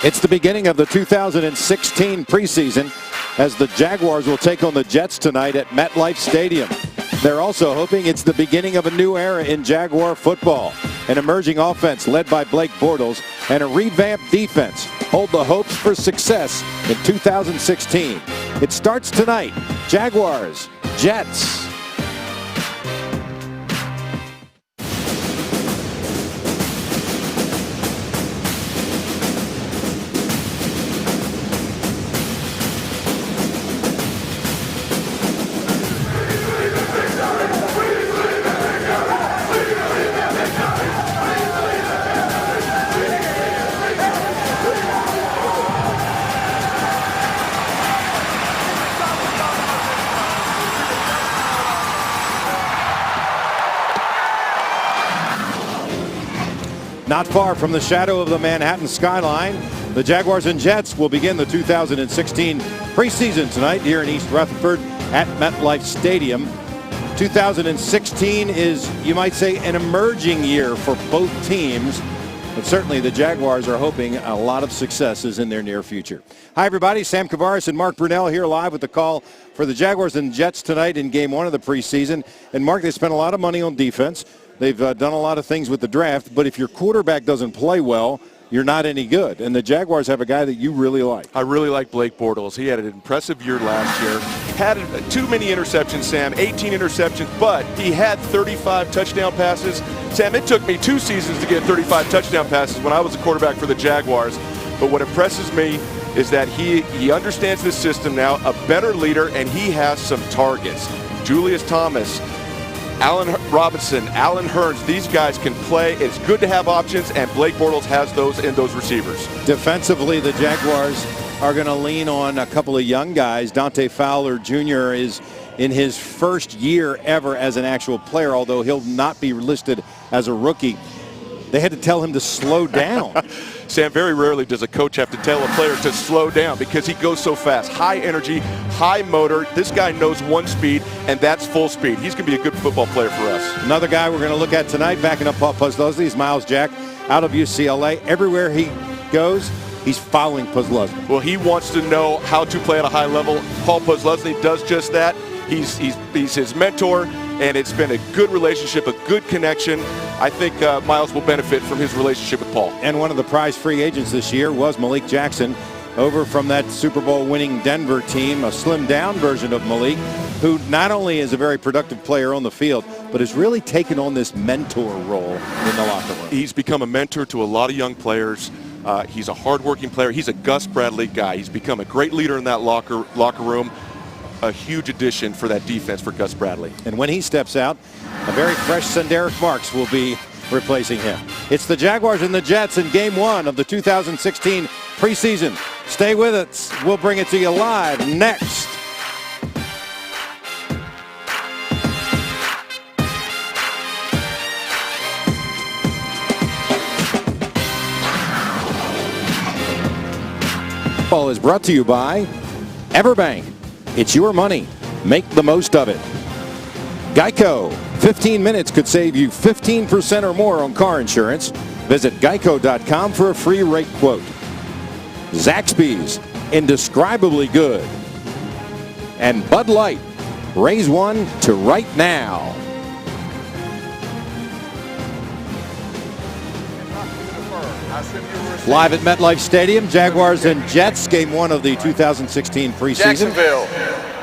It's the beginning of the 2016 preseason as the Jaguars will take on the Jets tonight at MetLife Stadium. They're also hoping it's the beginning of a new era in Jaguar football. An emerging offense led by Blake Bortles and a revamped defense hold the hopes for success in 2016. It starts tonight. Jaguars, Jets. Not far from the shadow of the Manhattan skyline, the Jaguars and Jets will begin the 2016 preseason tonight here in East Rutherford at MetLife Stadium. 2016 is, you might say, an emerging year for both teams, but certainly the Jaguars are hoping a lot of successes in their near future. Hi, everybody. Sam Kavaris and Mark Brunell here live with the call for the Jaguars and Jets tonight in Game 1 of the preseason. And, Mark, they spent a lot of money on defense. They've done a lot of things with the draft, but if your quarterback doesn't play well, you're not any good. And the Jaguars have a guy that you really like. I really like Blake Bortles. He had an impressive year last year. Had too many interceptions, Sam, 18 interceptions, but he had 35 touchdown passes. Sam, it took me 2 seasons to get 35 touchdown passes when I was a quarterback for the Jaguars. But what impresses me is that he understands this system now, a better leader, and he has some targets. Julius Thomas, Allen Robinson, Allen Hurns, these guys can play. It's good to have options, and Blake Bortles has those in those receivers. Defensively, the Jaguars are going to lean on a couple of young guys. Dante Fowler Jr. is in his first year ever as an actual player, although he'll not be listed as a rookie. They had to tell him to slow down. Sam, very rarely does a coach have to tell a player to slow down because he goes so fast. High energy, high motor. This guy knows one speed, and that's full speed. He's going to be a good football player for us. Another guy we're going to look at tonight, backing up Paul Puslesny, is Miles Jack out of UCLA. Everywhere he goes, he's following Puslesny. Well, he wants to know how to play at a high level. Paul Puslesny does just that. He's his mentor, and it's been a good relationship, a good connection. I think Miles will benefit from his relationship with Paul. And one of the prize free agents this year was Malik Jackson, over from that Super Bowl winning Denver team, a slimmed down version of Malik, who not only is a very productive player on the field, but has really taken on this mentor role in the locker room. He's become a mentor to a lot of young players. He's a hardworking player. He's a Gus Bradley guy. He's become a great leader in that locker room. A huge addition for that defense for Gus Bradley. And when he steps out, a very fresh Senderick Marks will be replacing him. It's the Jaguars and the Jets in Game 1 of the 2016 preseason. Stay with us. We'll bring it to you live next. Ball is brought to you by Everbank. It's your money. Make the most of it. Geico. 15 minutes could save you 15% or more on car insurance. Visit geico.com for a free rate quote. Zaxby's. Indescribably good. And Bud Light. Raise one to right now. Live at MetLife Stadium, Jaguars and Jets, Game 1 of the 2016 preseason. Jacksonville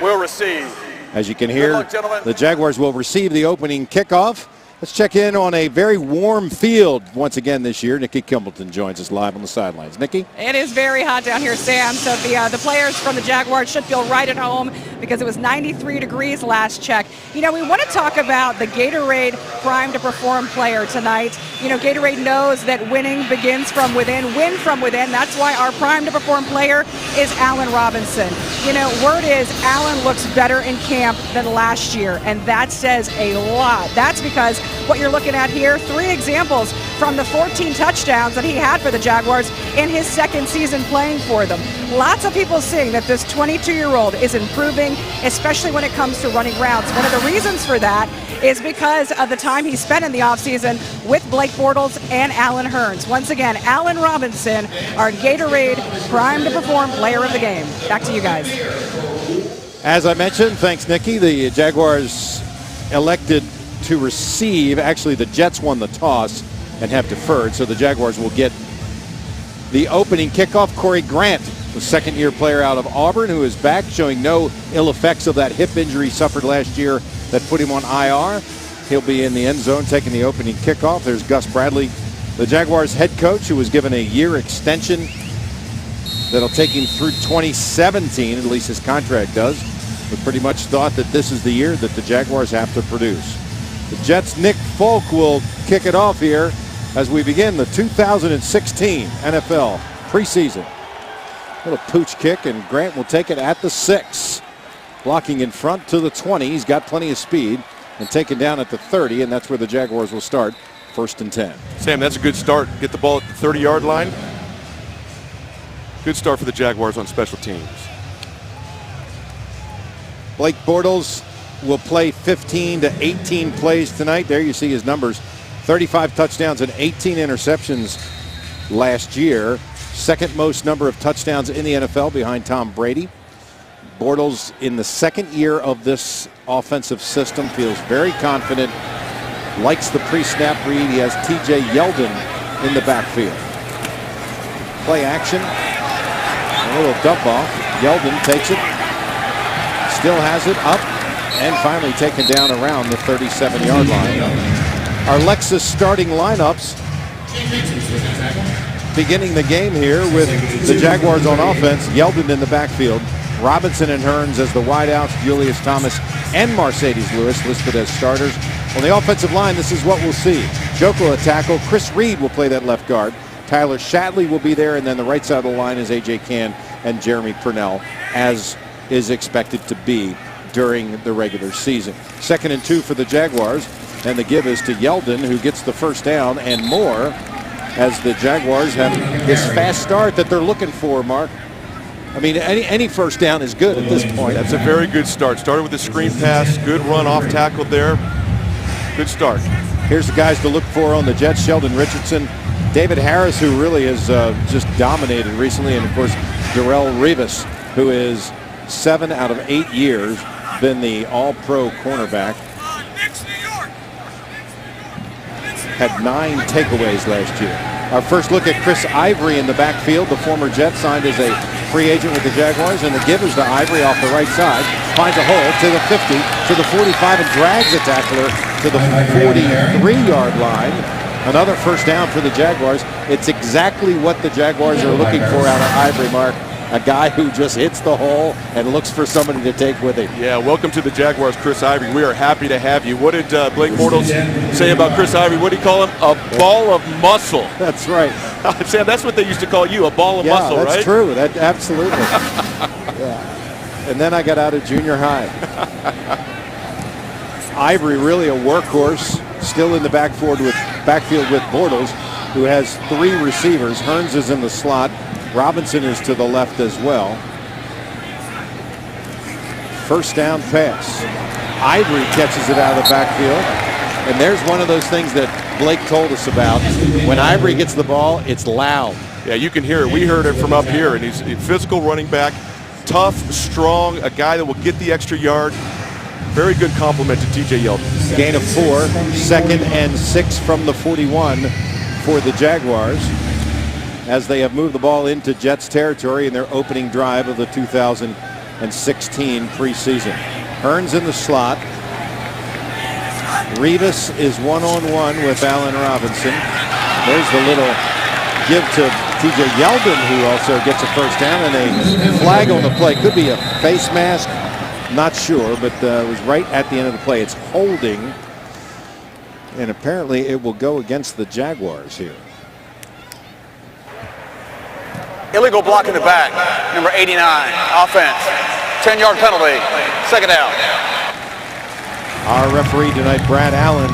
will receive. As you can hear, luck, gentlemen. the Jaguars will receive the opening kickoff. Let's check in on a very warm field once again this year. Nikki Kimbleton joins us live on the sidelines. Nikki? It is very hot down here, Sam. So the players from the Jaguars should feel right at home because it was 93 degrees last check. You know, we want to talk about the Gatorade Prime to Perform player tonight. You know, Gatorade knows that winning begins from within, win from within. That's why our Prime to Perform player is Allen Robinson. You know, word is Allen looks better in camp than last year, and that says a lot. That's because what you're looking at here, 3 examples from the 14 touchdowns that he had for the Jaguars in his second season playing for them. Lots of people seeing that this 22-year-old is improving, especially when it comes to running routes. One of the reasons for that is because of the time he spent in the offseason with Blake Bortles and Allen Hurns. Once again, Allen Robinson, our Gatorade Prime to Perform Player of the Game. Back to you guys. As I mentioned, thanks, Nikki, the Jaguars elected to receive. Actually, the Jets won the toss and have deferred, so the Jaguars will get the opening kickoff. Corey Grant, the second-year player out of Auburn, who is back, showing no ill effects of that hip injury suffered last year that put him on IR. He'll be in the end zone taking the opening kickoff. There's Gus Bradley, the Jaguars head coach, who was given a year extension that'll take him through 2017, at least his contract does. But pretty much thought that this is the year that the Jaguars have to produce. The Jets' Nick Folk will kick it off here as we begin the 2016 NFL preseason. Little pooch kick, and Grant will take it at the 6. Blocking in front to the 20. He's got plenty of speed, and taken down at the 30, and that's where the Jaguars will start, 1st and 10. Sam, that's a good start. Get the ball at the 30-yard line. Good start for the Jaguars on special teams. Blake Bortles will play 15 to 18 plays tonight. There you see his numbers. 35 touchdowns and 18 interceptions last year. Second most number of touchdowns in the NFL behind Tom Brady. Bortles, in the second year of this offensive system, feels very confident, likes the pre-snap read. He has TJ Yeldon in the backfield. Play action. A little dump off. Yeldon takes it. Still has it up, and finally taken down around the 37-yard line. Our Lexus starting lineups beginning the game here with the Jaguars on offense. Yeldon in the backfield. Robinson and Hurns as the wideouts. Julius Thomas and Mercedes Lewis listed as starters. On the offensive line, this is what we'll see. Joko a tackle. Chris Reed will play that left guard. Tyler Shatley will be there, and then the right side of the line is A.J. Cann and Jeremy Purnell, as is expected to be during the regular season. 2nd and 2 for the Jaguars, and the give is to Yeldon, who gets the first down and more, as the Jaguars have this fast start that they're looking for, Mark. I mean, any first down is good at this point. That's a very good start. Started with a screen pass, good run off tackle there. Good start. Here's the guys to look for on the Jets. Sheldon Richardson, David Harris, who really has just dominated recently, and of course Darrelle Revis, who is 7 out of 8 years been the all-pro cornerback. Had 9 takeaways last year. Our first look at Chris Ivory in the backfield. The former Jet signed as a free agent with the Jaguars, and the give is to Ivory off the right side. Finds a hole to the 50, to the 45, and drags a tackler to the 43-yard line. Another first down for the Jaguars. It's exactly what the Jaguars are looking for out of Ivory, Mark. A guy who just hits the hole and looks for somebody to take with him. Yeah, welcome to the Jaguars, Chris Ivory. We are happy to have you. What did Blake Bortles say about Chris Ivory? What did he call him? A ball of muscle. That's right. Sam, that's what they used to call you, a ball of muscle, right? Yeah, that's true. That absolutely. Yeah. And then I got out of junior high. Ivory, really a workhorse, still in the backfield with Bortles, who has 3 receivers. Hurns is in the slot. Robinson is to the left as well. First down pass. Ivory catches it out of the backfield. And there's one of those things that Blake told us about. When Ivory gets the ball, it's loud. Yeah, you can hear it. We heard it from up here. And he's a physical running back. Tough, strong, a guy that will get the extra yard. Very good compliment to TJ Yeldon. Gain of 4. 2nd and 6 from the 41 for the Jaguars, as they have moved the ball into Jets territory in their opening drive of the 2016 preseason. Hurns in the slot. Revis is one-on-one with Allen Robinson. There's the little give to TJ Yeldon, who also gets a first down, and a flag on the play. Could be a face mask, not sure, but it was right at the end of the play. It's holding, and apparently it will go against the Jaguars here. Illegal block in the back, number 89, offense. 10-yard penalty, 2nd down. Our referee tonight, Brad Allen,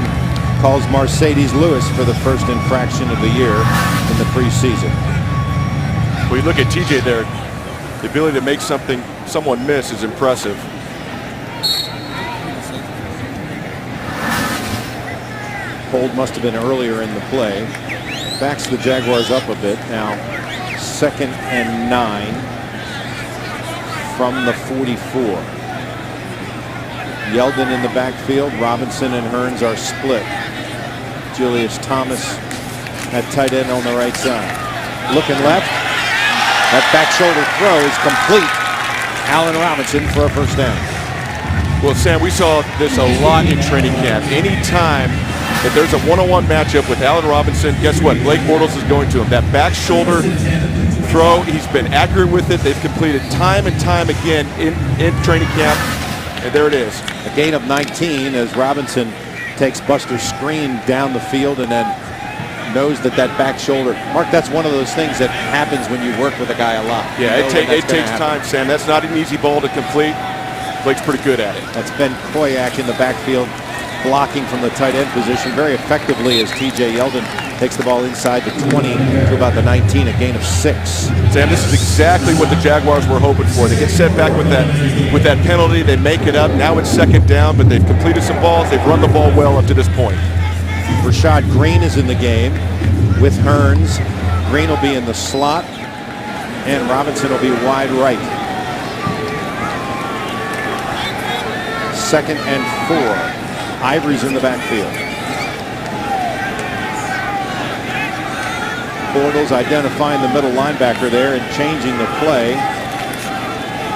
calls Mercedes Lewis for the first infraction of the year in the preseason. Well, you look at TJ there, the ability to make someone miss is impressive. Hold must have been earlier in the play. Backs the Jaguars up a bit. Now 2nd and 9 from the 44. Yeldon in the backfield. Robinson and Hearns are split. Julius Thomas at tight end on the right side. Looking left. That back shoulder throw is complete. Allen Robinson for a first down. Well, Sam, we saw this a lot in training camp. Anytime that there's a one-on-one matchup with Allen Robinson, guess what? Blake Bortles is going to him. That back shoulder throw, he's been accurate with it. They've completed time and time again in training camp. And there it is. A gain of 19 as Robinson takes Buster's screen down the field and then knows that back shoulder. Mark, that's one of those things that happens when you work with a guy a lot. Yeah, it takes time, Sam. That's not an easy ball to complete. Blake's pretty good at it. That's Ben Koyak in the backfield, blocking from the tight end position very effectively as T.J. Yeldon takes the ball inside the 20 to about the 19, a gain of 6. Sam, this is exactly what the Jaguars were hoping for. They get set back with that penalty. They make it up. Now it's 2nd down, but they've completed some balls. They've run the ball well up to this point. Rashad Green is in the game with Hearns. Green will be in the slot, and Robinson will be wide right. 2nd and 4. Ivory's in the backfield. Bortles identifying the middle linebacker there and changing the play.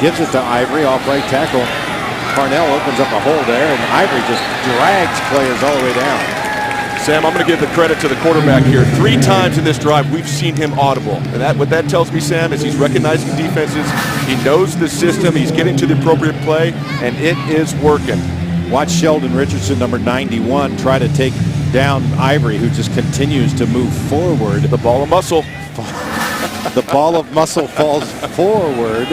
Gives it to Ivory off right tackle. Parnell opens up a hole there, and Ivory just drags players all the way down. Sam, I'm going to give the credit to the quarterback here. 3 times in this drive, we've seen him audible. And what that tells me, Sam, is he's recognizing defenses. He knows the system. He's getting to the appropriate play, and it is working. Watch Sheldon Richardson, number 91, try to take down Ivory, who just continues to move forward. The ball of muscle. The ball of muscle falls forward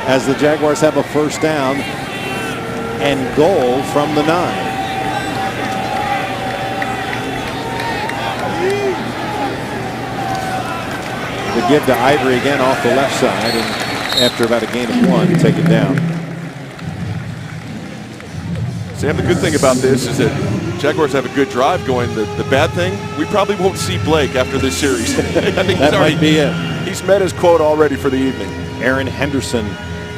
as the Jaguars have a first down and goal from the 9. The give to Ivory again off the left side, and after about a gain of 1, take it down. Sam, the good thing about this is that Jaguars have a good drive going. The bad thing, we probably won't see Blake after this series. I think that might be it. He's met his quote already for the evening. Aaron Henderson,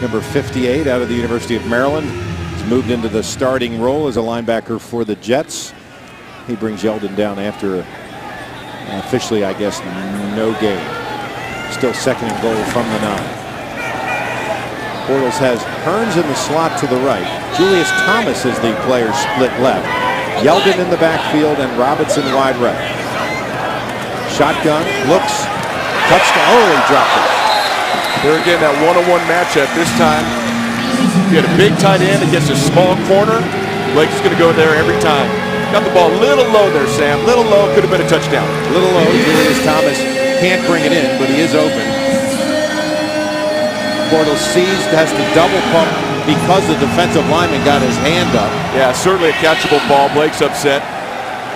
number 58, out of the University of Maryland, has moved into the starting role as a linebacker for the Jets. He brings Yeldon down after officially, I guess, no gain. Still 2nd and goal from the 9. Bortles has Hearns in the slot to the right. Julius Thomas is the player split left. Yeldon in the backfield and Robinson wide right. Shotgun, looks, touchdown. Oh, he dropped it. There again, that one-on-one matchup. This time, you had a big tight end against a small corner. Blake's going to go there every time. Got the ball a little low there, Sam. Little low, could have been a touchdown. Little low, Julius Thomas can't bring it in, but he is open. Bortles seized, has to double pump because the defensive lineman got his hand up. Yeah, certainly a catchable ball. Blake's upset.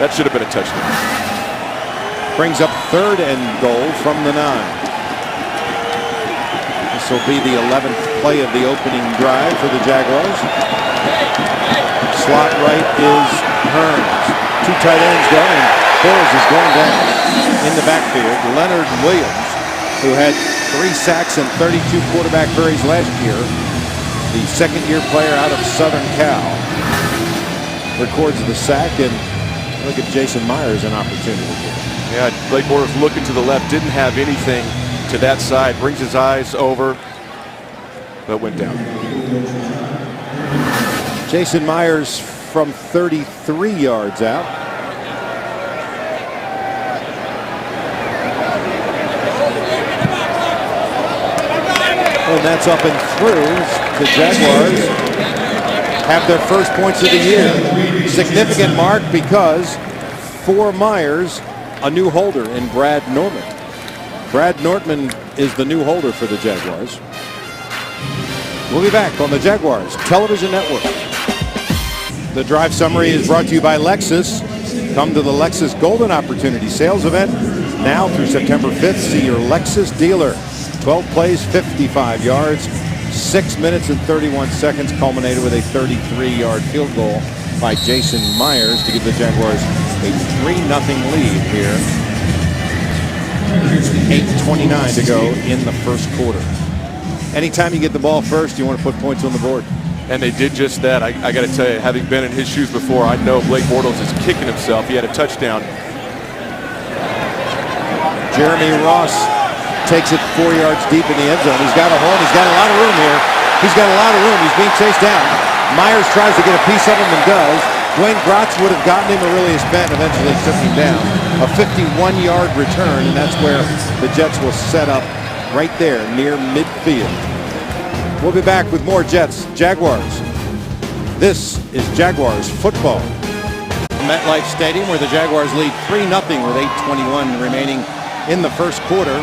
That should have been a touchdown. Brings up 3rd and goal from the 9. This will be the 11th play of the opening drive for the Jaguars. Slot right is Hearns. 2 tight ends going. Bortles is going down in the backfield. Leonard Williams, who had 3 sacks and 32 quarterback hurries last year, the 2nd-year player out of Southern Cal, records the sack, and look at Jason Myers, an opportunity here. Yeah, Blake Bortles looking to the left, didn't have anything to that side, brings his eyes over, but went down. Jason Myers from 33 yards out. And that's up and through. The Jaguars have their first points of the year. Significant mark because for Myers, a new holder in Brad Norman. Brad Nortman is the new holder for the Jaguars. We'll be back on the Jaguars Television Network. The drive summary is brought to you by Lexus. Come to the Lexus Golden Opportunity Sales Event now through September 5th. See your Lexus dealer. 12 plays, 55 yards, 6 minutes and 31 seconds, culminated with a 33-yard field goal by Jason Myers to give the Jaguars a 3-0 lead here. 8:29 to go in the first quarter. Anytime you get the ball first, you want to put points on the board. And they did just that. I got to tell you, having been in his shoes before, I know Blake Bortles is kicking himself. He had a touchdown. Jeremy Ross takes it 4 yards deep in the end zone. He's got a hole. He's got a lot of room here. He's got a lot of room. He's being chased down. Myers tries to get a piece of him and does. Dwayne Gratz would have gotten him, or really his bet eventually took him down. A 51-yard return, and that's where the Jets will set up right there near midfield. We'll be back with more Jets, Jaguars. This is Jaguars football. MetLife Stadium, where the Jaguars lead 3-0 with 8:21 remaining in the first quarter.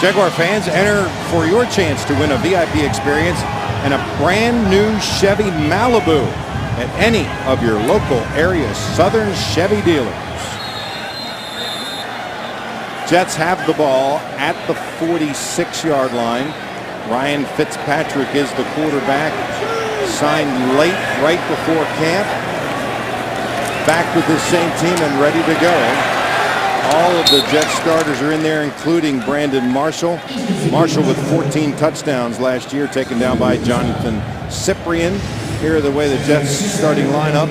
Jaguar fans, enter for your chance to win a VIP experience and a brand new Chevy Malibu at any of your local area Southern Chevy dealers. Jets have the ball at the 46-yard line. Ryan Fitzpatrick is the quarterback. Signed late, right before camp. Back with the same team and ready to go. All of the Jets starters are in there, including Brandon Marshall. Marshall with 14 touchdowns last year, taken down by Jonathan Cyprien. Here are the way the Jets starting lineup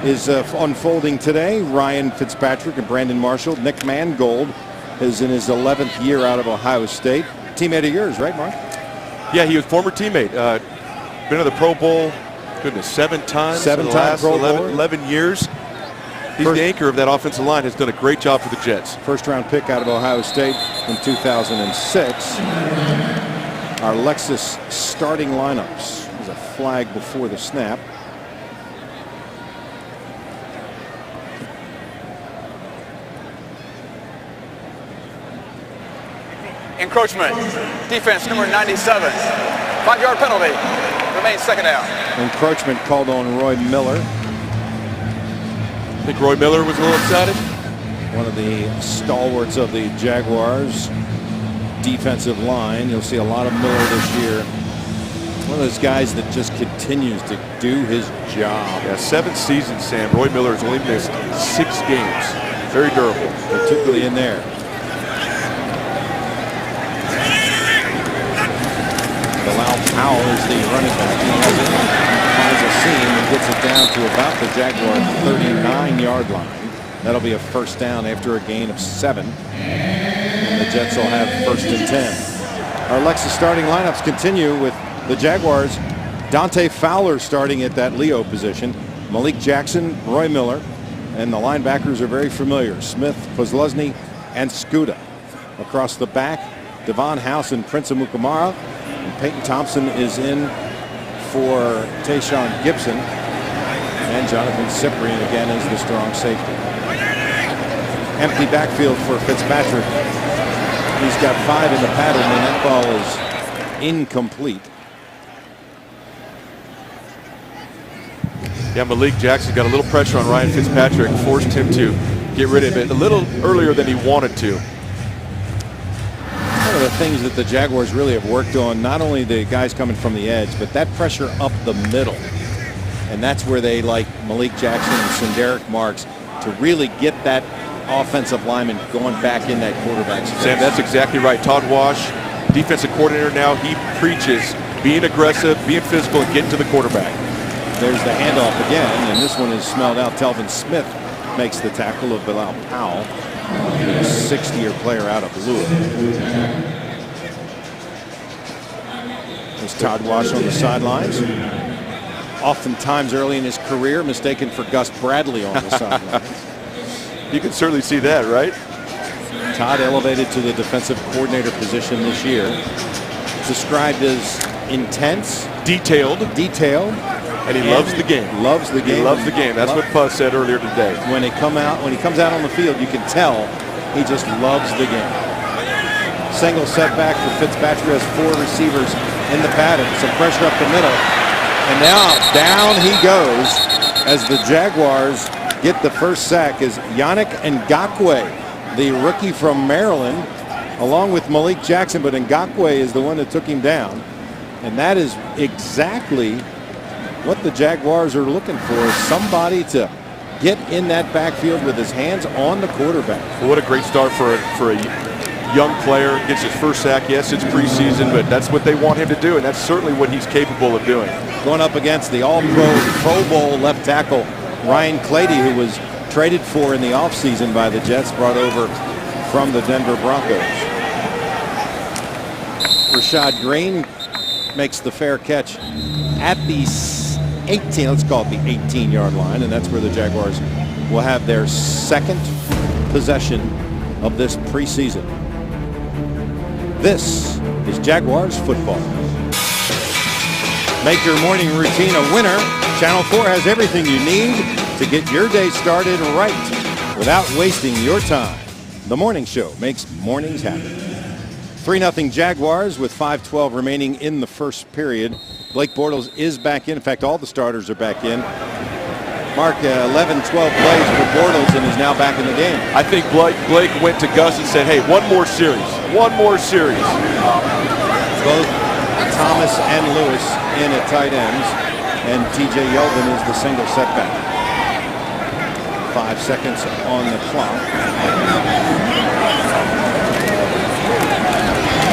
is unfolding today. Ryan Fitzpatrick and Brandon Marshall. Nick Mangold is in his 11th year out of Ohio State. Teammate of yours, right, Mark? Yeah, he was former teammate. Been to the Pro Bowl, goodness, 7 times. 7-time Pro Bowl. 11 years. He's the anchor of that offensive line, has done a great job for the Jets. First-round pick out of Ohio State in 2006. Our Lexus starting lineups. There's a flag before the snap. Encroachment. Defense number 97. 5-yard penalty. Remains second down. Encroachment called on Roy Miller. I think Roy Miller was a little excited. One of the stalwarts of the Jaguars defensive line. You'll see a lot of Miller this year. One of those guys that just continues to do his job. Yeah, 7 seasons, Sam. Roy Miller has only missed 6 games. Very durable. Particularly in there. Bilal Powell is the running back. He finds a seam and gets it down to about the Jaguar 39-yard line. That'll be a first down after a gain of 7. And the Jets will have 1st and 10. Our Lexus starting lineups continue with the Jaguars. Dante Fowler starting at that Leo position. Malik Jackson, Roy Miller, and the linebackers are very familiar. Smith, Kozlowski, and Skuda. Across the back, Devon House and Prince Amukamara. Peyton Thompson is in for Tayshaun Gibson, and Jonathan Cyprien again is the strong safety. Empty backfield for Fitzpatrick. He's got 5 in the pattern, and that ball is incomplete. Yeah, Malik Jackson got a little pressure on Ryan Fitzpatrick, forced him to get rid of it a little earlier than he wanted to. One of the things that the Jaguars really have worked on, not only the guys coming from the edge, but that pressure up the middle. And that's where they like Malik Jackson and Sinderic Marks to really get that offensive lineman going back in that quarterback's face. Sam, that's exactly right. Todd Wash, defensive coordinator now, he preaches being aggressive, being physical, and getting to the quarterback. There's the handoff again, and this one is smelled out. Telvin Smith makes the tackle of Bilal Powell, a 60-year player out of Louisville. There's Todd Wash on the sidelines. Oftentimes early in his career, mistaken for Gus Bradley on the sidelines. You can certainly see that, right? Todd elevated to the defensive coordinator position this year. Described as intense, detailed, and he loves the game. Loves the game. He loves the game. That's what Puzz said earlier today. When he comes out on the field, you can tell he just loves the game. Single setback for Fitzpatrick, has 4 receivers in the pattern. Some pressure up the middle. And now down he goes as the Jaguars get the first sack as Yannick Ngakoue, the rookie from Maryland, along with Malik Jackson, but Ngakoue is the one that took him down. And that is exactly what the Jaguars are looking for is somebody to get in that backfield with his hands on the quarterback. Well, what a great start for a young player. Gets his first sack. Yes, it's preseason, but that's what they want him to do, and that's certainly what he's capable of doing. Going up against the All-Pro Pro Bowl left tackle Ryan Clady, who was traded for in the offseason by the Jets, brought over from the Denver Broncos. Rashad Green makes the fair catch at the 18, let's call it the 18-yard line, and that's where the Jaguars will have their second possession of this preseason. This is Jaguars football. Make your morning routine a winner. Channel 4 has everything you need to get your day started right without wasting your time. The Morning Show makes mornings happen. 3-0 Jaguars with 5:12 remaining in the first period. Blake Bortles is back in. In fact, all the starters are back in. Mark, 11-12 plays for Bortles and is now back in the game. I think Blake went to Gus and said, hey, one more series. One more series. Both Thomas and Lewis in at tight ends, and TJ Yeldon is the single setback. 5 seconds on the clock.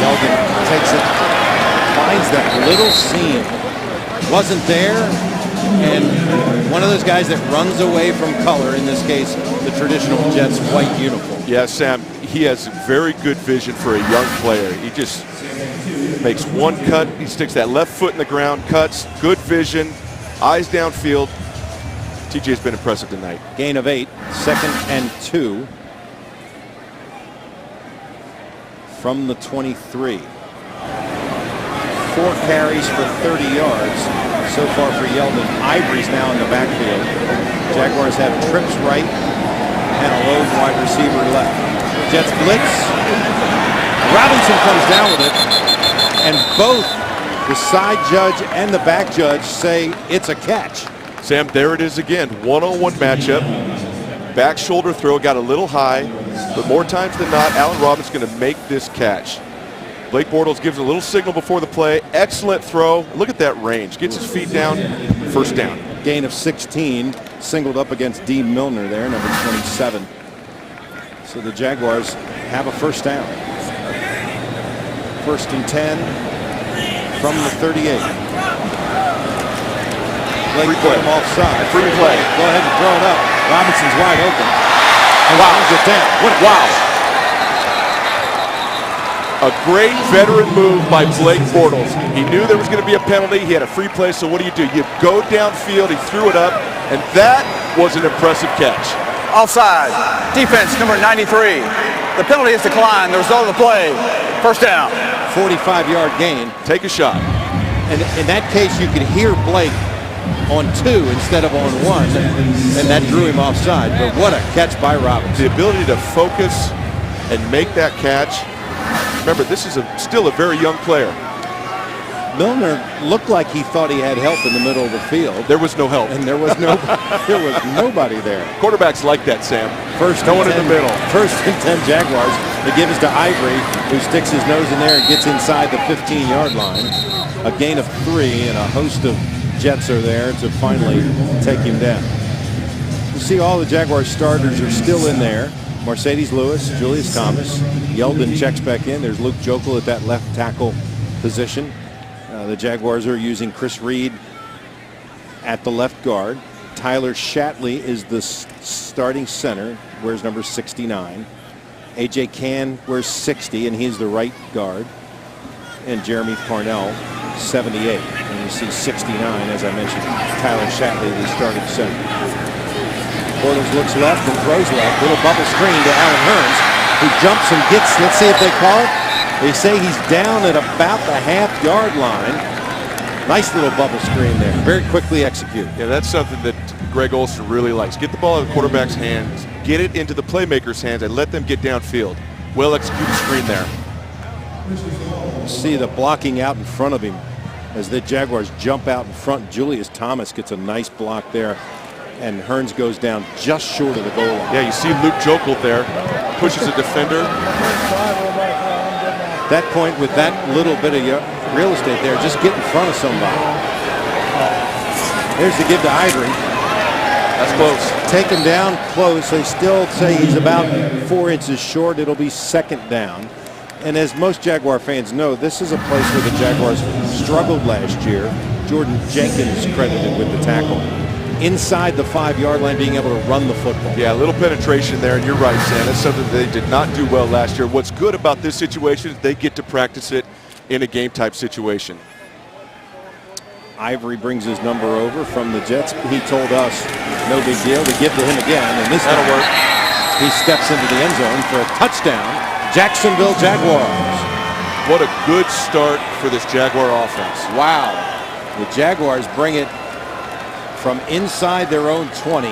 Yeldon takes it, finds that little seam. Wasn't there, and one of those guys that runs away from color, in this case, the traditional Jets white uniform. Yeah, Sam, he has very good vision for a young player. He just makes one cut. He sticks that left foot in the ground, cuts, good vision, eyes downfield. TJ's been impressive tonight. Gain of 8, 2nd and 2 from the 23. 4 carries for 30 yards so far for Yeldon. Ivory's now in the backfield. Jaguars have trips right and a lone wide receiver left. Jets blitz. Robinson comes down with it, and both the side judge and the back judge say it's a catch. Sam, there it is again. One-on-one matchup. Back shoulder throw got a little high, but more times than not, Allen Robinson's going to make this catch. Blake Bortles gives a little signal before the play. Excellent throw. Look at that range. Gets his feet down. First down. Gain of 16. Singled up against D. Milner there, number 27. So the Jaguars have a first down. 1st and 10 from the 38. Blake Free play. Offside. Free play. Go ahead and throw it up. Robinson's wide open. And wow. It down. Wow. A great veteran move by Blake Bortles. He knew there was going to be a penalty. He had a free play, so what do? You go downfield. He threw it up, and that was an impressive catch. Offside. Defense number 93. The penalty is declined. The result of the play, first down. 45-yard gain. Take a shot. And in that case, you could hear Blake on 2 instead of on 1, and that drew him offside. But what a catch by Robinson. The ability to focus and make that catch. Remember, this is still a very young player. Milner looked like he thought he had help in the middle of the field. There was no help. And there was nobody there. Quarterbacks like that, Sam. No one in the middle. 1st and 10 Jaguars. They give us to Ivory, who sticks his nose in there and gets inside the 15-yard line. A gain of 3, and a host of Jets are there to finally take him down. You see all the Jaguars starters are still in there. Mercedes Lewis, Julius Thomas. Yeldon checks back in. There's Luke Jokel at that left tackle position. The Jaguars are using Chris Reed at the left guard. Tyler Shatley is the starting center, wears number 69. A.J. Cann wears 60, and he's the right guard. And Jeremy Parnell, 78. And you see 69, as I mentioned, Tyler Shatley, the starting center. Bortles looks left and throws left. Little bubble screen to Allen Hurns, who jumps and gets, let's see if they call it. They say he's down at about the half-yard line. Nice little bubble screen there. Very quickly executed. Yeah, that's something that Greg Olson really likes. Get the ball out of the quarterback's hands, get it into the playmaker's hands, and let them get downfield. Well executed screen there. See the blocking out in front of him as the Jaguars jump out in front. Julius Thomas gets a nice block there, and Hurns goes down just short of the goal line. Yeah, you see Luke Jokel there, pushes a defender. That point, with that little bit of real estate there, just get in front of somebody. Here's the give to Ivory. That's close. Taken down close. They still say he's about 4 inches short. It'll be second down. And as most Jaguar fans know, this is a place where the Jaguars struggled last year. Jordan Jenkins credited with the tackle. Inside the 5-yard line, being able to run the football. Yeah, a little penetration there, and you're right, Sam. That's something they did not do well last year. What's good about this situation is they get to practice it in a game-type situation. Ivory brings his number over from the Jets. He told us, no big deal. We give to him again, and this That'll time work. he steps into the end zone for a touchdown. Jacksonville Jaguars. What a good start for this Jaguar offense. Wow. The Jaguars bring it from inside their own 20,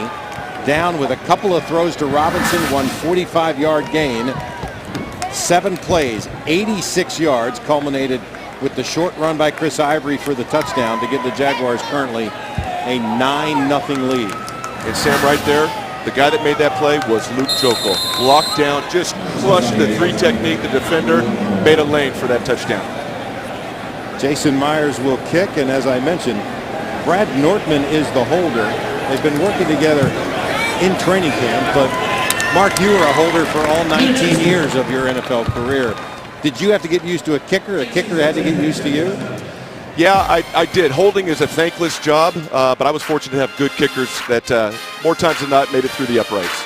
down with a couple of throws to Robinson, one 45-yard gain, 7 plays, 86 yards, culminated with the short run by Chris Ivory for the touchdown to give the Jaguars currently a 9-0 lead. And Sam, right there, the guy that made that play was Luke Jokel. Blocked down, just crushed the 3 technique. The defender made a lane for that touchdown. Jason Myers will kick, and as I mentioned, Brad Nortman is the holder. They've been working together in training camp, but Mark, you were a holder for all 19 years of your NFL career. Did you have to get used to a kicker? A kicker had to get used to you? Yeah, I did. Holding is a thankless job, but I was fortunate to have good kickers that more times than not made it through the uprights.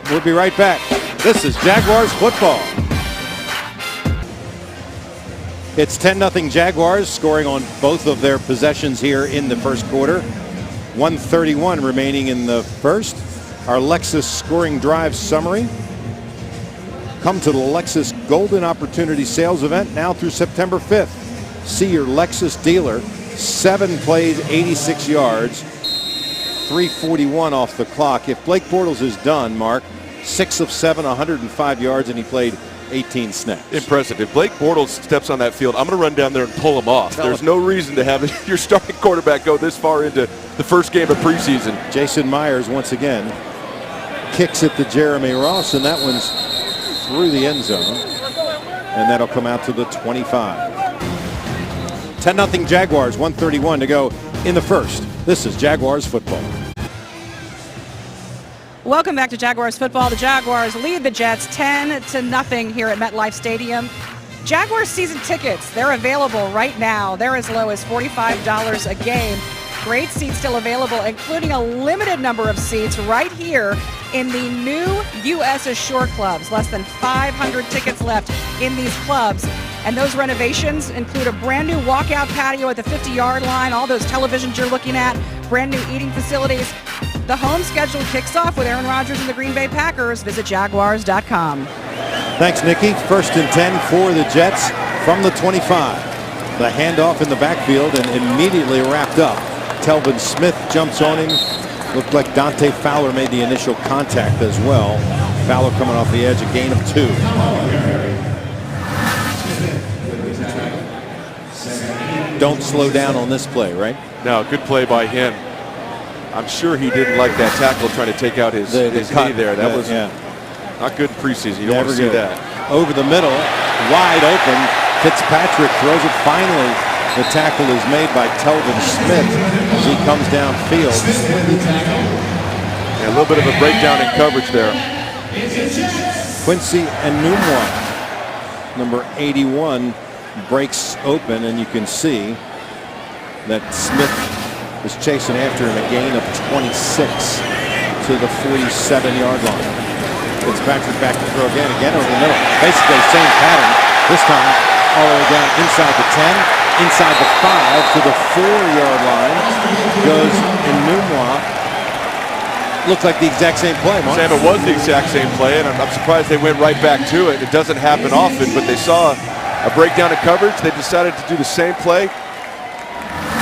We'll be right back. This is Jaguars football. It's 10-0 Jaguars, scoring on both of their possessions here in the first quarter. 1:31 remaining in the first. Our Lexus scoring drive summary. Come to the Lexus Golden Opportunity Sales event now through September 5th. See your Lexus dealer. 7 plays, 86 yards, 3:41 off the clock. If Blake Bortles is done, Mark, 6 of 7, 105 yards, and he played 18 snaps. Impressive. If Blake Bortles steps on that field, I'm going to run down there and pull him off. There's no reason to have your starting quarterback go this far into the first game of preseason. Jason Myers once again kicks it to Jeremy Ross, and that one's through the end zone, and that'll come out to the 25. 10-0 Jaguars, 1:31 to go in the first. This is Jaguars football. Welcome back to Jaguars football. The Jaguars lead the Jets 10-0 here at MetLife Stadium. Jaguars season tickets, they're available right now. They're as low as $45 a game. Great seats still available, including a limited number of seats right here in the new U.S. Assure clubs. Less than 500 tickets left in these clubs. And those renovations include a brand new walkout patio at the 50-yard line, all those televisions you're looking at, brand new eating facilities. The home schedule kicks off with Aaron Rodgers and the Green Bay Packers. Visit Jaguars.com. Thanks, Nikki. 1st and 10 for the Jets from the 25. The handoff in the backfield and immediately wrapped up. Telvin Smith jumps on him. Looked like Dante Fowler made the initial contact as well. Fowler coming off the edge, a gain of 2. Don't slow down on this play, right? No, good play by him. I'm sure he didn't like that tackle trying to take out his knee there. That was not good in preseason. You don't want to see that. Over the middle, wide open. Fitzpatrick throws it. Finally, the tackle is made by Telvin Smith as he comes downfield. Yeah, a little bit of a breakdown in coverage there. Quincy Enumwa, number 81, breaks open, and you can see that Smith was chasing after him, a gain of 26 to the 47-yard line. Fitzpatrick back to throw again over the middle. Basically same pattern. This time all the way down inside the 10, inside the 5 to the 4-yard line goes Enumwa. Looked like the exact same play, Mark. Sam, it was the exact same play, and I'm surprised they went right back to it. It doesn't happen often, but they saw a breakdown in coverage. They decided to do the same play.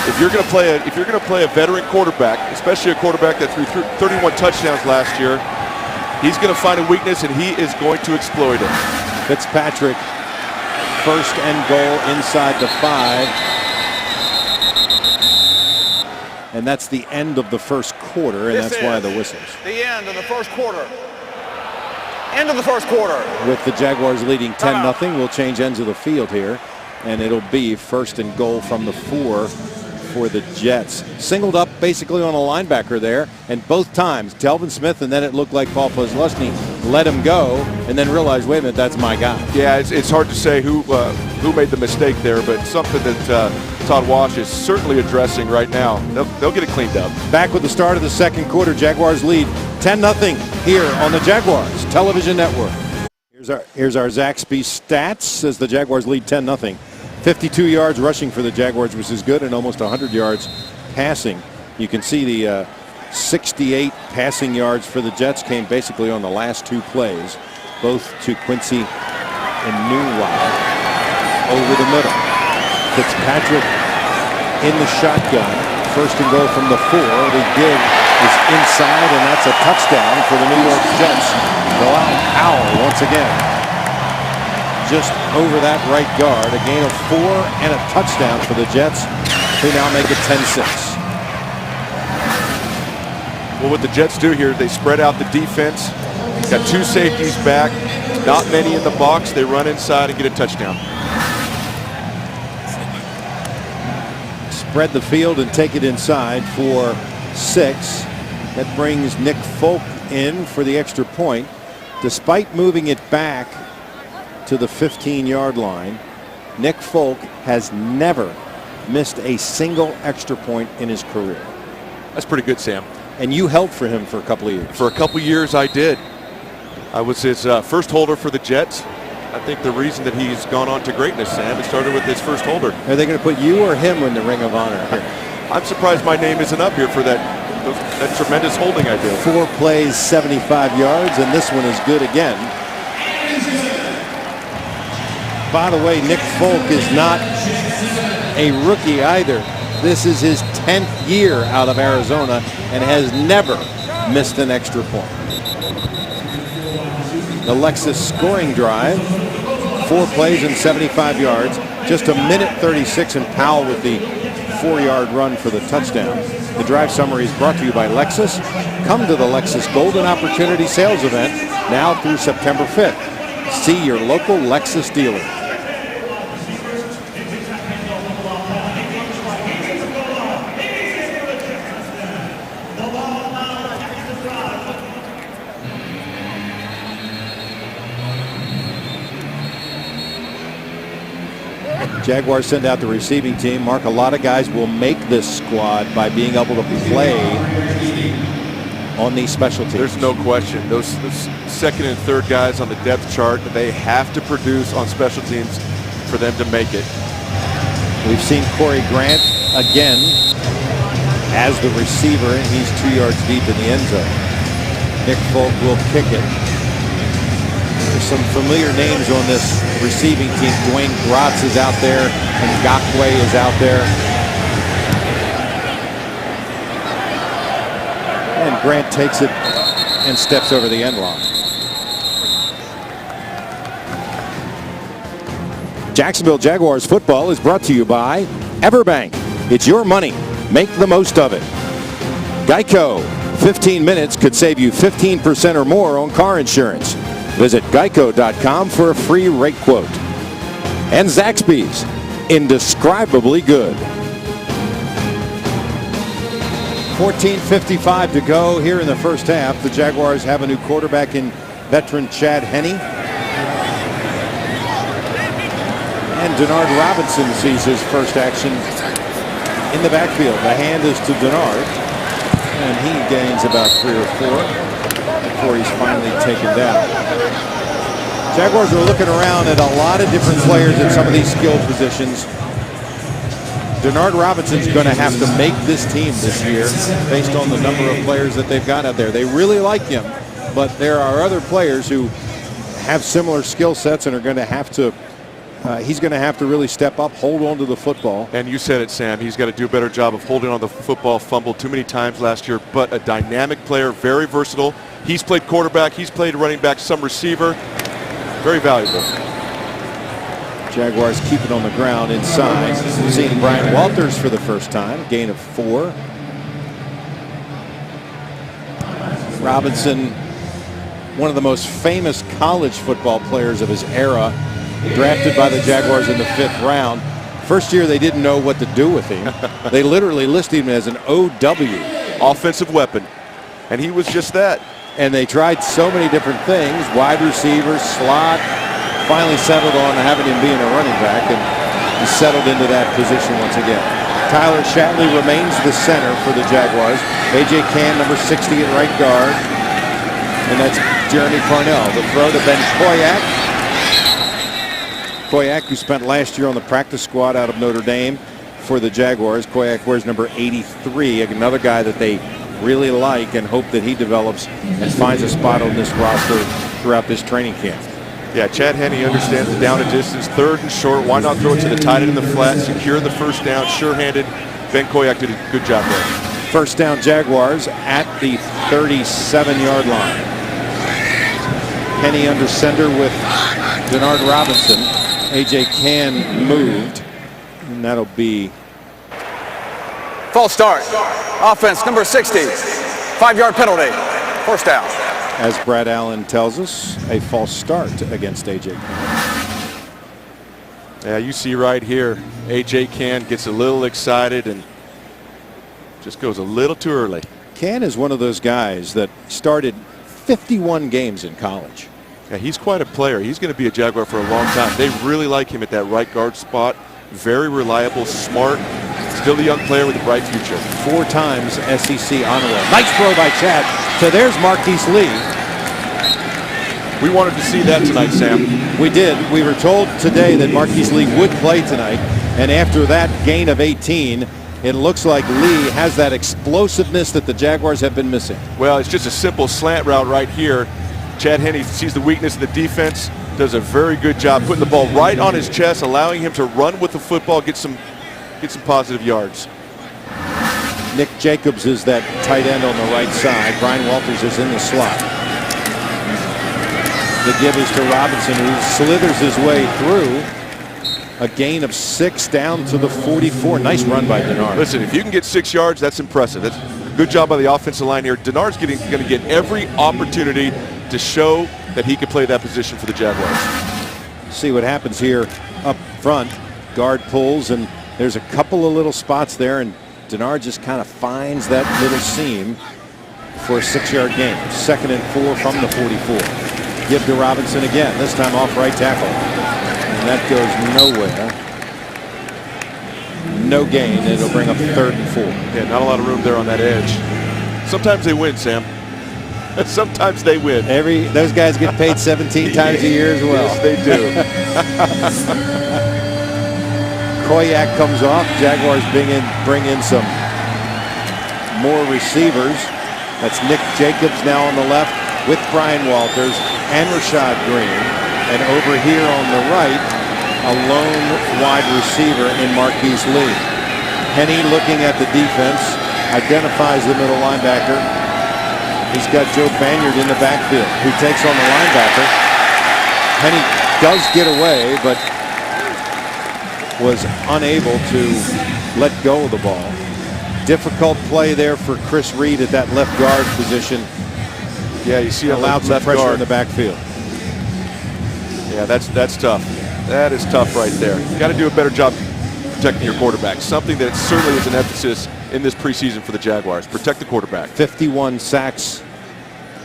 If you're going to play a veteran quarterback, especially a quarterback that threw 31 touchdowns last year, he's going to find a weakness and he is going to exploit it. Fitzpatrick, 1st and goal inside the 5. And that's the end of the first quarter, and that's why the whistles. The end of the first quarter. End of the first quarter. With the Jaguars leading 10-0, we'll change ends of the field here, and it'll be 1st and goal from the 4 for the Jets. Singled up basically on a linebacker there, and both times, Delvin Smith, and then it looked like Paul Posluszny let him go, and then realized, wait a minute, that's my guy. Yeah, it's hard to say who made the mistake there, but something that Todd Wash is certainly addressing right now. They'll get it cleaned up. Back with the start of the second quarter, Jaguars lead 10-0 here on the Jaguars Television Network. Here's our Zaxby stats as the Jaguars lead 10-0. 52 yards rushing for the Jaguars, which is good, and almost 100 yards passing. You can see the 68 passing yards for the Jets came basically on the last two plays, both to Quincy and Newwild over the middle. Fitzpatrick in the shotgun, first and goal from the 4. The give is inside, and that's a touchdown for the New York Jets. Bilal Powell once again just over that right guard. A gain of 4 and a touchdown for the Jets, who now make it 10-6. Well, what the Jets do here, they spread out the defense. Got 2 safeties back, not many in the box. They run inside and get a touchdown. Spread the field and take it inside for 6. That brings Nick Folk in for the extra point. Despite moving it back to the 15-yard line, Nick Folk has never missed a single extra point in his career. That's pretty good, Sam. And you held for him for a couple of years. For a couple of years, I did. I was his first holder for the Jets. I think the reason that he's gone on to greatness, Sam, it started with his first holder. Are they going to put you or him in the Ring of Honor here? I'm surprised my name isn't up here for that tremendous holding I did. 4 plays, 75 yards, and this one is good again. By the way, Nick Folk is not a rookie either. This is his 10th year out of Arizona and has never missed an extra point. The Lexus scoring drive, 4 plays and 75 yards. Just a minute 36, and Powell with the 4-yard run for the touchdown. The drive summary is brought to you by Lexus. Come to the Lexus Golden Opportunity Sales Event now through September 5th. See your local Lexus dealer. Jaguars send out the receiving team. Mark, a lot of guys will make this squad by being able to play on these special teams. There's no question. Those second and third guys on the depth chart, they have to produce on special teams for them to make it. We've seen Corey Grant again as the receiver, and he's 2 yards deep in the end zone. Nick Folk will kick it. There's some familiar names on this receiving team. Dwayne Gratz is out there, and Ngakwe is out there. And Grant takes it and steps over the end line. Jacksonville Jaguars football is brought to you by Everbank. It's your money. Make the most of it. Geico. 15 minutes could save you 15% or more on car insurance. Visit geico.com for a free rate quote. And Zaxby's, indescribably good. 14:55 to go here in the first half. The Jaguars have a new quarterback in veteran Chad Henne. And Denard Robinson sees his first action in the backfield. The hand is to Denard, and he gains about 3 or 4 before he's finally taken down. Jaguars are looking around at a lot of different players at some of these skill positions. Denard Robinson's going to have to make this team this year based on the number of players that they've got out there. They really like him, but there are other players who have similar skill sets and are going to have to he's going to have to really step up, hold on to the football. And you said it, Sam. He's got to do a better job of holding on to the football. Fumbled too many times last year, but a dynamic player, very versatile. He's played quarterback. He's played running back, some receiver. Very valuable. Jaguars keep it on the ground inside. We've seen Brian Walters for the first time, gain of 4. Robinson, one of the most famous college football players of his era, drafted by the Jaguars in the 5th round. First year they didn't know what to do with him. They literally listed him as an OW. Offensive weapon. And he was just that. And they tried so many different things, wide receiver, slot, finally settled on having him being a running back, and he settled into that position once again. Tyler Shatley remains the center for the Jaguars. A.J. Cann, number 60 at right guard. And that's Jeremy Parnell. The throw to Ben Koyak. Koyak, who spent last year on the practice squad out of Notre Dame for the Jaguars. Koyak wears number 83, another guy that they really like and hope that he develops and finds a spot on this roster throughout this training camp. Yeah, Chad Henne understands the down and distance, third and short. Why not throw it to the tight end in the flat, secure the first down, sure-handed. Ben Koyak did a good job there. First down Jaguars at the 37-yard line. Henne under center with Denard Robinson. A.J. Cann moved, and that'll be False start. Offense, number 60. 5-yard penalty. First down. As Brad Allen tells us, a false start against A.J. Cann. Yeah, you see right here, A.J. Cann gets a little excited and just goes a little too early. Cann is one of those guys that started 51 games in college. Yeah, he's quite a player. He's going to be a Jaguar for a long time. They really like him at that right guard spot. Very reliable, smart, still a young player with a bright future. 4 times SEC honor roll. Nice throw by Chad. So there's Marquise Lee. We wanted to see that tonight, Sam. We did. We were told today that Marquise Lee would play tonight. And after that gain of 18, it looks like Lee has that explosiveness that the Jaguars have been missing. Well, it's just a simple slant route right here. Chad Henne sees the weakness of the defense, does a very good job putting the ball right on his chest, allowing him to run with the football, get some positive yards. Nick Jacobs is that tight end on the right side. Brian Walters is in the slot. The give is to Robinson, who slithers his way through. A gain of 6 down to the 44. Nice run by Denard. Listen, if you can get 6 yards, that's impressive. That's a good job by the offensive line here. Denard's going to get every opportunity to show that he could play that position for the Jaguars. See what happens here up front. Guard pulls, and there's a couple of little spots there, and Denard just kind of finds that little seam for a 6-yard gain. 2nd and 4 from the 44. Give to Robinson again, this time off right tackle. And that goes nowhere. No gain. It'll bring up 3rd and 4. Yeah, not a lot of room there on that edge. Sometimes they win, Sam. Sometimes they win. Those guys get paid 17 times a year as well. Yes, they do. Koyak comes off. Jaguars bring in some more receivers. That's Nick Jacobs now on the left with Brian Walters and Rashad Green. And over here on the right, a lone wide receiver in Marquise Lee. Henne looking at the defense, identifies the middle linebacker. He's got Joe Banyard in the backfield, who takes on the linebacker. Henne does get away, but was unable to let go of the ball. Difficult play there for Chris Reed at that left guard position. Yeah, you see allowed some pressure in the backfield. Yeah, that's tough. That is tough right there. You got to do a better job protecting your quarterback. Something that certainly is an emphasis in this preseason for the Jaguars. Protect the quarterback. 51 sacks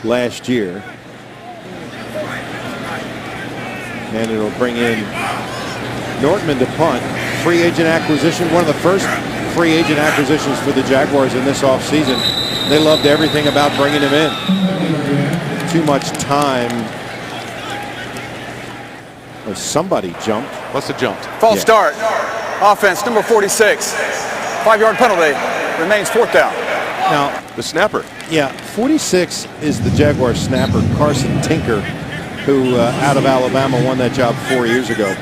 last year. And it'll bring in Nortman to punt. Free agent acquisition, one of the first free agent acquisitions for the Jaguars in this offseason. They loved everything about bringing him in. Too much time. Oh, somebody jumped. Must have jumped. False start. Offense, number 46. 5-yard penalty. Remains 4th down. Now, the snapper. Yeah, 46 is the Jaguar snapper, Carson Tinker, who out of Alabama won that job 4 years ago.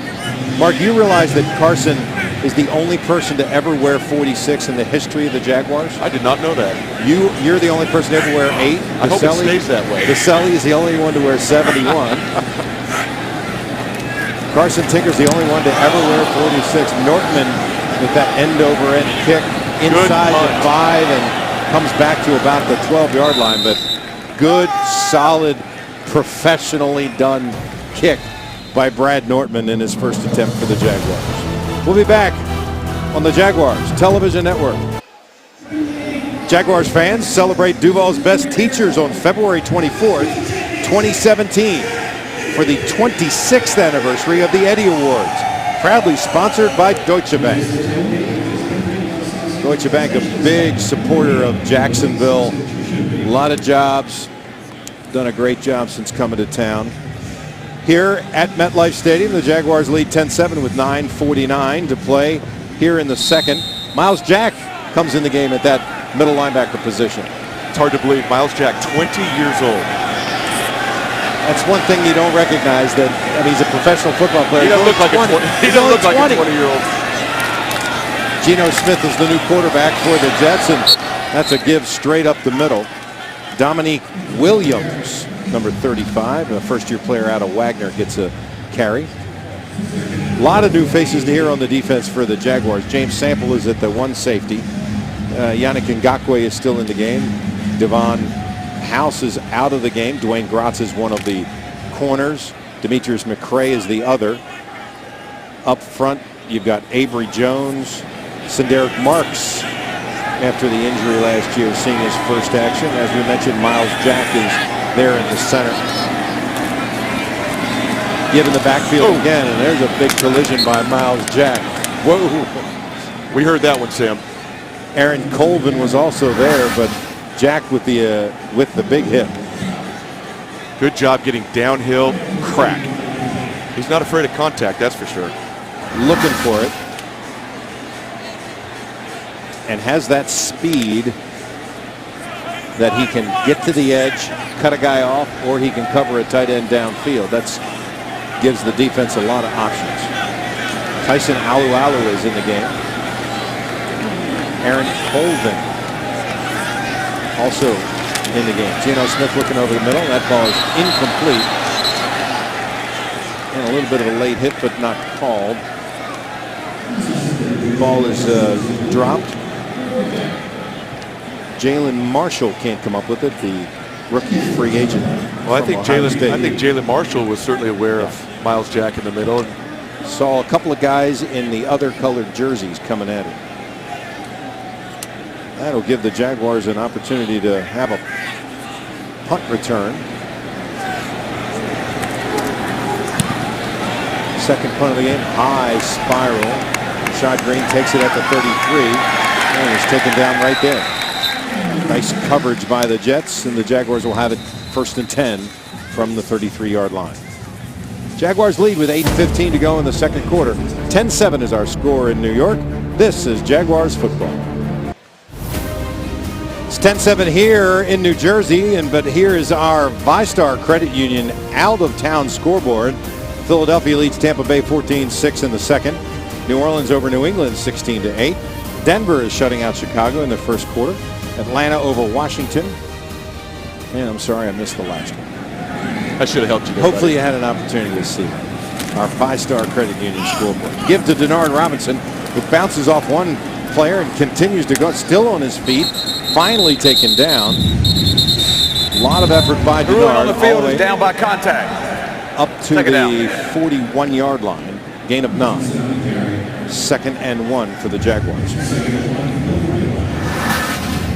Mark, you realize that Carson is the only person to ever wear 46 in the history of the Jaguars? I did not know that. You're the only person to ever wear 8. I hope it stays that way. Baselli is the only one to wear 71. Carson Tinker's the only one to ever wear 46. Nortman with that end-over-end kick inside the 5 and comes back to about the 12-yard line. But good, solid, professionally done kick by Brad Nortman in his first attempt for the Jaguars. We'll be back on the Jaguars Television Network. Jaguars fans celebrate Duval's best teachers on February 24th, 2017 for the 26th anniversary of the Eddie Awards, proudly sponsored by Deutsche Bank. Deutsche Bank, a big supporter of Jacksonville. A lot of jobs. Done a great job since coming to town. Here at MetLife Stadium, the Jaguars lead 10-7 with 9:49 to play here in the second. Miles Jack comes in the game at that middle linebacker position. It's hard to believe. Miles Jack, 20 years old. That's one thing you don't recognize, that he's a professional football player. He doesn't look like a 20-year-old. Geno Smith is the new quarterback for the Jets, and that's a give straight up the middle. Dominique Williams, number 35, a first-year player out of Wagner, gets a carry. A lot of new faces here on the defense for the Jaguars. James Sample is at the one safety. Yannick Ngakoue is still in the game. Devon House is out of the game. Dwayne Gratz is one of the corners. Demetrius McCray is the other. Up front, you've got Avery Jones. Sinderic Marks, after the injury last year, seeing his first action. As we mentioned, Miles Jack is there in the center. Given the backfield again, and there's a big collision by Miles Jack. Whoa. We heard that one, Sam. Aaron Colvin was also there, but Jack with the big hit. Good job getting downhill. Crack. He's not afraid of contact, that's for sure. Looking for it. And has that speed that he can get to the edge, cut a guy off, or he can cover a tight end downfield. That gives the defense a lot of options. Tyson Alualu is in the game. Aaron Colvin also in the game. Geno Smith looking over the middle. That ball is incomplete. And a little bit of a late hit, but not called. Ball is dropped. Jalen Marshall can't come up with it, the rookie free agent. Well, I think Jalen Marshall was certainly aware of Miles Jack in the middle. Saw a couple of guys in the other colored jerseys coming at him. That'll give the Jaguars an opportunity to have a punt return. Second punt of the game, high spiral. Rashad Green takes it at the 33 and is taken down right there. Nice coverage by the Jets, and the Jaguars will have it 1st and 10 from the 33-yard line. Jaguars lead with 8:15 to go in the second quarter. 10-7 is our score in New York. This is Jaguars football. It's 10-7 here in New Jersey, but here is our VyStar Credit Union out-of-town scoreboard. Philadelphia leads Tampa Bay 14-6 in the second. New Orleans over New England 16-8. Denver is shutting out Chicago in the first quarter. Atlanta over Washington. And I'm sorry I missed the last one. I should have helped you there, Hopefully you had an opportunity to see our VyStar Credit Union scoreboard. Give to Denard Robinson, who bounces off one player and continues to go, still on his feet, finally taken down. A lot of effort by Denard. On the field is down by contact. Up to the 41-yard line. Gain of 9. 2nd and 1 for the Jaguars.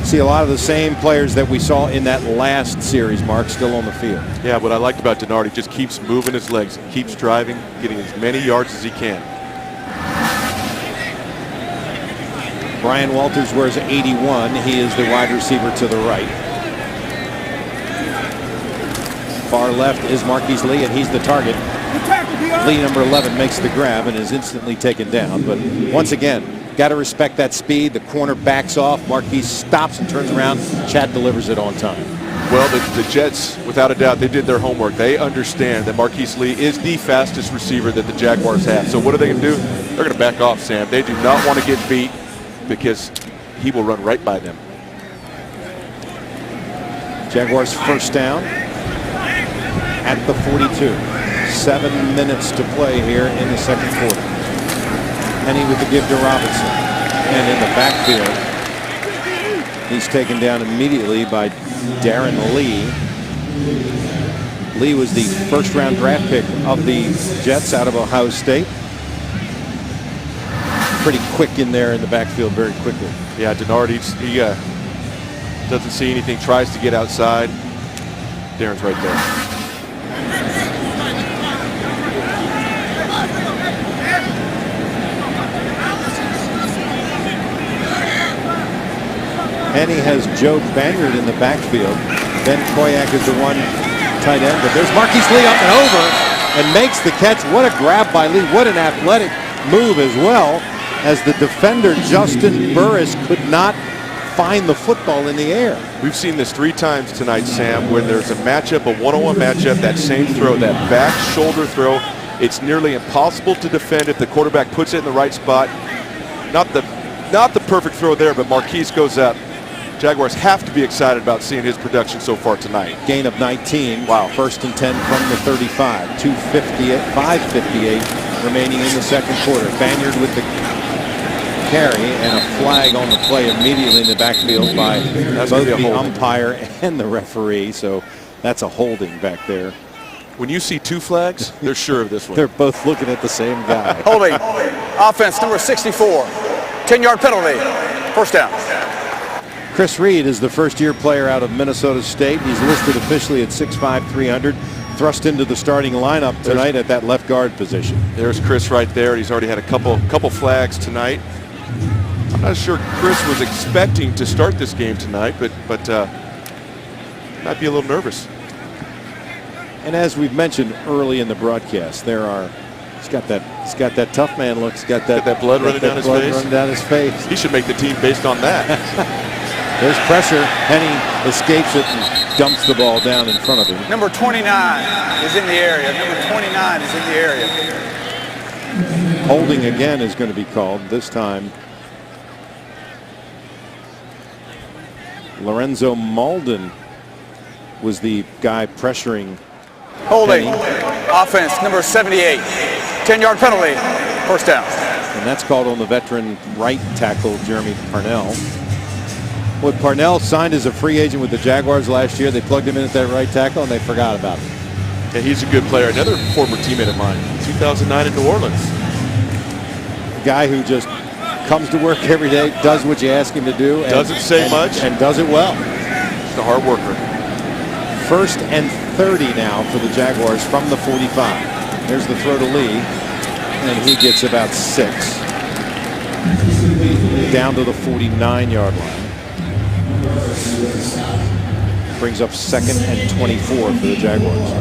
See a lot of the same players that we saw in that last series, Mark, still on the field. Yeah, what I liked about Denard, he just keeps moving his legs, keeps driving, getting as many yards as he can. Brian Walters wears 81. He is the wide receiver to the right. Far left is Marquise Lee, and he's the target. Lee, number 11, makes the grab and is instantly taken down. But once again, got to respect that speed. The corner backs off. Marquise stops and turns around. Chad delivers it on time. Well, the Jets, without a doubt, they did their homework. They understand that Marquise Lee is the fastest receiver that the Jaguars have. So what are they going to do? They're going to back off, Sam. They do not want to get beat because he will run right by them. Jaguars first down at the 42. 7 minutes to play here in the second quarter. Penny with the give to Robinson. And in the backfield, he's taken down immediately by Darren Lee. Lee was the first-round draft pick of the Jets out of Ohio State. pretty quick in there in the backfield very quickly. Yeah, Denard, he doesn't see anything, tries to get outside. Darren's right there. Henne has Joe Banyard in the backfield. Ben Koyak is the one tight end, but there's Marquise Lee up and over and makes the catch. What a grab by Lee. What an athletic move as well, as the defender Justin Burris could not find the football in the air. We've seen this 3 times tonight, Sam, when there's a matchup, a one-on-one matchup, that same throw, that back shoulder throw, it's nearly impossible to defend if the quarterback puts it in the right spot. Not the perfect throw there, but Marquise goes up. Jaguars have to be excited about seeing his production so far tonight. Gain of 19. Wow. 1st and 10 from the 35. 5:58 remaining in the second quarter. Banyard with the carry and a flag on the play immediately in the backfield by both the umpire and the referee. So that's a holding back there. When you see 2 flags, they're sure of this one. They're both looking at the same guy. Holding. Offense number 64. 10-yard penalty. First down. Chris Reed is the first-year player out of Minnesota State. He's listed officially at 6'5", 300. Thrust into the starting lineup tonight at that left guard position. There's Chris right there. He's already had a couple flags tonight. I'm not sure Chris was expecting to start this game tonight, but might be a little nervous. And as we've mentioned early in the broadcast, he's got that tough man look. He's got that blood running down his face. He should make the team based on that. There's pressure. Henne escapes it and dumps the ball down in front of him. Number 29 is in the area. Number 29 is in the area. Holding again is going to be called. This time Lorenzo Malden was the guy pressuring. Holding. Henne. Offense number 78. 10-yard penalty. First down. And that's called on the veteran right tackle Jeremy Parnell. Well, Parnell signed as a free agent with the Jaguars last year. They plugged him in at that right tackle and they forgot about him. Yeah, he's a good player. Another former teammate of mine, 2009 in New Orleans. A guy who just comes to work every day, does what you ask him to do. Doesn't say much. And does it well. Just a hard worker. 1st and 30 now for the Jaguars from the 45. There's the throw to Lee. And he gets about 6. Down to the 49-yard line. Brings up 2nd and 24 for the Jaguars.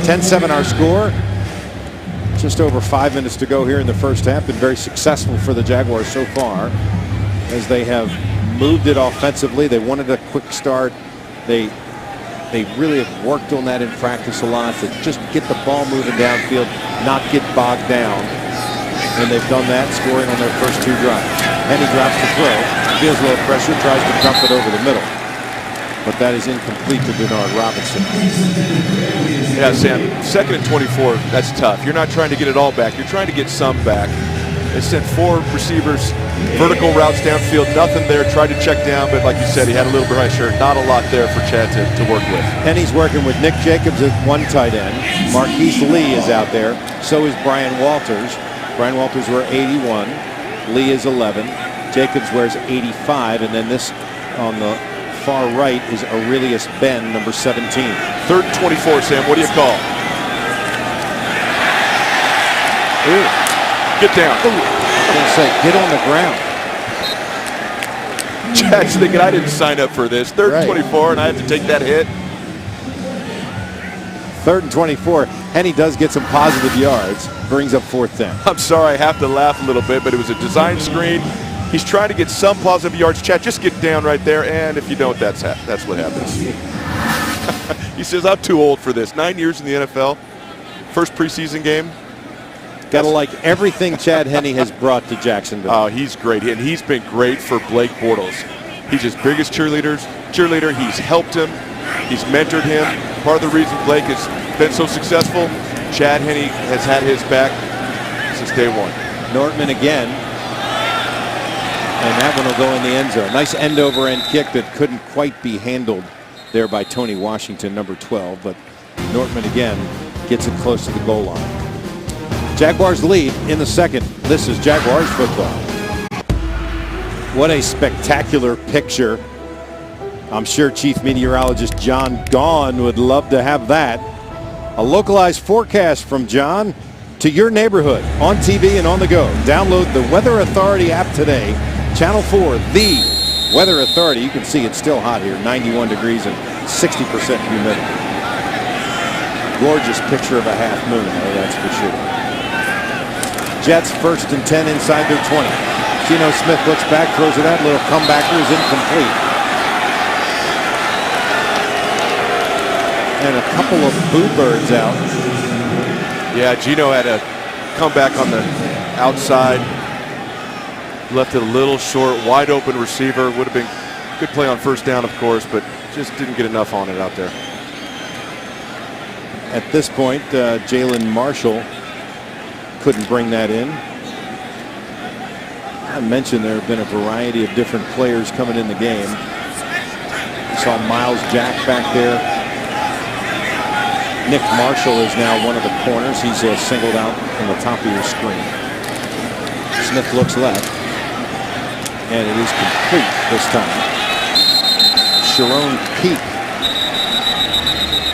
10-7 our score. Just over 5 minutes to go here in the first half. Been very successful for the Jaguars so far as they have moved it offensively. They wanted a quick start. They really have worked on that in practice a lot, to just get the ball moving downfield, not get bogged down. And they've done that, scoring on their first 2 drives. Henne drops the throw, feels a little pressure, tries to dump it over the middle. But that is incomplete to Denard Robinson. Yeah, Sam, 2nd and 24, that's tough. You're not trying to get it all back. You're trying to get some back. They sent 4 receivers, vertical routes downfield, nothing there. Tried to check down, but like you said, he had a little pressure. Not a lot there for Chad to work with. Henne's working with Nick Jacobs at 1 tight end. Marquise Lee is out there. So is Brian Walters. Brian Walters wears 81. Lee is 11. Jacobs wears 85. And then this on the far right is Aurelius Ben, number 17. 3rd and 24, Sam. What do you call? Ooh. Get down. Ooh. I was going to say, get on the ground. Chad's thinking, I didn't sign up for this. 3rd and 24, and I have to take that hit. 3rd and 24. Henne does get some positive yards. Brings up 4th down. I'm sorry, I have to laugh a little bit, but it was a design screen. He's trying to get some positive yards. Chad, just get down right there, and if you don't, that's what happens. He says, I'm too old for this. 9 years in the NFL. First preseason game. Gotta like everything Chad Henne has brought to Jacksonville. Oh, he's great, and he's been great for Blake Bortles. He's his biggest cheerleader. He's helped him. He's mentored him. Part of the reason Blake has been so successful, Chad Henne has had his back since day 1. Nortman again. And that one will go in the end zone. Nice end-over-end kick that couldn't quite be handled there by Tony Washington, number 12. But Nortman again gets it close to the goal line. Jaguars lead in the second. This is Jaguars football. What a spectacular picture. I'm sure Chief Meteorologist John Gaughan would love to have that. A localized forecast from John to your neighborhood on TV and on the go. Download the Weather Authority app today. Channel 4, the Weather Authority. You can see it's still hot here, 91 degrees and 60% humidity. Gorgeous picture of a half moon, that's for sure. Jets 1st and 10 inside their 20. Geno Smith looks back, throws it out, little comebacker is incomplete. And a couple of boo birds out. Yeah, Geno had a comeback on the outside. Left it a little short, wide open receiver. Would have been good play on 1st down, of course, but just didn't get enough on it out there. At this point, Jalen Marshall couldn't bring that in. I mentioned there have been a variety of different players coming in the game. You saw Miles Jack back there. Nick Marshall is now one of the corners. He's singled out on the top of your screen. Smith looks left. And it is complete this time. Sharon Peak.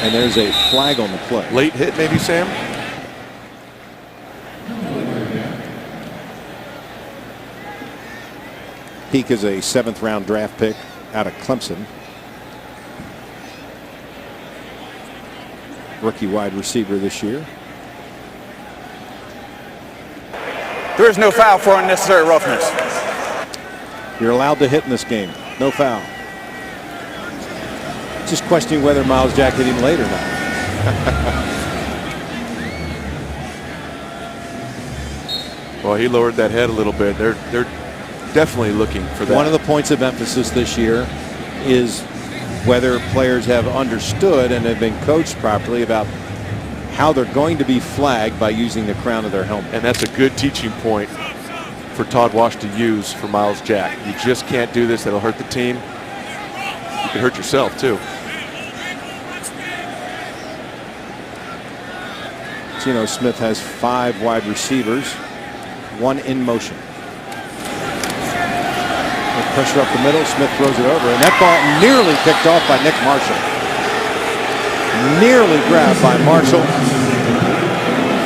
And there's a flag on the play. Late hit maybe, Sam? Peak is a 7th round draft pick out of Clemson. Rookie wide receiver this year. There is no foul for unnecessary roughness. You're allowed to hit in this game. No foul. Just questioning whether Miles Jack hit him late or not. Well, he lowered that head a little bit. They're definitely looking for that. One of the points of emphasis this year is whether players have understood and have been coached properly about how they're going to be flagged by using the crown of their helmet. And that's a good teaching point for Todd Wash to use for Miles Jack. You just can't do this. That'll hurt the team. You can hurt yourself too. Geno Smith has 5 wide receivers, 1 in motion. With pressure up the middle, Smith throws it over, and that ball nearly picked off by Nick Marshall. Nearly grabbed by Marshall.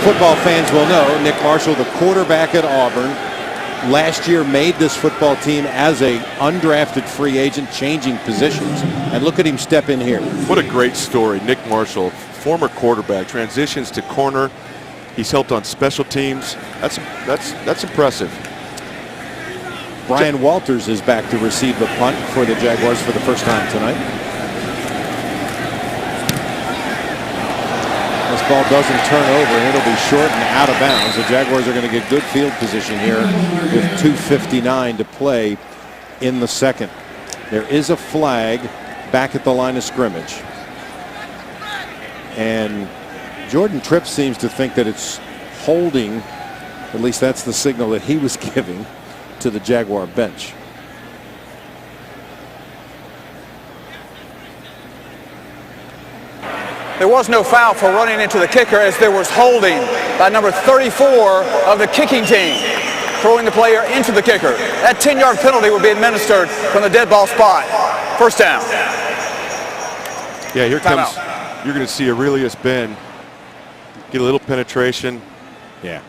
Football fans will know Nick Marshall, the quarterback at Auburn, last year made this football team as a undrafted free agent, changing positions. And look at him step in here. What a great story. Nick Marshall, former quarterback, transitions to corner. He's helped on special teams. That's impressive. Brian Walters is back to receive the punt for the Jaguars for the first time tonight. This ball doesn't turn over, and it'll be short and out of bounds. The Jaguars are going to get good field position here with 2:59 to play in the second. There is a flag back at the line of scrimmage. And Jordan Tripp seems to think that it's holding, at least that's the signal that he was giving to the Jaguar bench. There was no foul for running into the kicker, as there was holding by number 34 of the kicking team, throwing the player into the kicker. That 10-yard penalty will be administered from the dead ball spot. First down. Yeah, here comes, you're going to see Aurelius Ben get a little penetration. Yeah.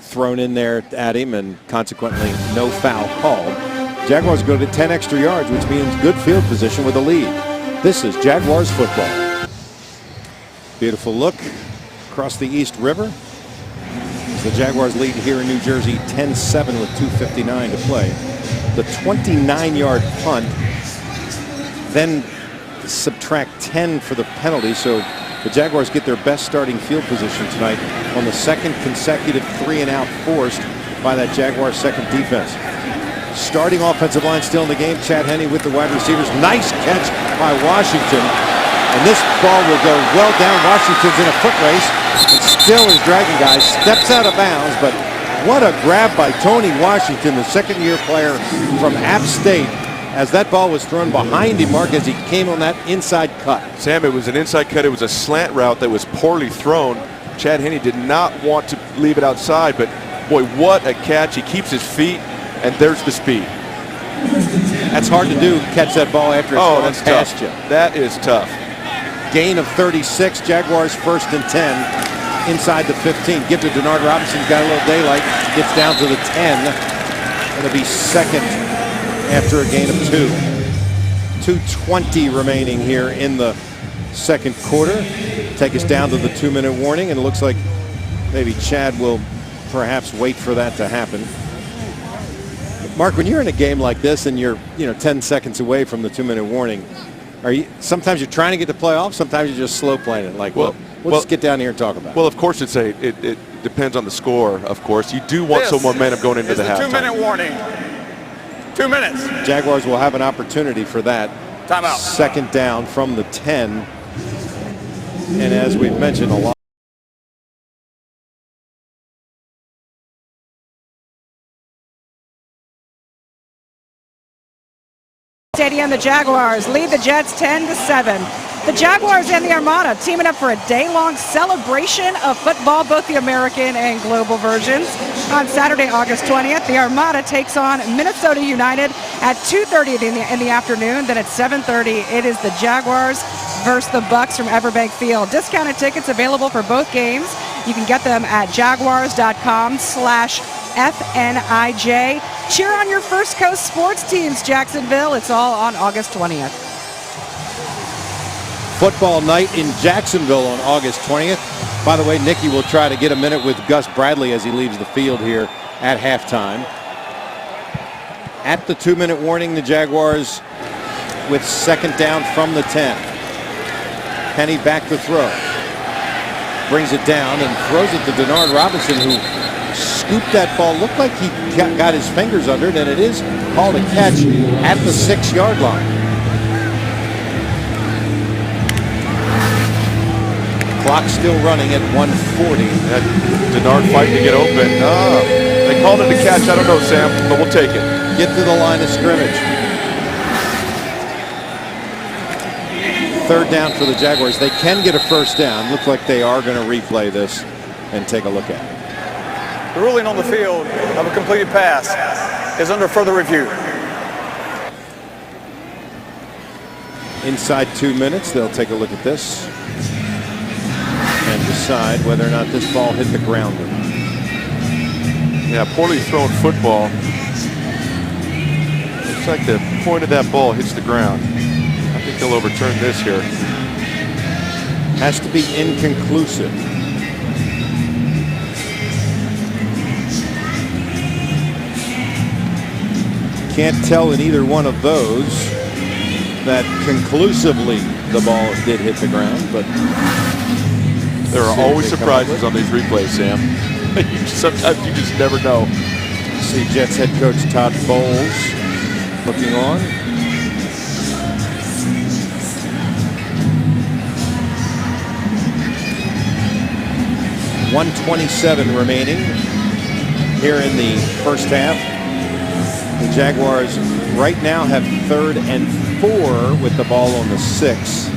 Thrown in there at him, and consequently no foul called. Jaguars go to 10 extra yards, which means good field position with a lead. This is Jaguars football. Beautiful look across the East River. The Jaguars lead here in New Jersey 10-7 with 2:59 to play. The 29-yard punt, then subtract 10 for the penalty, so the Jaguars get their best starting field position tonight on the second consecutive 3-and-out forced by that Jaguars second defense. Starting offensive line still in the game. Chad Henne with the wide receivers. Nice catch by Washington. And this ball will go well down. Washington's in a foot race and still is dragging guys. Steps out of bounds, but what a grab by Tony Washington, the second-year player from App State, as that ball was thrown behind him, Mark, as he came on that inside cut. Sam, it was an inside cut. It was a slant route that was poorly thrown. Chad Henne did not want to leave it outside, but boy, what a catch. He keeps his feet and there's the speed. That's hard to do, catch that ball after it's gone that's past tough. you. That is tough. Gain of 36, Jaguars 1st and 10 inside the 15. Give to Denard Robinson, got a little daylight, gets down to the 10. It'll be second after a gain of 2. 2:20 remaining here in the second quarter. Take us down to the 2-minute warning, and it looks like maybe Chad will perhaps wait for that to happen. Mark, when you're in a game like this and you're 10 seconds away from the 2-minute warning, sometimes you're trying to get the play off, sometimes you're just slow playing it. Like, we'll just get down here and talk about it. Well, of course, it depends on the score, of course. You do want some momentum going into the halftime. 2-minute warning. 2 minutes. Jaguars will have an opportunity for that. Timeout. Second down from the 10. And as we've mentioned, a lot. Stadium, the Jaguars lead the Jets 10-7. The Jaguars and the Armada teaming up for a day-long celebration of football, both the American and global versions. On Saturday, August 20th, the Armada takes on Minnesota United at 2:30 in the afternoon. Then at 7:30, it is the Jaguars versus the Bucks from Everbank Field. Discounted tickets available for both games. You can get them at jaguars.com/FNIJ. Cheer on your First Coast sports teams, Jacksonville. It's all on August 20th. Football night in Jacksonville on August 20th. By the way, Nikki will try to get a minute with Gus Bradley as he leaves the field here at halftime. At the 2-minute warning, the Jaguars with second down from the 10. Penny back to throw. Brings it down and throws it to Denard Robinson, who scooped that ball. Looked like he got his fingers under it, and it is called a catch at the 6-yard line. Clock still running at 1:40. That Denard fighting to get open. They called it a catch. I don't know, Sam, but we'll take it. Get to the line of scrimmage. Third down for the Jaguars. They can get a first down. Looks like they are going to replay this and take a look at it. The ruling on the field of a completed pass is under further review. Inside 2 minutes, they'll take a look at this and decide whether or not this ball hit the ground or not. Yeah, poorly thrown football. Looks like the point of that ball hits the ground. I think they'll overturn this here. Has to be inconclusive. Can't tell in either one of those that conclusively the ball did hit the ground, but there are always surprises on these replays, Sam. Sometimes you just never know. See Jets head coach Todd Bowles looking on. .127 remaining here in the first half. The Jaguars right now have 3rd and 4 with the ball on the 6.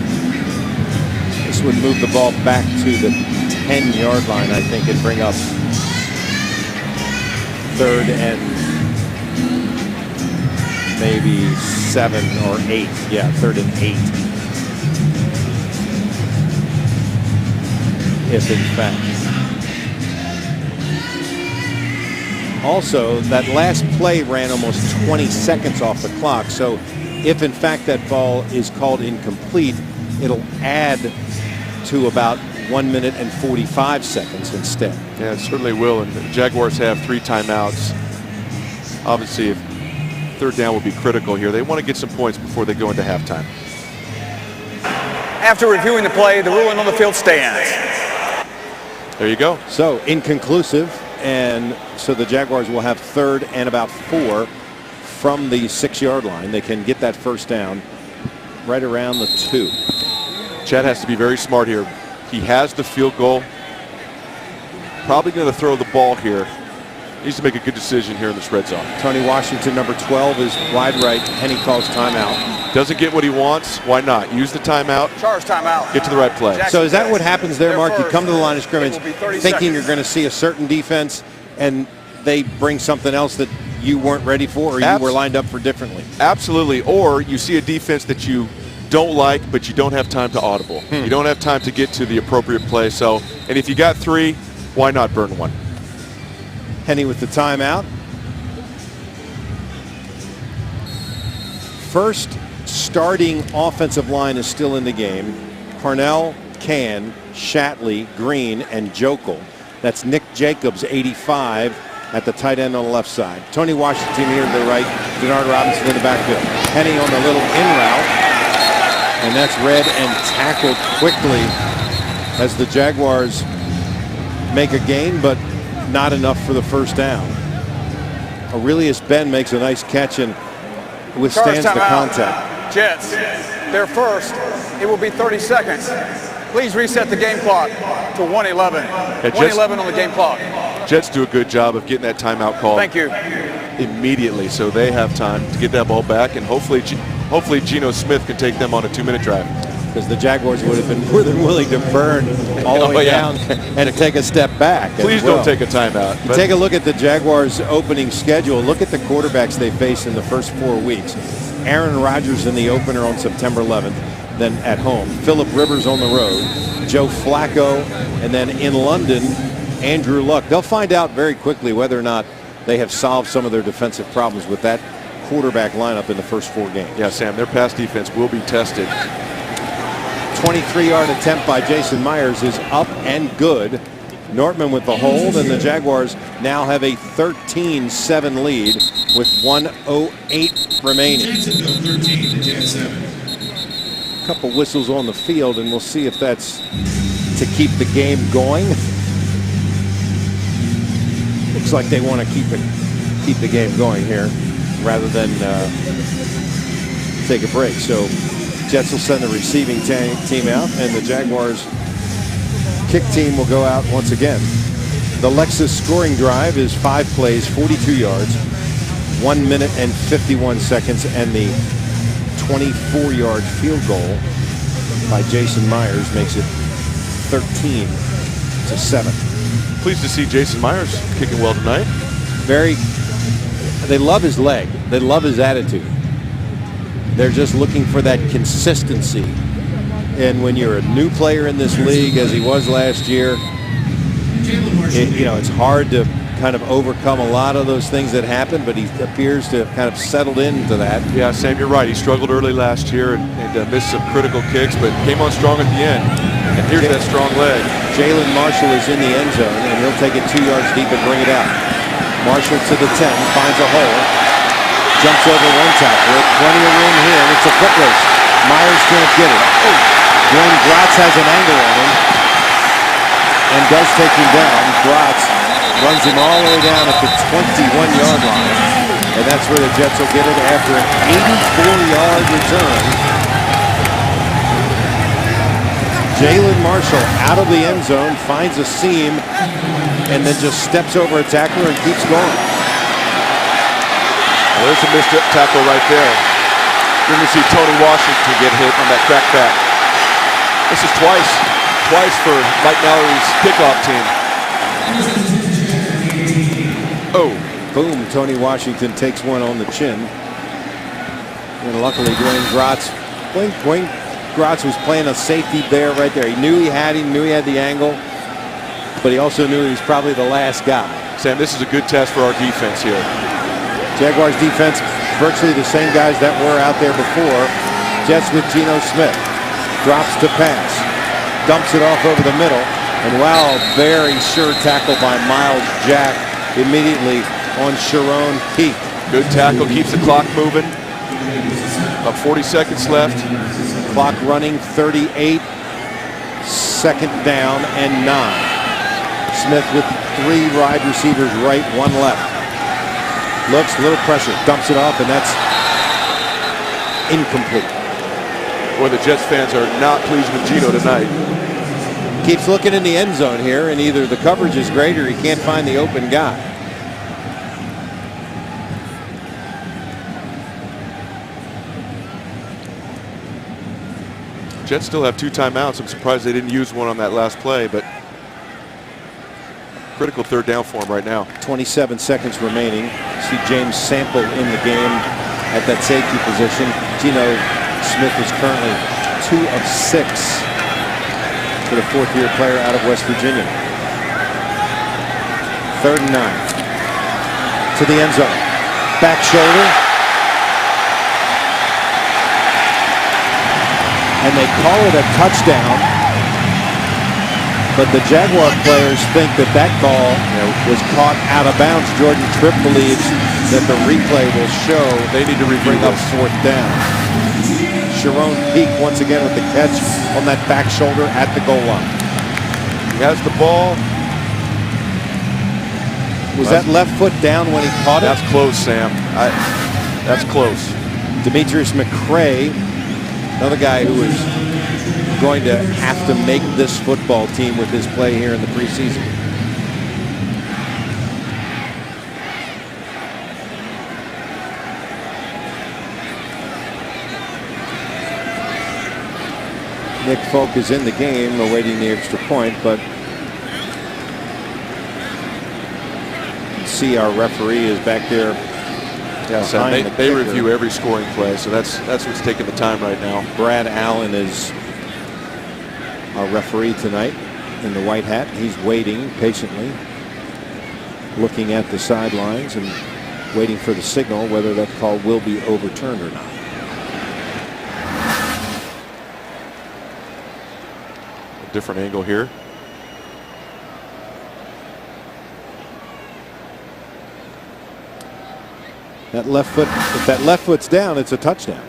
This would move the ball back to the 10-yard line, I think, and bring up 3rd and maybe 7 or 8. Yeah, 3rd and 8. If in fact. Also, that last play ran almost 20 seconds off the clock. So if in fact that ball is called incomplete, it'll add to about 1 minute and 45 seconds instead. Yeah, it certainly will. And the Jaguars have 3 timeouts. Obviously, if third down will be critical here. They want to get some points before they go into halftime. After reviewing the play, the ruling on the field stands. There you go. So inconclusive. And so the Jaguars will have 3rd and about 4 from the 6-yard line. They can get that first down right around the 2. Chad has to be very smart here. He has the field goal. Probably going to throw the ball here. Needs to make a good decision here in this red zone. Tony Washington, number 12, is wide right. Penny calls timeout. Doesn't get what he wants. Why not? Use the timeout. Charge timeout. Get to the right play. So is that what happens there, Mark? You come to the line of scrimmage thinking you're going to see a certain defense, and they bring something else that you weren't ready for or you were lined up for differently. Absolutely. Or you see a defense that you don't like, but you don't have time to audible. You don't have time to get to the appropriate play. So, and if you got 3, why not burn 1? Henny with the timeout. First starting offensive line is still in the game. Parnell, Can, Shatley, Green, and Jokel. That's Nick Jacobs, 85, at the tight end on the left side. Tony Washington here to the right. Denard Robinson in the backfield. Henny on the little in route. And that's read and tackled quickly as the Jaguars make a gain, but not enough for the first down. Aurelius Ben makes a nice catch and withstands the contact. Jets, they're first. It will be 30 seconds. Please reset the game clock to 1:11. 1:11 on the game clock. Jets do a good job of getting that timeout call. Thank you. Immediately, so they have time to get that ball back, and hopefully Geno Smith can take them on a 2-minute drive. Because the Jaguars would have been more than willing to burn all the way down and take a step back. Please don't take a timeout. Take a look at the Jaguars' opening schedule. Look at the quarterbacks they face in the first 4 weeks. Aaron Rodgers in the opener on September 11th, then at home. Phillip Rivers on the road. Joe Flacco, and then in London, Andrew Luck. They'll find out very quickly whether or not they have solved some of their defensive problems with that quarterback lineup in the first 4 games. Yeah, Sam, their pass defense will be tested. 23-yard attempt by Jason Myers is up and good. Nortman with the hold, and the Jaguars now have a 13-7 lead with 1:08 remaining. A couple whistles on the field, and we'll see if that's to keep the game going. Looks like they want to keep the game going here rather than take a break. So Jets will send the receiving team out, and the Jaguars kick team will go out once again. The Lexus scoring drive is 5 plays, 42 yards, 1 minute and 51 seconds, and the 24-yard field goal by Jason Myers makes it 13-7. Pleased to see Jason Myers kicking well tonight. They love his leg. They love his attitude. They're just looking for that consistency. And when you're a new player in this league, as he was last year, it's hard to kind of overcome a lot of those things that happen, but he appears to have kind of settled into that. Yeah, Sam, you're right. He struggled early last year and missed some critical kicks, but came on strong at the end. And here's that strong leg. Jalen Marshall is in the end zone, and he'll take it 2 yards deep and bring it out. Marshall to the 10, finds a hole, jumps over 1 tackler. Plenty of room here, and it's a foot race. Myers can't get it. Dwayne Gratz has an angle on him and does take him down. Gratz runs him all the way down at the 21-yard line, and that's where the Jets will get it after an 84-yard return. Jalen Marshall out of the end zone, finds a seam, and then just steps over a tackler and keeps going. Well, there's a missed tackle right there. You're going to see Tony Washington get hit on that crackback. This is twice for Mike Mallory's kickoff team. Oh. Boom, Tony Washington takes one on the chin. And luckily Dwayne Gratz was playing a safety there right there. He knew he had him, knew he had the angle, but he also knew he was probably the last guy. Sam, this is a good test for our defense here. Jaguars defense, virtually the same guys that were out there before. Jets with Geno Smith. Drops to pass. Dumps it off over the middle. And wow, very sure tackle by Miles Jack immediately on Sharon Peak. Good tackle, keeps the clock moving. About 40 seconds left. Clock running, 38. Second down and 9. Smith with 3 wide receivers right, 1 left. Looks, a little pressure, dumps it off, and that's incomplete. Boy, the Jets fans are not pleased with Geno tonight. Keeps looking in the end zone here, and either the coverage is great or he can't find the open guy. Jets still have 2 timeouts. I'm surprised they didn't use one on that last play, but critical third down for him right now. 27 seconds remaining. See James Sample in the game at that safety position. Geno Smith is currently 2 of 6 for the fourth-year player out of West Virginia. 3rd and 9. To the end zone. Back shoulder. And they call it a touchdown. But the Jaguar players think that that call was caught out of bounds. Jordan Tripp believes that the replay will show they need to bring up 4th down. Sharon Peak once again with the catch on that back shoulder at the goal line. He has the ball. Was that left foot down when he caught it? That's close, Sam. That's close. Demetrius McCray, another guy who is going to have to make this football team with his play here in the preseason. Nick Folk is in the game awaiting the extra point, but see our referee is back there. Yes, they review every scoring play, so that's what's taking the time right now. Brad Allen is our referee tonight in the white hat. He's waiting patiently, looking at the sidelines and waiting for the signal whether that call will be overturned or not. A different angle here. That left foot, if that left foot's down, it's a touchdown.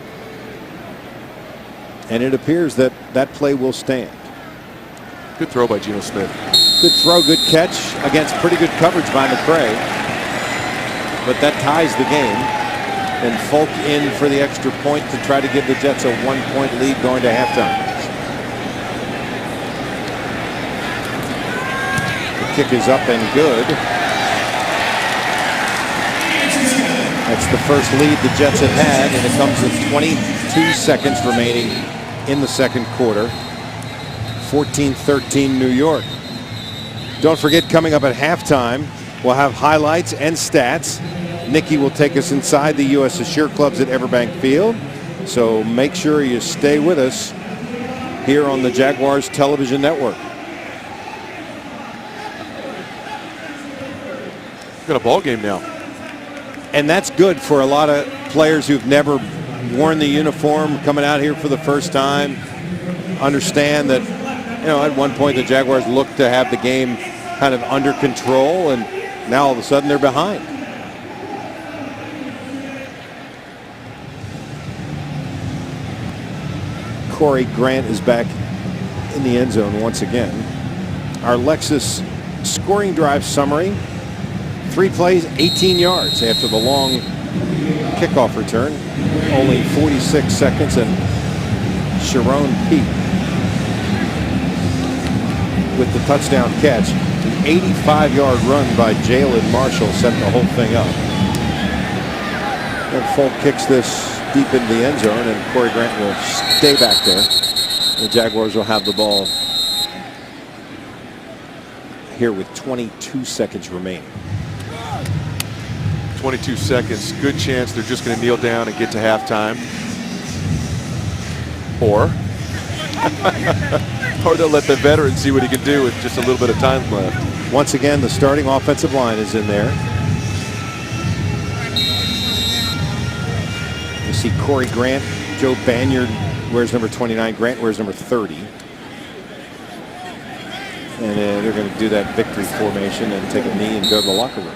And it appears that that play will stand. Good throw by Geno Smith. Good throw, good catch against pretty good coverage by McCray. But that ties the game. And Folk in for the extra point to try to give the Jets a 1-point lead going to halftime. The kick is up and good. That's the first lead the Jets have had, and it comes with 22 seconds remaining in the second quarter. 14-13 New York. Don't forget, coming up at halftime, we'll have highlights and stats. Nikki will take us inside the U.S. Assure Clubs at Everbank Field. So make sure you stay with us here on the Jaguars Television Network. We've got a ball game now. And that's good for a lot of players who've never worn the uniform, coming out here for the first time. Understand that, you know, at one point the Jaguars looked to have the game kind of under control, and now all of a sudden they're behind. Corey Grant is back in the end zone once again. Our Lexus scoring drive summary. 3 plays, 18 yards after the long kickoff return. Only 46 seconds, and Sharon Peak with the touchdown catch. An 85-yard run by Jalen Marshall set the whole thing up. And Folk kicks this deep into the end zone, and Corey Grant will stay back there. The Jaguars will have the ball here with 22 seconds remaining. 22 seconds. Good chance they're just going to kneel down and get to halftime. Or they'll let the veteran see what he can do with just a little bit of time left. Once again, the starting offensive line is in there. You see Corey Grant, Joe Banyard wears number 29, Grant wears number 30. And they're going to do that victory formation and take a knee and go to the locker room.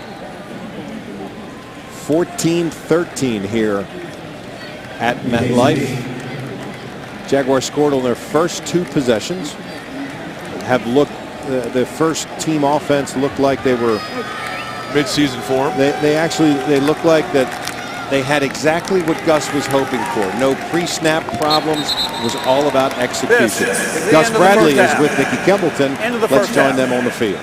14-13 here at MetLife. Jaguars scored on their first 2 possessions. Have looked, the first team offense looked like they were mid-season form. They looked like that they had exactly what Gus was hoping for. No pre-snap problems. It was all about execution. Gus Bradley is with Nicky Kembleton. Let's join them on the field.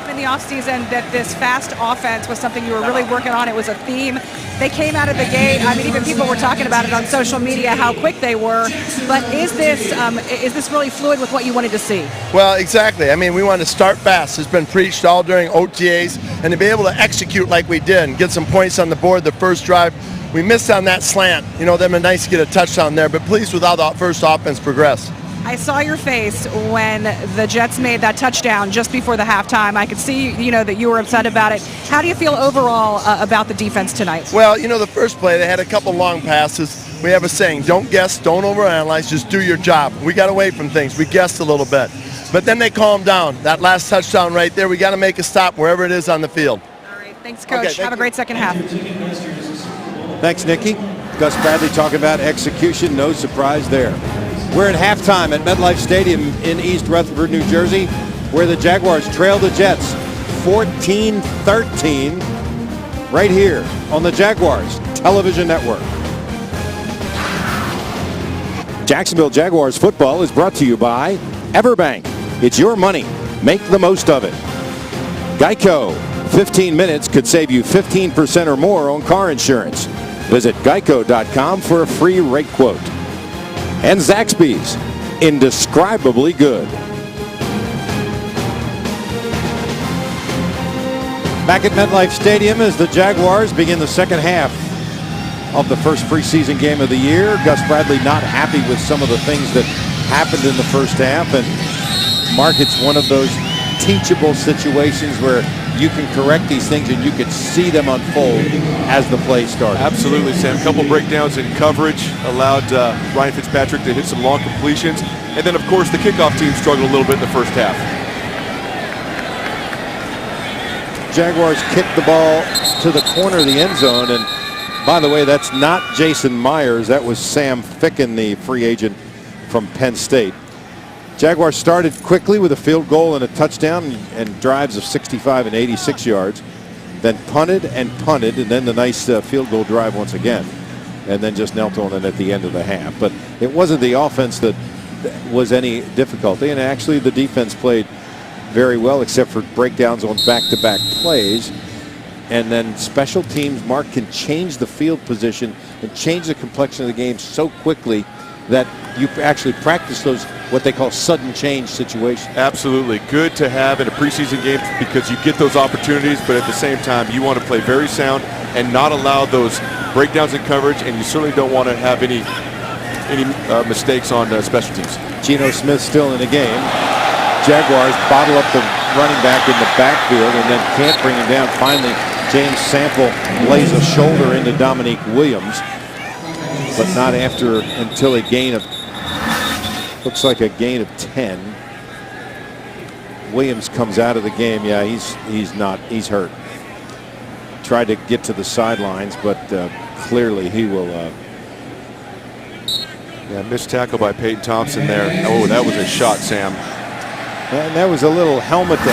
In the offseason, that this fast offense was something you were really working on. It was a theme They came out of the gate. I mean, even people were talking about it on social media, how quick they were. But is this really fluid with what you wanted to see? Well, exactly. I mean, we want to start fast. It's been preached all during OTAs, and to be able to execute like we did and get some points on the board the first drive. We missed on that slant. You know, that'd been nice to get a touchdown there, but pleased with how the first offense progressed. I saw your face when the Jets made that touchdown just before the halftime. I could see, that you were upset about it. How do you feel overall about the defense tonight? Well, the first play, they had a couple long passes. We have a saying, don't guess, don't overanalyze, just do your job. We got away from things. We guessed a little bit. But then they calmed down. That last touchdown right there, we got to make a stop wherever it is on the field. All right, thanks, Coach. Have a great second half. Thanks, Nikki. Gus Bradley talking about execution. No surprise there. We're at halftime at MetLife Stadium in East Rutherford, New Jersey, where the Jaguars trail the Jets 14-13 right here on the Jaguars Television Network. Jacksonville Jaguars football is brought to you by Everbank. It's your money. Make the most of it. Geico. 15 minutes could save you 15% or more on car insurance. Visit geico.com for a free rate quote. And Zaxby's, indescribably good. Back at MetLife Stadium as the Jaguars begin the second half of the first preseason game of the year. Gus Bradley not happy with some of the things that happened in the first half. And Mark, it's one of those teachable situations where you can correct these things and you can see them unfold as the play started. Absolutely, Sam. A couple breakdowns in coverage allowed Ryan Fitzpatrick to hit some long completions. And then, of course, the kickoff team struggled a little bit in the first half. Jaguars kicked the ball to the corner of the end zone. And by the way, that's not Jason Myers. That was Sam Ficken, the free agent from Penn State. Jaguars started quickly with a field goal and a touchdown and drives of 65 and 86 yards. Then punted, and then the nice field goal drive once again. And then just knelt on it at the end of the half. But it wasn't the offense that was any difficulty. And actually the defense played very well except for breakdowns on back-to-back plays. And then special teams, Mark, can change the field position and change the complexion of the game so quickly that you actually practice those what they call sudden change situations. Absolutely. Good to have in a preseason game because you get those opportunities, but at the same time you want to play very sound and not allow those breakdowns in coverage, and you certainly don't want to have any mistakes on special teams. Geno Smith still in the game. Jaguars bottle up the running back in the backfield and then can't bring him down. Finally, James Sample lays a shoulder into Dominique Williams, but not until a gain of, looks like a gain of 10. Williams comes out of the game. Yeah, he's hurt. Tried to get to the sidelines, but clearly he will. Yeah, missed tackle by Peyton Thompson there. Oh, that was a shot, Sam. And that was a little helmet to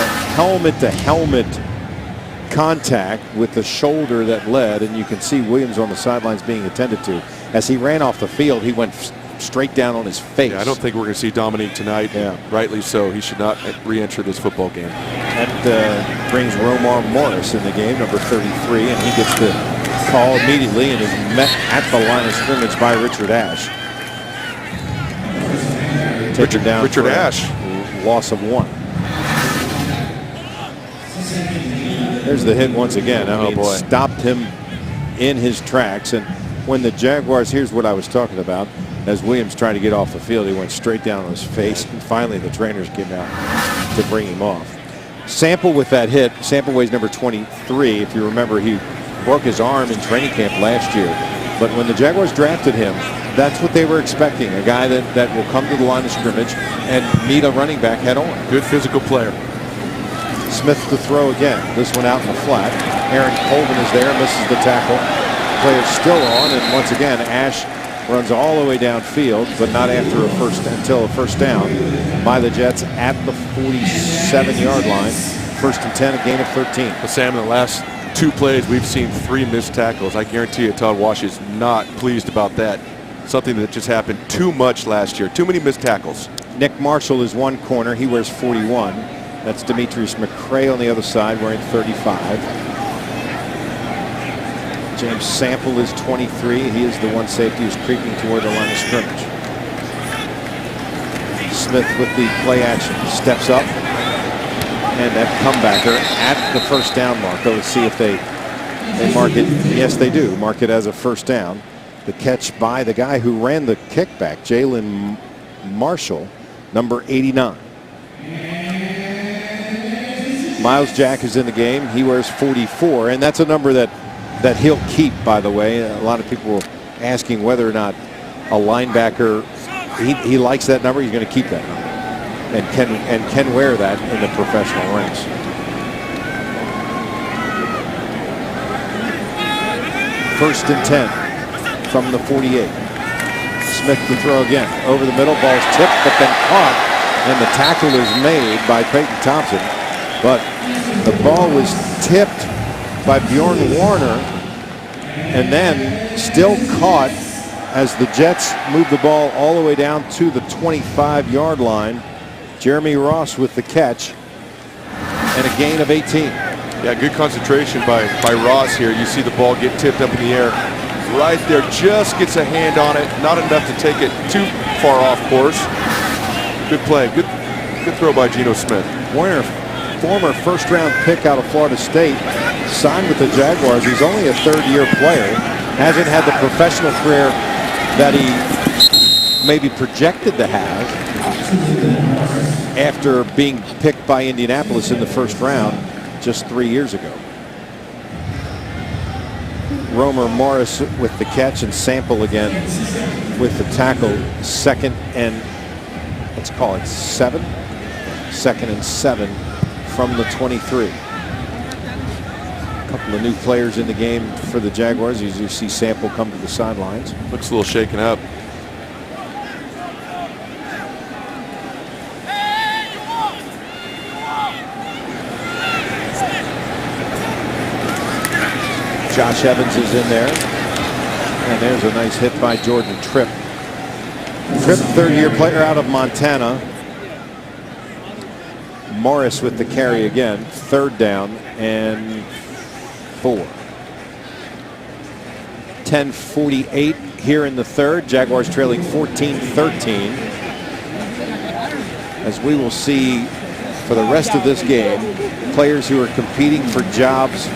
helmet contact with the shoulder that led, and you can see Williams on the sidelines being attended to. As he ran off the field, he went straight down on his face. Yeah, I don't think we're going to see Dominique tonight. Yeah. Rightly so. He should not re-enter this football game. That brings Romar Morris in the game, number 33, and he gets the call immediately and is met at the line of scrimmage by Richard Ashe. Richard Ashe. Loss of 1. There's the hit once again. I mean, stopped him in his tracks. And when the Jaguars, here's what I was talking about. As Williams tried to get off the field, he went straight down on his face. And finally, the trainers came out to bring him off. Sample with that hit. Sample weighs number 23. If you remember, he broke his arm in training camp last year. But when the Jaguars drafted him, that's what they were expecting. A guy that will come to the line of scrimmage and meet a running back head on. Good physical player. Smith to throw again. This one out in the flat. Aaron Colvin is there, misses the tackle. Play is still on, and once again, Ashe runs all the way downfield, but not until a first down by the Jets at the 47-yard line. 1st and 10, a gain of 13. But Sam, in the last 2 plays, we've seen 3 missed tackles. I guarantee you Todd Wash is not pleased about that. Something that just happened too much last year. Too many missed tackles. Nick Marshall is one corner. He wears 41. That's Demetrius McCray on the other side wearing 35. James Sample is 23. He is the one safety who's creeping toward the line of scrimmage. Smith with the play action, steps up, and that comebacker at the first down mark. Let's see if they mark it. Yes, they do mark it as a first down. The catch by the guy who ran the kickback, Jalen Marshall, number 89. Miles Jack is in the game. He wears 44, and that's a number that he'll keep, by the way. A lot of people were asking whether or not a linebacker, he likes that number. He's going to keep that number and can wear that in the professional ranks. First and 10 from the 48. Smith to throw again. Over the middle, ball's tipped, but then caught, and the tackle is made by Peyton Thompson. But the ball was tipped by Bjorn Warner and then still caught as the Jets moved the ball all the way down to the 25-yard line. Jeremy Ross with the catch and a gain of 18. Yeah, good concentration by Ross here. You see the ball get tipped up in the air. Right there, just gets a hand on it. Not enough to take it too far off course. Good play. Good throw by Geno Smith. Warner, former first-round pick out of Florida State, signed with the Jaguars. He's only a third-year player. Hasn't had the professional career that he maybe projected to have after being picked by Indianapolis in the first round just 3 years ago. Romer Morris with the catch and Sample again with the tackle. Second and, let's call it 7. Second and 7 from the 23. A couple of new players in the game for the Jaguars. As you see Sample come to the sidelines. Looks a little shaken up. Josh Evans is in there. And there's a nice hit by Jordan Tripp. Tripp, third-year player out of Montana. Morris with the carry again. Third down and 4. 10:48 here in the third. Jaguars trailing 14-13. As we will see for the rest of this game, players who are competing for jobs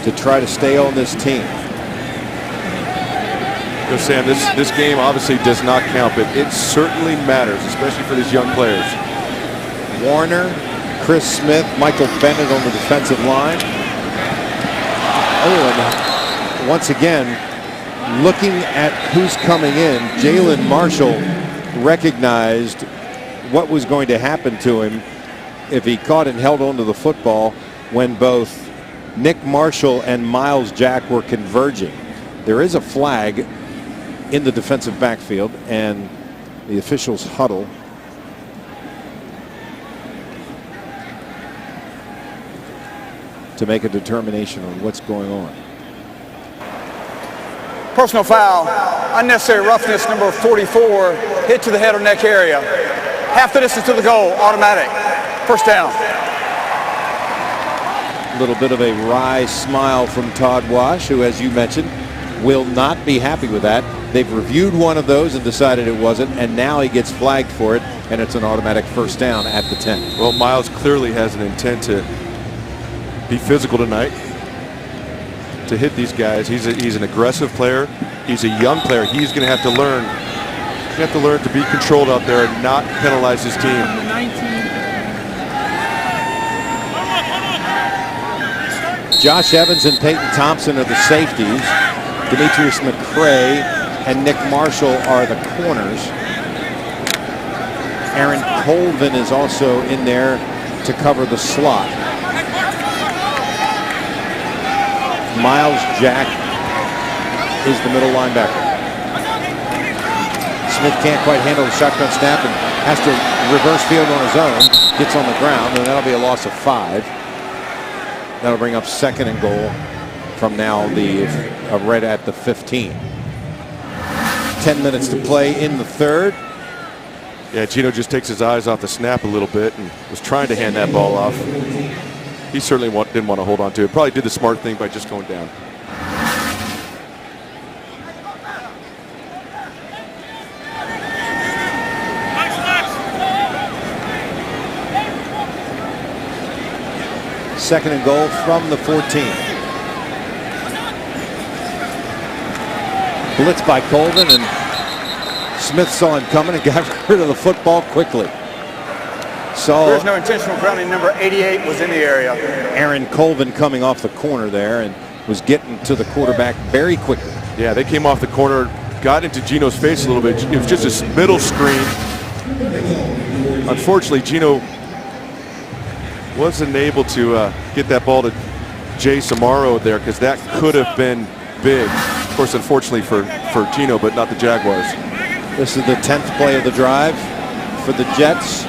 to try to stay on this team. So Sam, this game obviously does not count, but it certainly matters, especially for these young players. Warner, Chris Smith, Michael Bennett on the defensive line. Oh, and once again, looking at who's coming in, Jalen Marshall recognized what was going to happen to him if he caught and held onto the football when both Nick Marshall and Miles Jack were converging. There is a flag in the defensive backfield, and the officials huddle. To make a determination on what's going on. Personal foul, unnecessary roughness, number 44, hit to the head or neck area. Half the distance to the goal, automatic. First down. A little bit of a wry smile from Todd Wash, who, as you mentioned, will not be happy with that. They've reviewed one of those and decided it wasn't, and now he gets flagged for it, and it's an automatic first down at the 10. Well, Miles clearly has an intent to be physical tonight, to hit these guys. He's an aggressive player. He's a young player. He's going to have to learn. To be controlled out there and not penalize his team. Josh Evans and Peyton Thompson are the safeties. Demetrius McCray and Nick Marshall are the corners. Aaron Colvin is also in there to cover the slot. Miles Jack is the middle linebacker. Smith can't quite handle the shotgun snap and has to reverse field on his own. Gets on the ground, and that'll be a loss of 5. That'll bring up second and goal from now right at the 15. 10 minutes to play in the third. Yeah, Geno just takes his eyes off the snap a little bit and was trying to hand that ball off. He certainly didn't want to hold on to it. Probably did the smart thing by just going down. Second and goal from the 14. Blitz by Colvin, and Smith saw him coming and got rid of the football quickly. So There's no intentional grounding. Number 88 was in the area. Aaron Colvin coming off the corner there and was getting to the quarterback very quickly. Yeah, they came off the corner, got into Gino's face a little bit. It was just a middle screen. Unfortunately, Gino wasn't able to get that ball to Jay Samaro there, because that could have been big. Of course, unfortunately for Gino, but not the Jaguars. This is the 10th play of the drive for the Jets.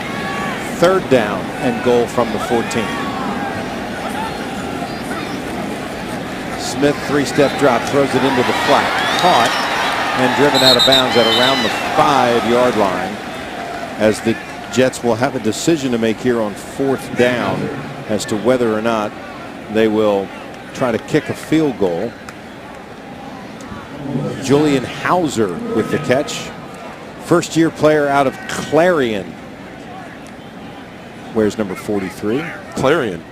Third down and goal from the 14. Smith, three-step drop, throws it into the flat. Caught and driven out of bounds at around the 5-yard line, as the Jets will have a decision to make here on fourth down as to whether or not they will try to kick a field goal. Julian Hauser with the catch. First-year player out of Clarion. Where's number 43? Clarion.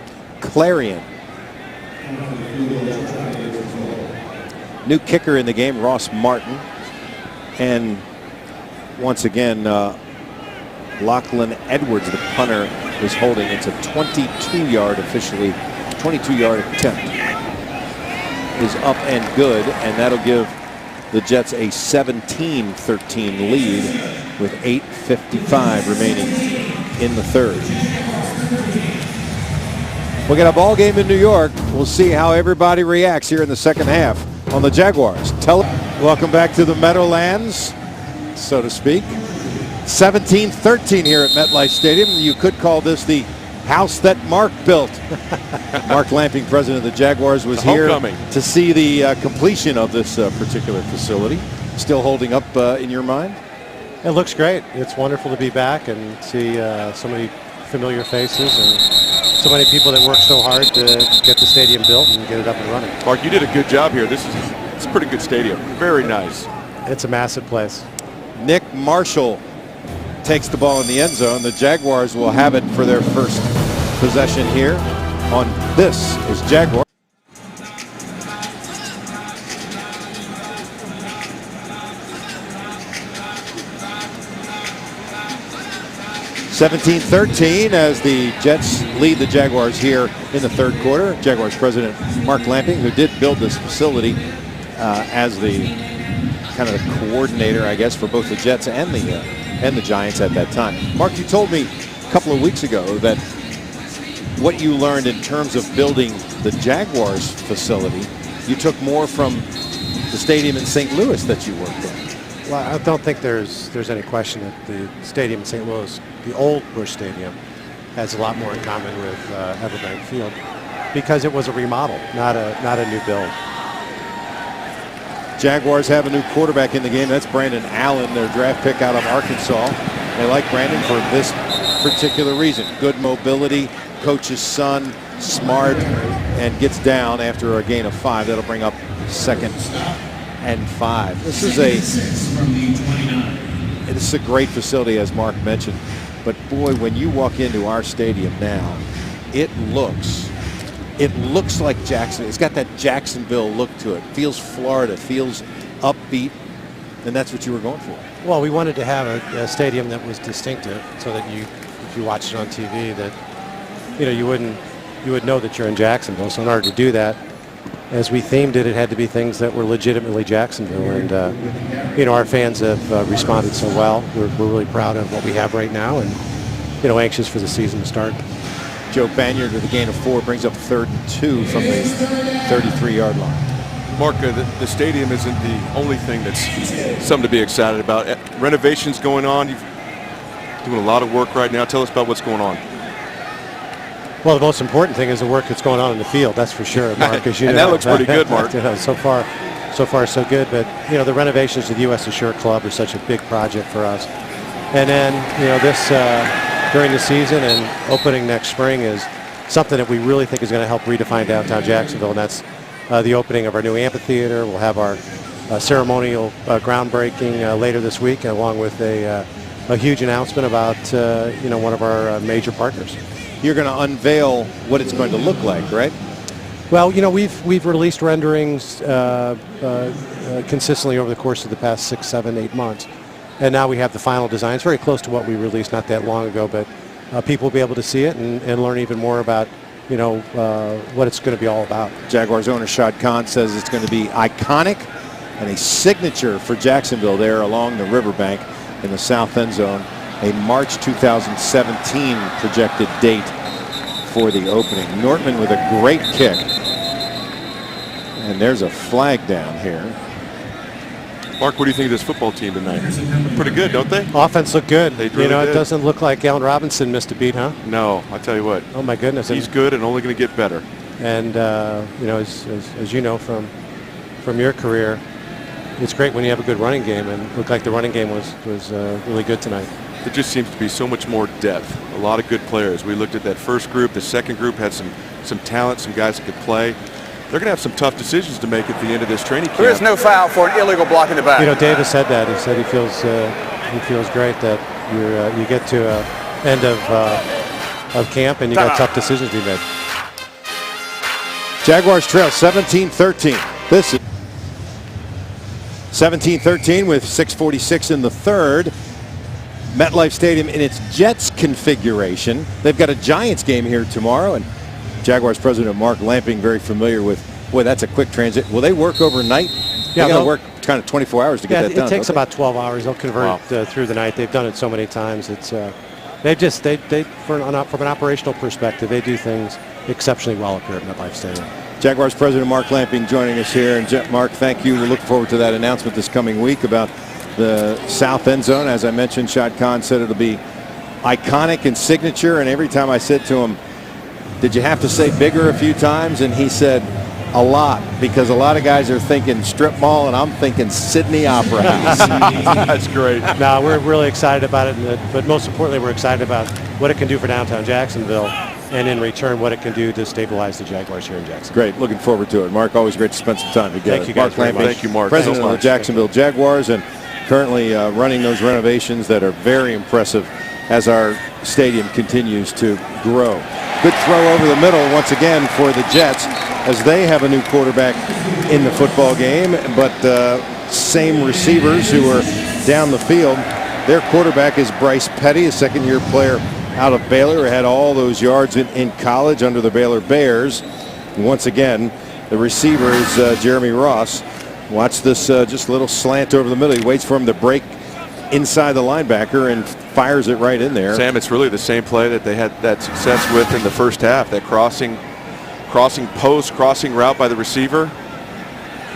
New kicker in the game, Ross Martin. And once again, Lachlan Edwards, the punter, is holding. It's a 22-yard officially. 22-yard attempt is up and good, and that'll give the Jets a 17-13 lead with 8:55 remaining in the third. We'll get a ball game in New York. We'll see how everybody reacts here in the second half on the Jaguars. Welcome back to the Meadowlands, so to speak. 17-13 here at MetLife Stadium. You could call this the house that Mark built. Mark Lamping, president of the Jaguars, was here to see the completion of this particular facility. Still holding up in your mind? It looks great. It's wonderful to be back and see so many familiar faces and so many people that worked so hard to get the stadium built and get it up and running. Mark, you did a good job here. It's a pretty good stadium. Very nice. It's a massive place. Nick Marshall takes the ball in the end zone. The Jaguars will have it for their first possession here on This is Jaguar. (17-13) as the Jets lead the Jaguars here in the third quarter. Jaguars president Mark Lamping, who did build this facility as the kind of the coordinator, I guess, for both the Jets and the Giants at that time. Mark, you told me a couple of weeks ago that what you learned in terms of building the Jaguars facility, you took more from the stadium in St. Louis that you worked in. Well, I don't think there's any question that the stadium in St. Louis, the old Busch Stadium, has a lot more in common with Everbank Field, because it was a remodel, not a new build. Jaguars have a new quarterback in the game. That's Brandon Allen, their draft pick out of Arkansas. They like Brandon for this particular reason. Good mobility, coach's son, smart, and gets down after a gain of 5. That'll bring up 2nd and 5. This is a great facility, as Mark mentioned. But boy, when you walk into our stadium now, it looks like Jackson. It's got that Jacksonville look to it. Feels Florida, feels upbeat, and that's what you were going for. Well, we wanted to have a stadium that was distinctive, so that if you watched it on TV, that you would know that you're in Jacksonville. So in order to do that, as we themed it, it had to be things that were legitimately Jacksonville, and our fans have responded so well. We're really proud of what we have right now, and anxious for the season to start. Joe Banyard with a gain of 4 brings up 3rd and 2 from the 33-yard line. Mark, the stadium isn't the only thing that's something to be excited about. Renovations going on. You're doing a lot of work right now. Tell us about what's going on. Well, the most important thing is the work that's going on in the field. That's for sure, Mark. As you and know, that looks pretty good, Mark. So far so good. But the renovations to the U.S. Assure Club are such a big project for us. And then this during the season and opening next spring is something that we really think is going to help redefine downtown Jacksonville, and that's the opening of our new amphitheater. We'll have our ceremonial groundbreaking later this week, along with a huge announcement about one of our major partners. you're going to unveil what it's going to look like, right? Well, you know, we've released renderings consistently over the course of the past 6, 7, 8 months. And now we have the final design. It's very close to what we released not that long ago, but people will be able to see it and learn even more about, you know, what it's going to be all about. Jaguars owner Shad Khan says it's going to be iconic and a signature for Jacksonville there along the riverbank in the south end zone. A March 2017 projected date for the opening. Nortman with a great kick. And there's a flag down here. Mark, what do you think of this football team tonight? Pretty good, don't they? Offense looked good. They really you know, did. It doesn't look like Allen Robinson missed a beat, huh? No, I tell you what. Oh my goodness. He's good and only going to get better. And you know, as you know from your career, it's great when you have a good running game, and it looked like the running game was really good tonight. There just seems to be so much more depth. A lot of good players. We looked at that first group. The second group had some talent, some guys that could play. They're going to have some tough decisions to make at the end of this training camp. There is no foul for an illegal block in the back. You know, Davis said that. He said he feels great that you get to end of camp and you got tough decisions to be made. Jaguars trail 17-13. This is 17-13 with 6:46 in the third. MetLife Stadium in its Jets configuration. They've got a Giants game here tomorrow, and Jaguars president Mark Lamping very familiar with. Boy, that's a quick transit. Will they work overnight? Yeah, they got to work kind of 24 hours to get that done. It takes about 12 hours. They'll convert through the night. They've done it so many times. It's from an operational perspective, they do things exceptionally well up here at MetLife Stadium. Jaguars president Mark Lamping joining us here, and Mark, thank you. We look forward to that announcement this coming week about the south end zone. As I mentioned, Shad Khan said it'll be iconic and signature, and every time I said to him, did you have to say bigger a few times? And he said a lot, because a lot of guys are thinking strip mall, and I'm thinking Sydney Opera House. That's great. No, we're really excited about it, but most importantly, we're excited about what it can do for downtown Jacksonville, and in return, what it can do to stabilize the Jaguars here in Jacksonville. Great, looking forward to it. Mark, always great to spend some time together. Thank you guys very much. Thank you, Mark. President Thanks of the Jacksonville Jaguars, and currently running those renovations that are very impressive as our stadium continues to grow. Good throw over the middle once again for the Jets, as they have a new quarterback in the football game, but same receivers who are down the field. Their quarterback is Bryce Petty, a second-year player out of Baylor, who had all those yards in college under the Baylor Bears. And once again, the receiver is Jeremy Ross. Watch this just a little slant over the middle. He waits for him to break inside the linebacker and fires it right in there. Sam, it's really the same play that they had that success with in the first half. That crossing route by the receiver.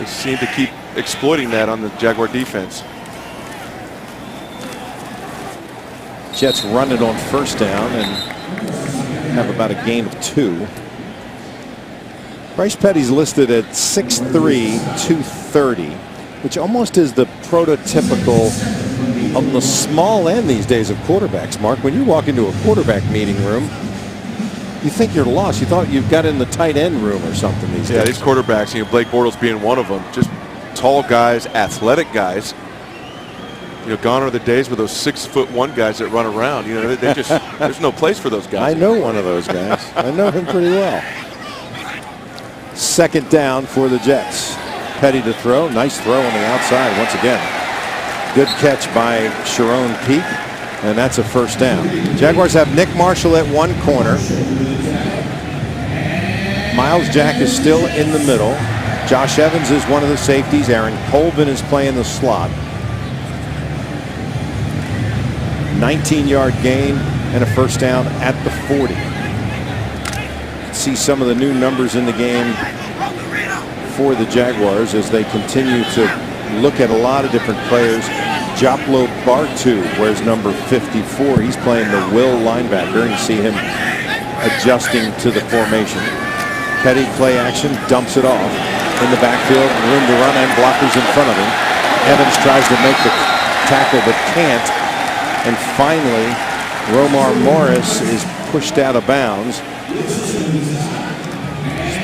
They seem to keep exploiting that on the Jaguar defense. Jets run it on first down and have about a gain of 2. Bryce Petty's listed at 6'3", 230, which almost is the prototypical on the small end these days of quarterbacks. Mark, when you walk into a quarterback meeting room, you think you're lost. You thought you've got in the tight end room or something these days. Yeah, these quarterbacks, you know, Blake Bortles being one of them, just tall guys, athletic guys. You know, gone are the days with those 6'1" guys that run around. You know, they just there's no place for those guys. I know one of those guys. I know him pretty well. Second down for the Jets. Petty to throw. Nice throw on the outside once again. Good catch by Sharon Peak, and that's a first down. Jaguars have Nick Marshall at one corner. Miles Jack is still in the middle. Josh Evans is one of the safeties. Aaron Colvin is playing the slot. 19-yard gain and a first down at the 40. See some of the new numbers in the game for the Jaguars as they continue to look at a lot of different players. Joplo Bartu wears number 54. He's playing the will linebacker, and you see him adjusting to the formation. Petty play action, dumps it off in the backfield, room to run and blockers in front of him. Evans tries to make the tackle but can't. And finally, Romar Morris is pushed out of bounds.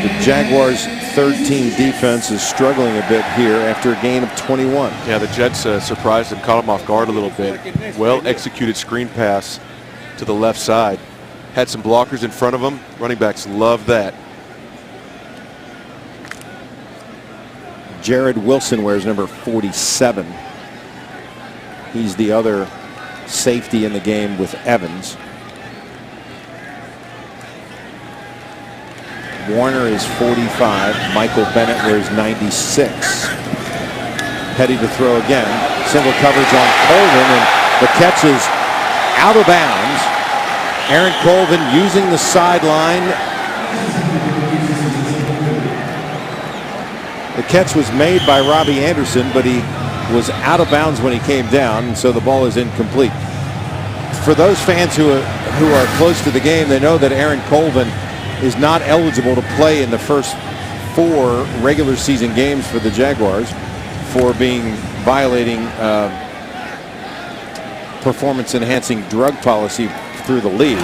The Jaguars' third-team defense is struggling a bit here after a gain of 21. Yeah, the Jets surprised him, caught him off guard a little bit. Well-executed screen pass to the left side. Had some blockers in front of him. Running backs love that. Jared Wilson wears number 47. He's the other safety in the game with Evans. Warner is 45. Michael Bennett wears 96. Petty to throw again. Single coverage on Colvin, and the catch is out of bounds. Aaron Colvin using the sideline. The catch was made by Robbie Anderson, but he was out of bounds when he came down, and so the ball is incomplete. For those fans who are close to the game, they know that Aaron Colvin is not eligible to play in the first 4 regular season games for the Jaguars for violating performance-enhancing drug policy through the league.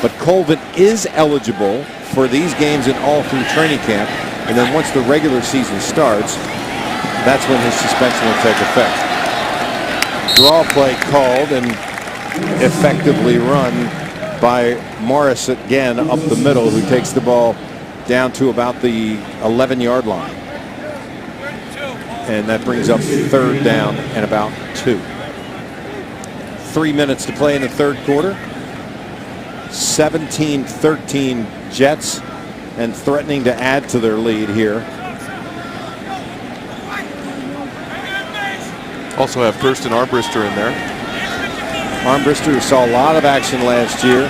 But Colvin is eligible for these games and all through training camp, and then once the regular season starts, that's when his suspension will take effect. Draw play called and effectively run by Morris again up the middle, who takes the ball down to about the 11-yard line. And that brings up 3rd down and about 2. 3 minutes to play in the 3rd quarter. 17-13 Jets, and threatening to add to their lead here. Also have Thurston Armbrister in there. Armbrister saw a lot of action last year,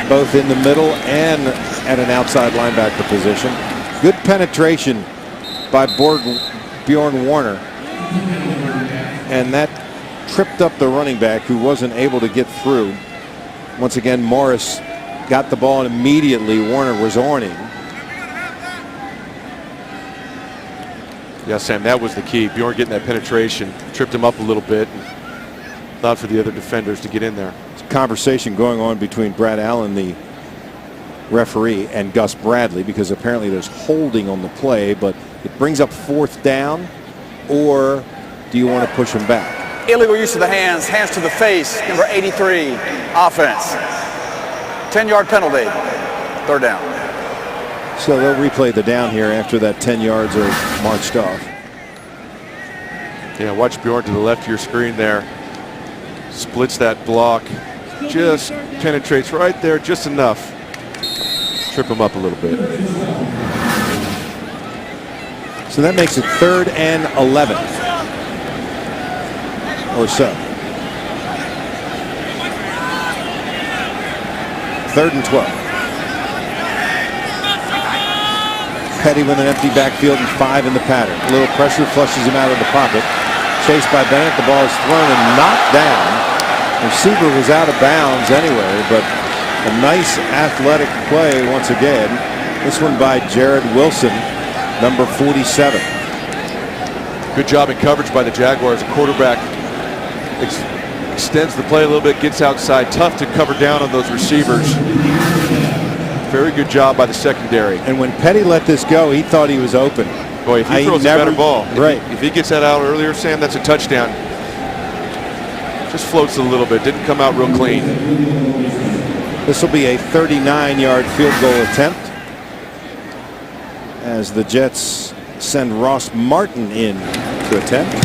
both in the middle and at an outside linebacker position. Good penetration by Bjorn Warner, and that tripped up the running back, who wasn't able to get through. Once again, Morris got the ball, and immediately Warner was on him. Yeah, Sam, that was the key. Bjorn getting that penetration, tripped him up a little bit, and thought for the other defenders to get in there. There's a conversation going on between Brad Allen, the referee, and Gus Bradley, because apparently there's holding on the play, but it brings up 4th down, or do you want to push him back? Illegal use of the hands, hands to the face, number 83, offense. 10-yard penalty, 3rd down. So they'll replay the down here after that 10 yards are marched off. Yeah, watch Bjorn to the left of your screen there. Splits that block, just penetrates right there, just enough. Trip him up a little bit. So that makes it 3rd and 11 or so. 3rd and 12. Petty with an empty backfield and 5 in the pattern. A little pressure flushes him out of the pocket. Chased by Bennett. The ball is thrown and knocked down. The receiver was out of bounds anyway, but a nice athletic play once again. This one by Jared Wilson, number 47. Good job in coverage by the Jaguars. The quarterback extends the play a little bit, gets outside. Tough to cover down on those receivers. Very good job by the secondary. And when Petty let this go, he thought he was open. Boy, if he throws a better ball, right? If he gets that out earlier, Sam, that's a touchdown. Just floats a little bit. Didn't come out real clean. This will be a 39-yard field goal attempt as the Jets send Ross Martin in to attempt.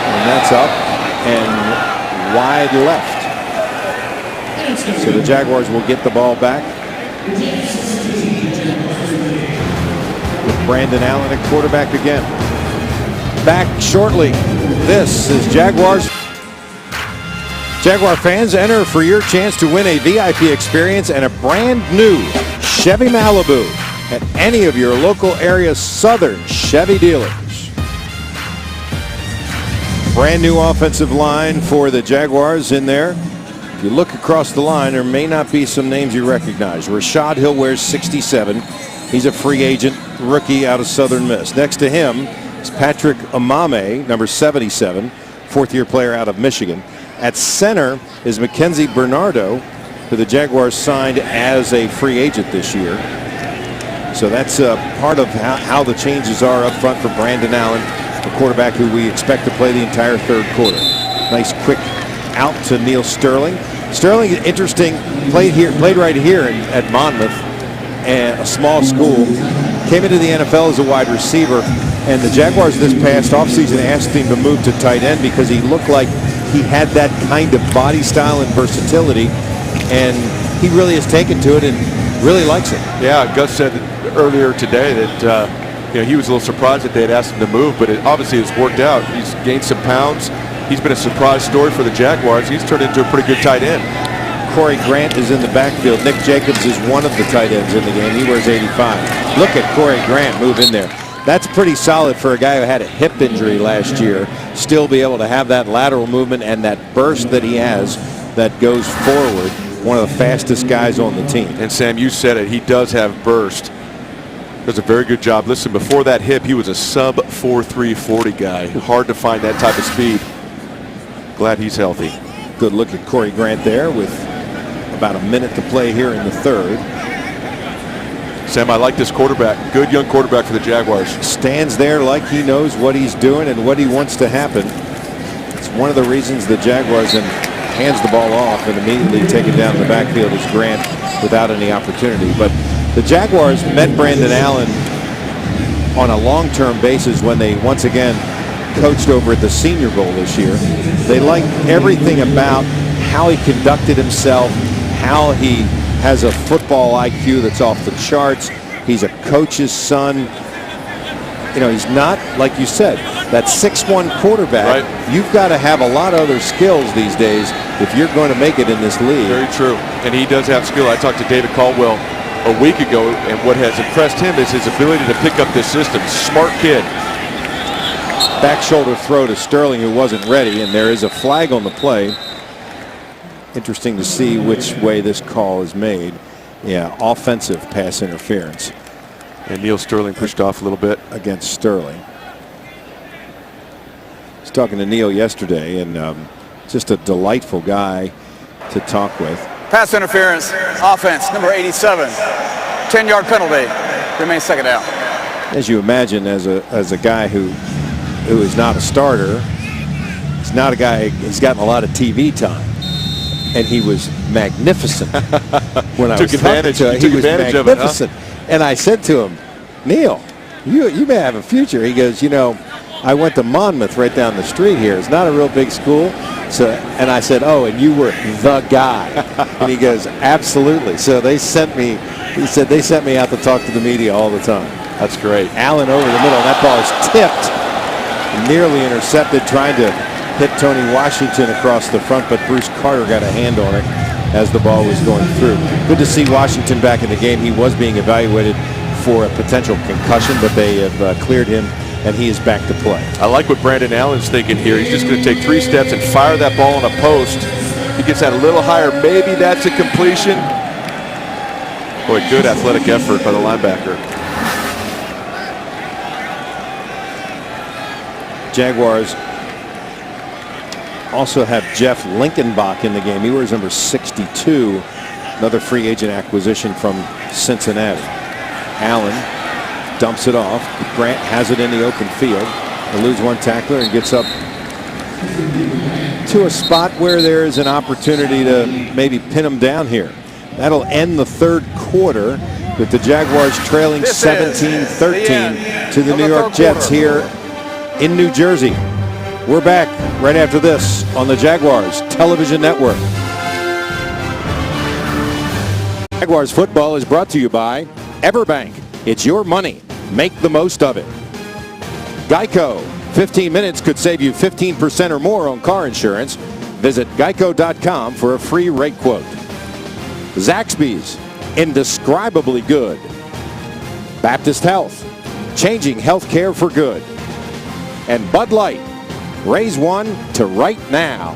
And that's up and wide left. So the Jaguars will get the ball back with Brandon Allen at quarterback again. Back shortly. This is Jaguar fans, enter for your chance to win a VIP experience and a brand new Chevy Malibu at any of your local area Southern Chevy dealers. Brand new offensive line for the Jaguars in there. If you look across the line, there may not be some names you recognize. Rashad Hill wears 67. He's a free agent rookie out of Southern Miss. Next to him is Patrick Amame, number 77, fourth-year player out of Michigan. At center is Mackenzie Bernardo, who the Jaguars signed as a free agent this year. So that's part of how the changes are up front for Brandon Allen, the quarterback who we expect to play the entire third quarter. Nice quick out to Neil Sterling. Sterling, interesting, played right here at Monmouth, and a small school. Came into the NFL as a wide receiver, and the Jaguars this past offseason asked him to move to tight end because he looked like he had that kind of body style and versatility, and he really has taken to it and really likes it. Yeah, Gus said earlier today that he was a little surprised that they had asked him to move, but it obviously has worked out. He's gained some pounds. He's been a surprise story for the Jaguars. He's turned into a pretty good tight end. Corey Grant is in the backfield. Nick Jacobs is one of the tight ends in the game. He wears 85. Look at Corey Grant move in there. That's pretty solid for a guy who had a hip injury last year. Still be able to have that lateral movement and that burst that he has that goes forward. One of the fastest guys on the team. And Sam, you said it. He does have burst. Does a very good job. Listen, before that hip, he was a sub 4.3 40 guy. Hard to find that type of speed. Glad he's healthy. Good look at Corey Grant there with about a minute to play here in the third. Sam, I like this quarterback. Good young quarterback for the Jaguars. Stands there like he knows what he's doing and what he wants to happen. It's one of the reasons the Jaguars hands the ball off and immediately take it down the backfield as Grant without any opportunity. But the Jaguars met Brandon Allen on a long-term basis when they once again coached over at the Senior Bowl this year. They liked everything about how he conducted himself, how he has a football IQ that's off the charts. He's a coach's son. He's not, like you said, that 6'1" quarterback. Right. You've got to have a lot of other skills these days if you're going to make it in this league. Very true. And he does have skill. I talked to David Caldwell a week ago, and what has impressed him is his ability to pick up this system. Smart kid. Back shoulder throw to Sterling, who wasn't ready, and there is a flag on the play. Interesting to see which way this call is made. Yeah, offensive pass interference. And Neil Sterling pushed off a little bit. Against Sterling. I was talking to Neil yesterday, and just a delightful guy to talk with. Pass interference, offense, number 87. 10-yard penalty. Remains second down. As you imagine, as a guy who is not a starter, he's not a guy, he's gotten a lot of TV time. And he was magnificent when I was talking to him. He was magnificent. And I said to him, Neil, you may have a future. He goes, I went to Monmouth right down the street here. It's not a real big school. And I said, oh, and you were the guy. And he goes, absolutely. So he said they sent me out to talk to the media all the time. That's great. Allen over the middle. That ball is tipped. Nearly intercepted, trying to hit Tony Washington across the front, but Bruce Carter got a hand on it as the ball was going through. Good to see Washington back in the game. He was being evaluated for a potential concussion, but they have cleared him, and he is back to play. I like what Brandon Allen's thinking here. He's just going to take 3 steps and fire that ball on a post. He gets that a little higher. Maybe that's a completion. Boy, good athletic effort by the linebacker. Jaguars also have Jeff Linkenbach in the game. He wears number 62, another free agent acquisition from Cincinnati. Allen dumps it off. Grant has it in the open field. They lose one tackler and gets up to a spot where there is an opportunity to maybe pin him down here. That'll end the third quarter with the Jaguars trailing 17-13 to the New York Jets here in New Jersey. We're back right after this on the Jaguars Television Network. Jaguars football is brought to you by Everbank. It's your money. Make the most of it. Geico. 15 minutes could save you 15% or more on car insurance. Visit geico.com for a free rate quote. Zaxby's. Indescribably good. Baptist Health. Changing healthcare for good. And Bud Light. Raise one to right now.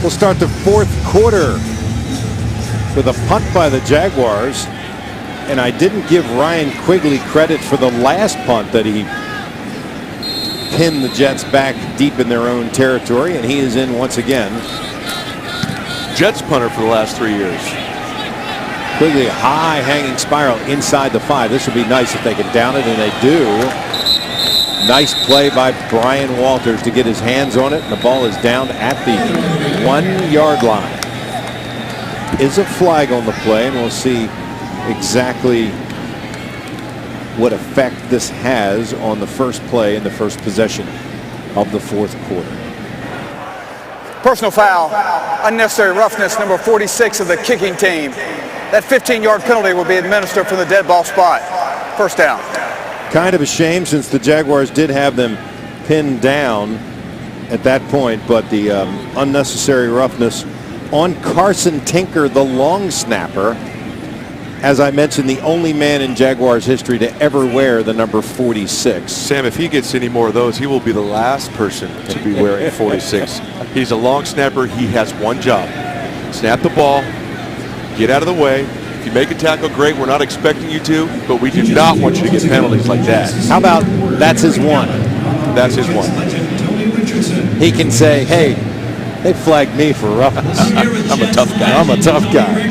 We'll start the fourth quarter with a punt by the Jaguars. And I didn't give Ryan Quigley credit for the last punt that he pinned the Jets back deep in their own territory. And he is in once again. Jets punter for the last 3 years. Quigley, high hanging spiral inside the 5. This would be nice if they could down it, and they do. Nice play by Brian Walters to get his hands on it, and the ball is down at the 1 yard line. Is a flag on the play, and we'll see exactly what effect this has on the first play and the first possession of the fourth quarter. Personal foul, unnecessary roughness, number 46 of the kicking team. That 15-yard penalty will be administered from the dead ball spot. First down. Kind of a shame since the Jaguars did have them pinned down at that point, but the unnecessary roughness on Carson Tinker, the long snapper. As I mentioned, the only man in Jaguars history to ever wear the number 46. Sam, if he gets any more of those, he will be the last person to be wearing 46. He's a long snapper. He has one job. Snap the ball, get out of the way. If you make a tackle, great. We're not expecting you to, but we do not want you to get penalties like that. How about that's his one? That's his one. He can say, hey, they flagged me for roughness. I'm a tough guy. I'm a tough guy.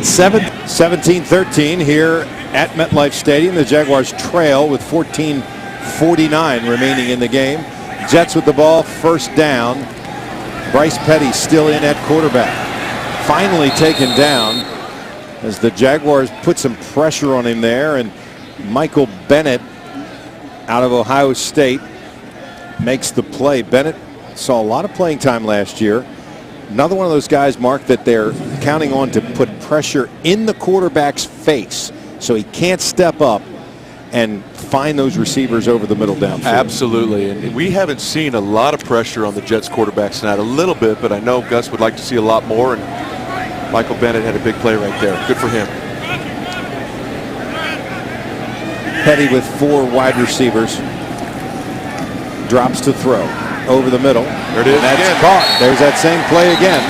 17-13 here at MetLife Stadium. The Jaguars trail with 14:49 remaining in the game. Jets with the ball, first down. Bryce Petty still in at quarterback. Finally taken down as the Jaguars put some pressure on him there, and Michael Bennett out of Ohio State makes the play. Bennett saw a lot of playing time last year. Another one of those guys, Mark, that they're counting on to put pressure in the quarterback's face so he can't step up and find those receivers over the middle downfield. Absolutely, and we haven't seen a lot of pressure on the Jets quarterbacks tonight, a little bit, but I know Gus would like to see a lot more, and Michael Bennett had a big play right there. Good for him. Petty with 4 wide receivers. Drops to throw. Over the middle. There it is. That's again. Caught. There's that same play again.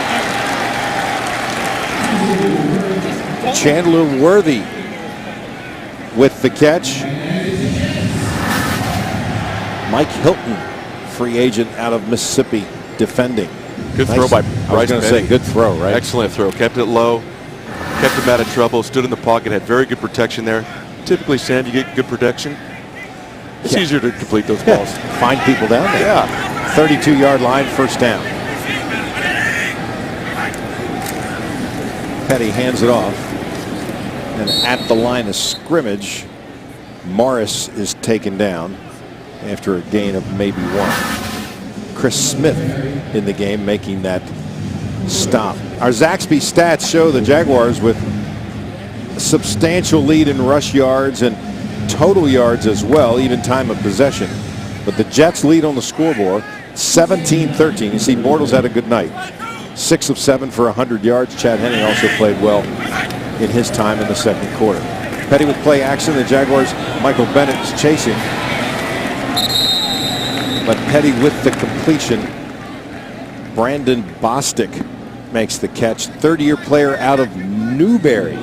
Chandler Worthy with the catch. Mike Hilton, free agent out of Mississippi, defending. Good throw by I was Bryce going to Petty. say good throw, right? Excellent throw. Kept it low. Kept him out of trouble. Stood in the pocket. Had very good protection there. Typically, Sam, you get good protection. It's easier to complete those balls. Find people down there. Yeah. 32-yard line, first down. Petty hands it off. And at the line of scrimmage, Morris is taken down after a gain of maybe 1. Chris Smith in the game making that stop. Our Zaxby stats show the Jaguars with a substantial lead in rush yards and total yards as well, even time of possession. But the Jets lead on the scoreboard 17-13. You see Bortles had a good night. 6 of 7 for 100 yards. Chad Henne also played well in his time in the second quarter. Petty with play action. The Jaguars, Michael Bennett is chasing. But Petty with the completion. Brandon Bostic makes the catch. 30-year player out of Newberry.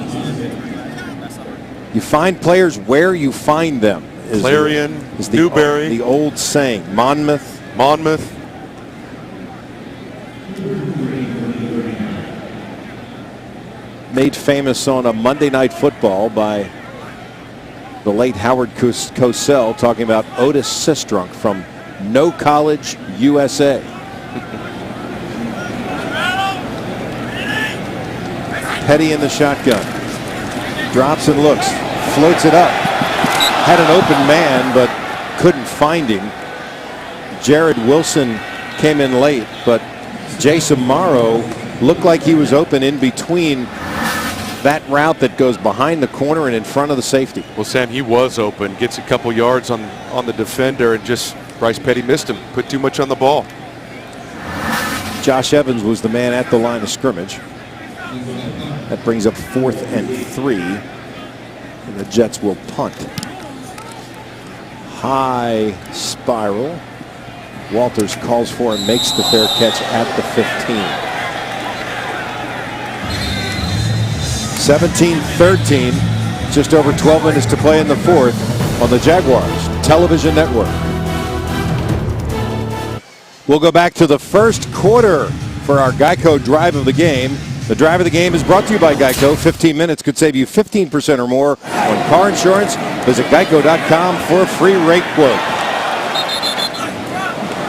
You find players where you find them. Clarion, Newberry. The old saying. Monmouth. Made famous on a Monday Night Football by the late Howard Cosell, talking about Otis Sistrunk from No College, USA. Petty in the shotgun. Drops and looks. Floats it up. Had an open man, but couldn't find him. Jared Wilson came in late, but Jason Morrow looked like he was open in between that route that goes behind the corner and in front of the safety. Well, Sam, he was open. Gets a couple yards on the defender, and just Bryce Petty missed him. Put too much on the ball. Josh Evans was the man at the line of scrimmage. That brings up 4th and 3. And the Jets will punt. High spiral. Walters calls for and makes the fair catch at the 15. 17-13. Just over 12 minutes to play in the fourth on the Jaguars Television Network. We'll go back to the first quarter for our Geico Drive of the Game. The Drive of the Game is brought to you by Geico. 15 minutes could save you 15% or more on car insurance. Visit geico.com for a free rate quote.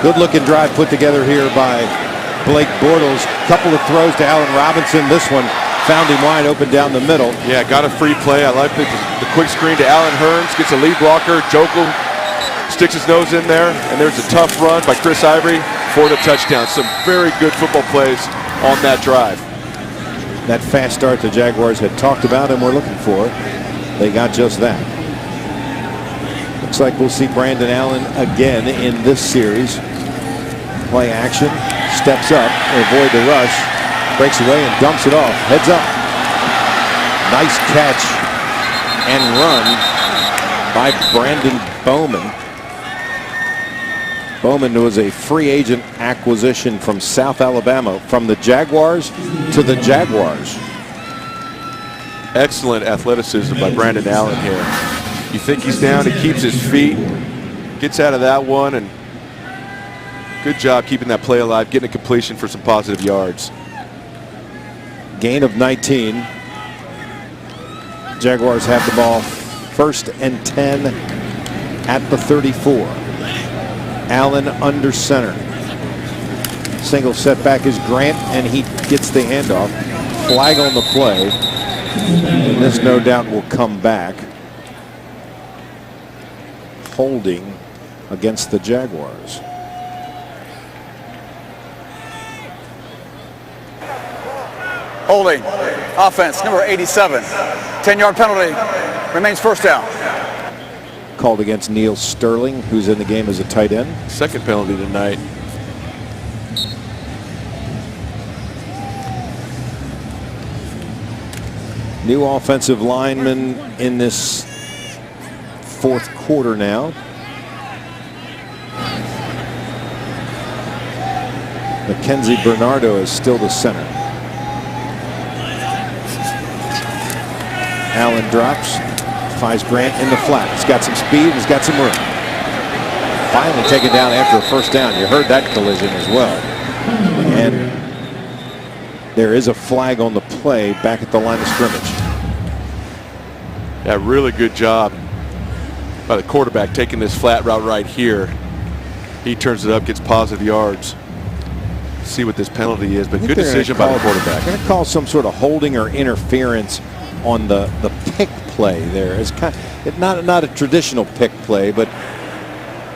Good-looking drive put together here by Blake Bortles. Couple of throws to Allen Robinson. This one found him wide open down the middle. Yeah, got a free play. I like the quick screen to Allen Hurns. Gets a lead blocker. Jokel sticks his nose in there, and there's a tough run by Chris Ivory for the touchdown. Some very good football plays on that drive. That fast start the Jaguars had talked about and were looking for. They got just that. Looks like we'll see Brandon Allen again in this series. Play action, steps up, avoid the rush, breaks away and dumps it off. Heads up. Nice catch and run by Brandon Bowman. Bowman was a free agent acquisition from South Alabama, from the Jaguars to the Jaguars. Excellent athleticism by Brandon Allen here. You think he's down, he keeps his feet, gets out of that one, and good job keeping that play alive, getting a completion for some positive yards. Gain of 19. Jaguars have the ball 1st and 10 at the 34. Allen under center. Single setback is Grant, and he gets the handoff. Flag on the play. And this no doubt will come back. Holding against the Jaguars. Holding. Offense, number 87. 10-yard penalty. Remains first down. Called against Neil Sterling, who's in the game as a tight end. Second penalty tonight. New offensive lineman in this fourth quarter now. Mackenzie Bernardo is still the center. Allen drops, finds Grant in the flat. He's got some speed, he's got some room. Finally taken down after a first down. You heard that collision as well. And there is a flag on the play back at the line of scrimmage. Yeah, really good job by the quarterback taking this flat route right here. He turns it up, gets positive yards. See what this penalty is, but good decision by the quarterback. They're going to call some sort of holding or interference on the pick play there. It's kind of, not a traditional pick play, but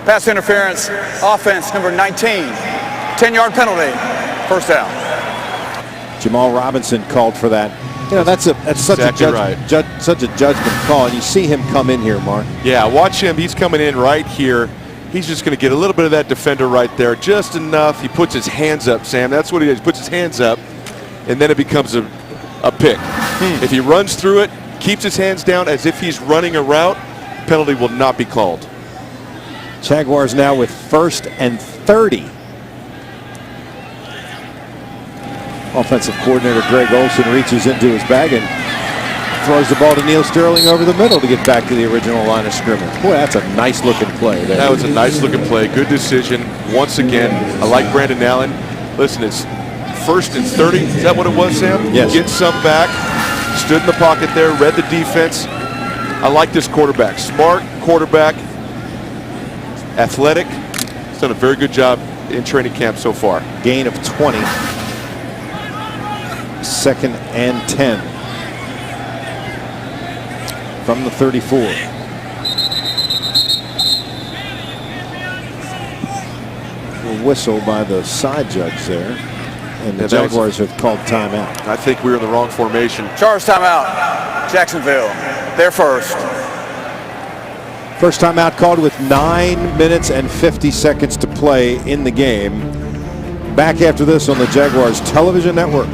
Pass interference. Offense, number 19. 10-yard penalty. First down. Jamal Robinson called for that. You know, that's such exactly such a judgment call, and you see him come in here, Mark. Yeah, watch him. He's coming in right here. He's just going to get a little bit of that defender right there, just enough. He puts his hands up, Sam. That's what he does. He puts his hands up, and then it becomes a pick. If he runs through it, keeps his hands down as if he's running a route, penalty will not be called. Jaguars now with 1st and 30. Offensive coordinator Greg Olson reaches into his bag and throws the ball to Neil Sterling over the middle to get back to the original line of scrimmage. Boy, that's a nice looking play there. That was a nice looking play. Good decision. Once again, I like Brandon Allen. Listen, it's 1st and 30. Is that what it was, Sam? Yes. Get some back. Stood in the pocket there, read the defense. I like this quarterback. Smart quarterback. Athletic. He's done a very good job in training camp so far. Gain of 20. 2nd and 10. From the 34. A whistle by the side judge there. And the Jaguars have called timeout. I think we were in the wrong formation. Charge timeout. Jacksonville. They're first. First timeout called with 9 minutes and 50 seconds to play in the game. Back after this on the Jaguars television network.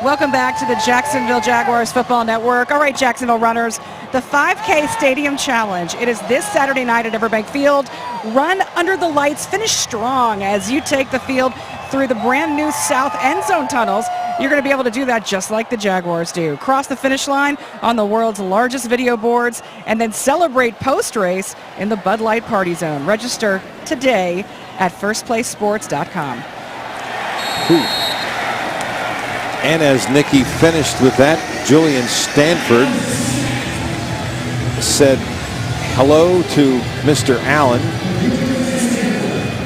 Welcome back to the Jacksonville Jaguars Football Network. All right, Jacksonville runners, the 5K Stadium Challenge. It is this Saturday night at Everbank Field. Run under the lights, finish strong as you take the field through the brand new South End Zone tunnels. You're going to be able to do that just like the Jaguars do. Cross the finish line on the world's largest video boards and then celebrate post-race in the Bud Light Party Zone. Register today at firstplacesports.com. And as Nikki finished with that, Julian Stanford said hello to Mr. Allen.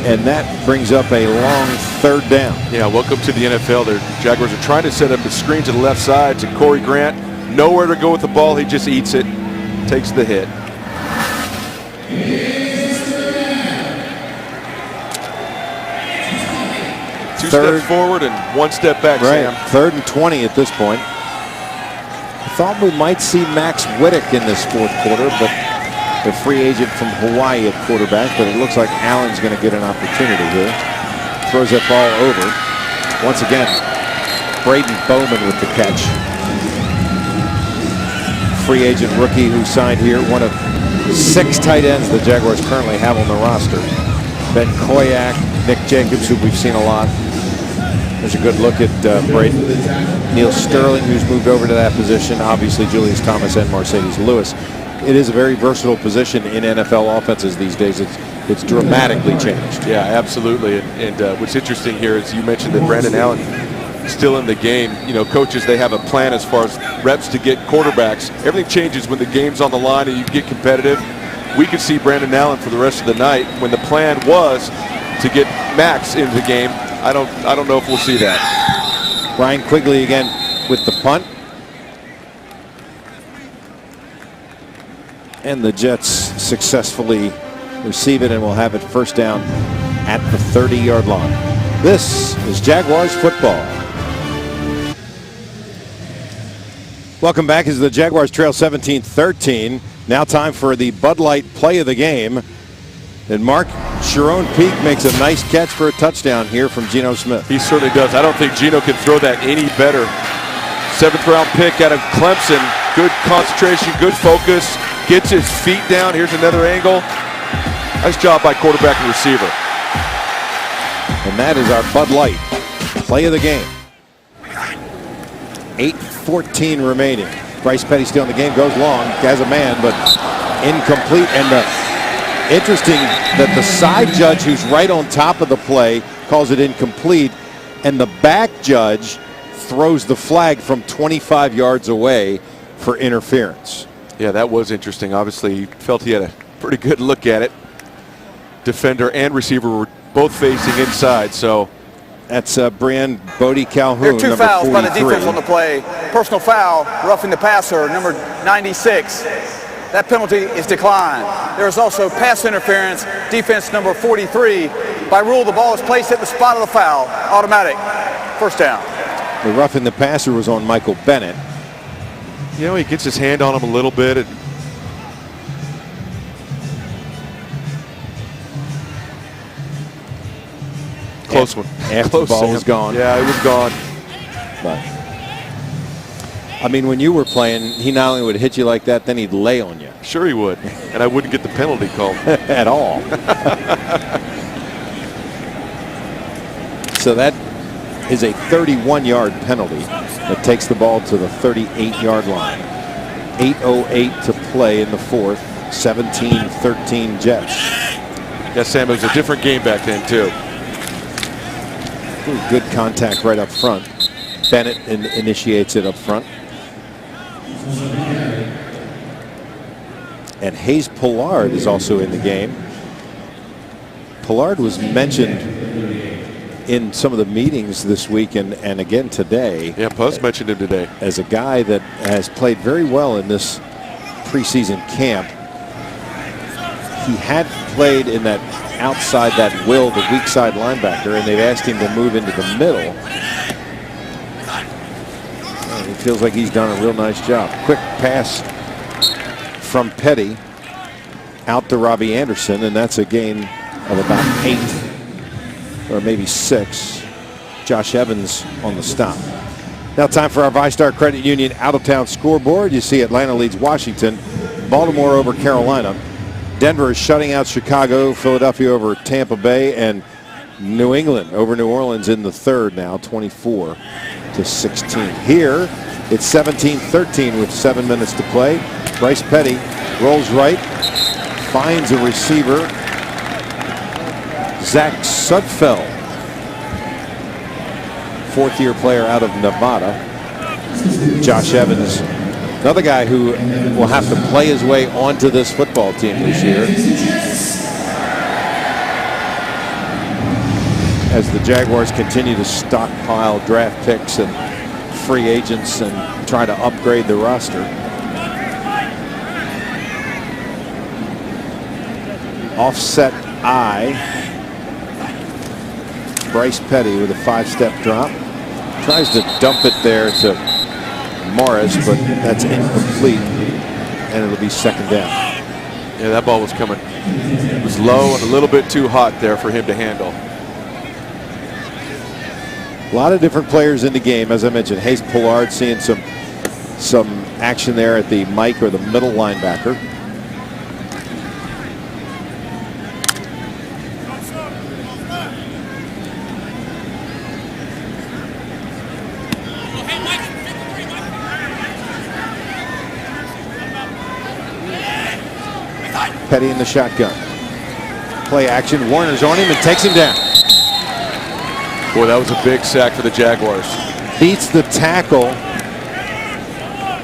And that brings up a long third down. Yeah, welcome to the NFL. The Jaguars are trying to set up the screen to the left side to Corey Grant. Nowhere to go with the ball. He just eats it, takes the hit. Two steps forward and one step back, right. Sam. 3rd and 20 at this point. I thought we might see Max Whittick in this fourth quarter, but the free agent from Hawaii at quarterback, but it looks like Allen's going to get an opportunity here. Throws that ball over. Once again, Braden Bowman with the catch. Free agent rookie who signed here, one of 6 tight ends the Jaguars currently have on the roster. Ben Koyak, Nick Jacobs, who we've seen a lot. There's a good look at Braden. Neil Sterling, who's moved over to that position. Obviously, Julius Thomas and Mercedes Lewis. It is a very versatile position in NFL offenses these days. It's dramatically changed. Yeah, absolutely. And what's interesting here is you mentioned that Brandon Allen is still in the game. You know, coaches, they have a plan as far as reps to get quarterbacks. Everything changes when the game's on the line and you get competitive. We could see Brandon Allen for the rest of the night when the plan was to get Max into the game. I don't know if we'll see that. Ryan Quigley again with the punt. And the Jets successfully receive it and will have it first down at the 30-yard line. This is Jaguars football. Welcome back as the Jaguars trail 17-13. Now time for the Bud Light play of the game. And Mark, Sharon Peak makes a nice catch for a touchdown here from Geno Smith. He certainly does. I don't think Geno can throw that any better. 7th-round pick out of Clemson. Good concentration, good focus. Gets his feet down. Here's another angle. Nice job by quarterback and receiver. And that is our Bud Light play of the game. 8:14 remaining. Bryce Petty still in the game. Goes long. Has a man, but incomplete. And interesting that the side judge, who's right on top of the play, calls it incomplete. And the back judge throws the flag from 25 yards away for interference. Yeah, that was interesting. Obviously, he felt he had a pretty good look at it. Defender and receiver were both facing inside, so. That's Brian Bodie Calhoun, There are 2 number fouls 43. by the defense on the play. Personal foul, roughing the passer, number 96. That penalty is declined. There is also pass interference, defense number 43. By rule, the ball is placed at the spot of the foul. Automatic. First down. The roughing the passer was on Michael Bennett. You know, he gets his hand on him a little bit. Close one. After Close, the ball Sam. was gone. Yeah, it was gone. But I mean, when you were playing, he not only would hit you like that, then he'd lay on you. Sure he would. And I wouldn't get the penalty called. At all. So that is a 31-yard penalty that takes the ball to the 38-yard line. 8:08 to play in the fourth. 17-13 Jets. Yeah, Sam, it was a different game back then, too. Ooh, good contact right up front. Bennett initiates it up front. And Hayes Pollard is also in the game. Pollard was mentioned in some of the meetings this week and again today. Yeah, Buzz mentioned him today. As a guy that has played very well in this preseason camp. He had played in that outside that Will, the weak side linebacker, and they've asked him to move into the middle. And it feels like he's done a real nice job. Quick pass from Petty out to Robbie Anderson, and that's a gain of about 8 or maybe 6. Josh Evans on the stop. Now time for our VyStar Credit Union out-of-town scoreboard. You see Atlanta leads Washington, Baltimore over Carolina. Denver is shutting out Chicago, Philadelphia over Tampa Bay, and New England over New Orleans in the third now, 24-16. Here, it's 17-13 with 7 minutes to play. Bryce Petty rolls right, finds a receiver, Zach Sudfeld, fourth-year player out of Nevada. Josh Evans, another guy who will have to play his way onto this football team this year. as the Jaguars continue to stockpile draft picks and free agents and try to upgrade the roster. Offset I. Bryce Petty with a 5-step drop. Tries to dump it there to Morris, but that's incomplete, and it'll be second down. Yeah, that ball was coming. It was low and a little bit too hot there for him to handle. A lot of different players in the game, as I mentioned. Hayes Pollard seeing some action there at the Mike or the middle linebacker. Petty in the shotgun. Play action. Warner's on him and takes him down. Boy, that was a big sack for the Jaguars. Beats the tackle.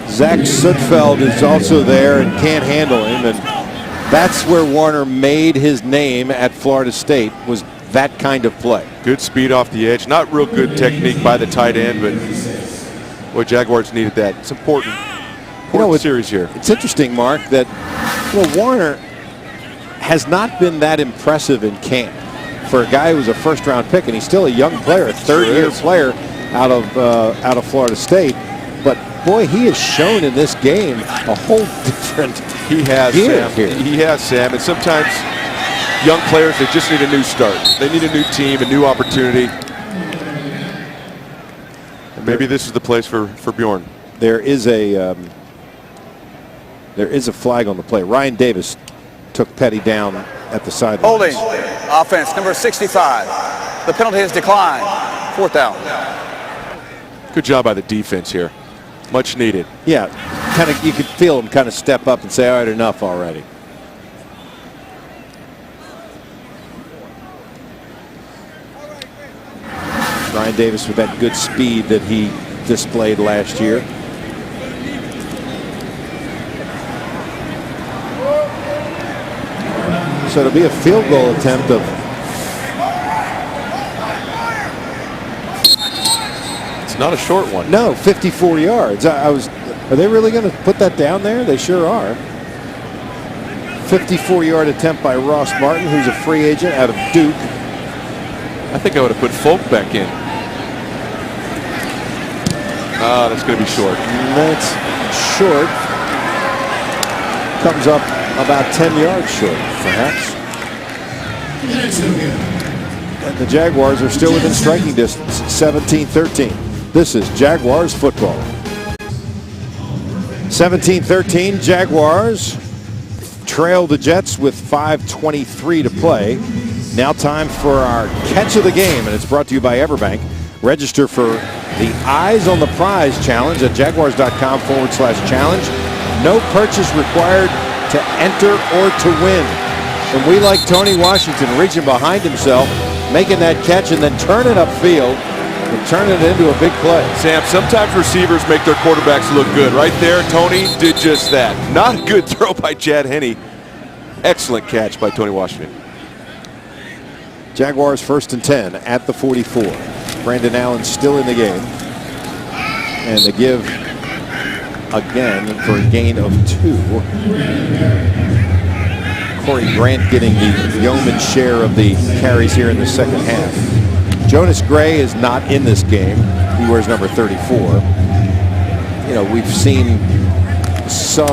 Zach Sudfeld is also there and can't handle him. And that's where Warner made his name at Florida State, was that kind of play. Good speed off the edge. Not real good technique by the tight end, but boy, Jaguars needed that. It's important. Series here. It's interesting, Mark, that Warner has not been that impressive in camp for a guy who was a first-round pick, and he's still a young player, a third-year player out of Florida State. But boy, he has shown in this game a whole different gear here. He has, Sam. And sometimes young players, they just need a new start. They need a new team, a new opportunity. And maybe this is the place for Bjorn. There is a flag on the play. Ryan Davis took Petty down at the sideline. Holding. Offense, number 65. The penalty has declined. 4th down. Good job by the defense here. Much needed. Yeah, kind of. You could feel him kind of step up and say, all right, enough already. Ryan Davis with that good speed that he displayed last year. So it'll be a field goal attempt of. It's not a short one. No, 54 yards. Are they really going to put that down there? They sure are. 54-yard attempt by Ross Martin, who's a free agent out of Duke. I think I would have put Folk back in. That's going to be short. That's short. Comes up about 10 yards short, perhaps. And the Jaguars are still within striking distance, 17-13. This is Jaguars football. 17-13, Jaguars trail the Jets with 5:23 to play. Now time for our catch of the game, and it's brought to you by Everbank. Register for the Eyes on the Prize challenge at jaguars.com/challenge. No purchase required to enter or to win. And we like Tony Washington reaching behind himself, making that catch, and then turning upfield and turning it into a big play. Sam, sometimes receivers make their quarterbacks look good. Right there, Tony did just that. Not a good throw by Chad Henne. Excellent catch by Tony Washington. Jaguars 1st and 10 at the 44. Brandon Allen still in the game. And the give again for a gain of 2. Corey Grant getting the yeoman's share of the carries here in the second half. Jonas Gray is not in this game. He wears number 34. You know, we've seen some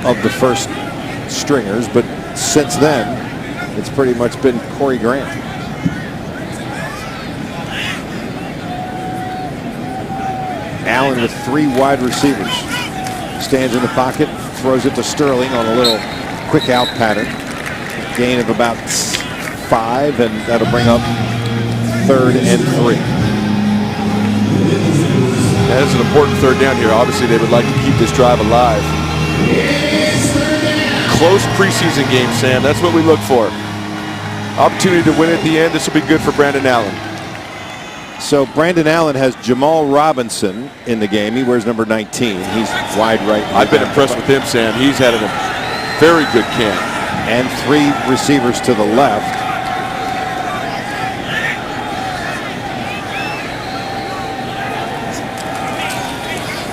of the first stringers, but since then, it's pretty much been Corey Grant. Allen with 3 wide receivers. Stands in the pocket, throws it to Sterling on a little quick out pattern. Gain of about 5, and that'll bring up 3rd and 3. That is an important 3rd down here. Obviously, they would like to keep this drive alive. Close preseason game, Sam. That's what we look for. Opportunity to win at the end. This will be good for Brandon Allen. So Brandon Allen has Jamal Robinson in the game. He wears number 19. He's wide right. I've been impressed with him, Sam. He's had a very good camp. and 3 receivers to the left.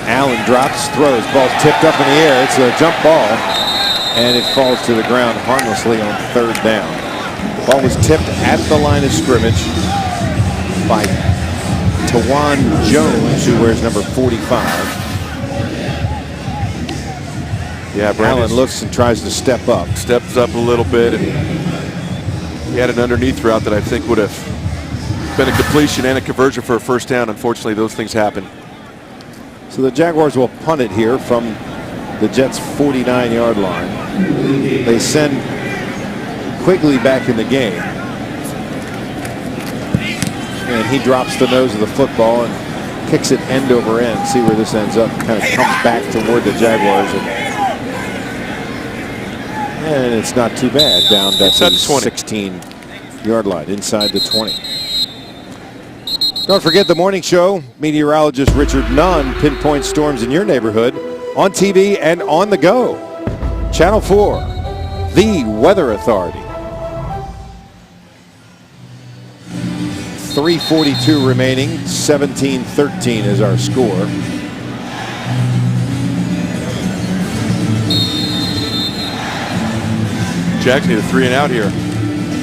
Allen drops, throws, ball tipped up in the air. It's a jump ball, and it falls to the ground harmlessly on 3rd down. Ball was tipped at the line of scrimmage by Tawan Jones, who wears number 45. Yeah, Allen looks and tries to step up. Steps up a little bit, and he had an underneath route that I think would have been a completion and a conversion for a 1st down. Unfortunately, those things happen. So the Jaguars will punt it here from the Jets' 49-yard line. They send Quigley back in the game. And he drops the nose of the football and kicks it end over end. See where this ends up. Kind of comes back toward the Jaguars. And it's not too bad. Down at the 16-yard line, inside the 20. Don't forget the morning show. Meteorologist Richard Nunn pinpoints storms in your neighborhood on TV and on the go. Channel 4, the Weather Authority. 3:42 remaining, 17-13 is our score. Jags need a 3 and out here.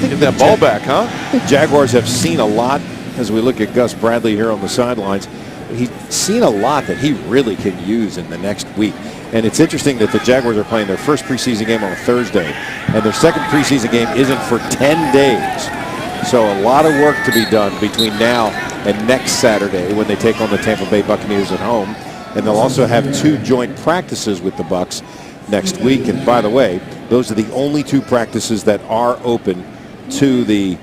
Get that ball back, huh? The Jaguars have seen a lot as we look at Gus Bradley here on the sidelines. He's seen a lot that he really can use in the next week. And it's interesting that the Jaguars are playing their first preseason game on a Thursday, and their second preseason game isn't for 10 days. So a lot of work to be done between now and next Saturday when they take on the Tampa Bay Buccaneers at home. And they'll also have 2 joint practices with the Bucs next week. And by the way, those are the only 2 practices that are open to the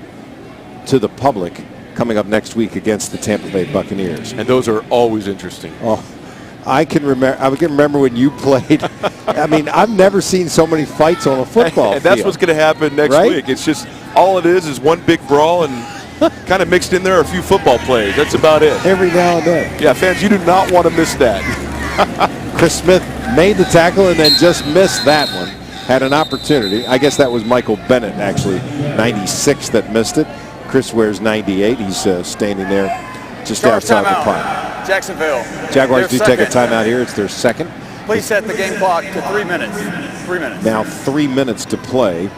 public coming up next week against the Tampa Bay Buccaneers. And those are always interesting. Oh, I can remember when you played. I mean, I've never seen so many fights on a football and that's field. what's going to happen next week. It's just all it is one big brawl, and kind of mixed in there are a few football plays. That's about it. Every now and then. Yeah, fans, you do not want to miss that. Chris Smith made the tackle and then just missed that one. Had an opportunity. I guess that was Michael Bennett, actually, 96 that missed it. Chris wears 98. He's standing there just outside the punt. Jacksonville. Jaguars do take a timeout here. It's their second. Please set the game clock to 3 minutes. 3 minutes. Now 3 minutes to play.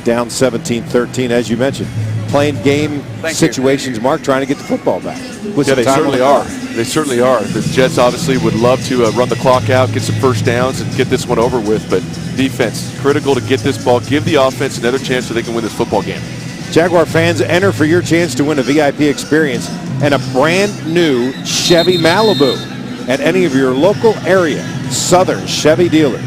Down 17-13, as you mentioned. Playing game situations, Mark, trying to get the football back. Yeah, they certainly are. They certainly are. The Jets obviously would love to run the clock out, get some 1st downs, and get this one over with. But defense, critical to get this ball, give the offense another chance so they can win this football game. Jaguar fans, enter for your chance to win a VIP experience and a brand new Chevy Malibu at any of your local area Southern Chevy dealers.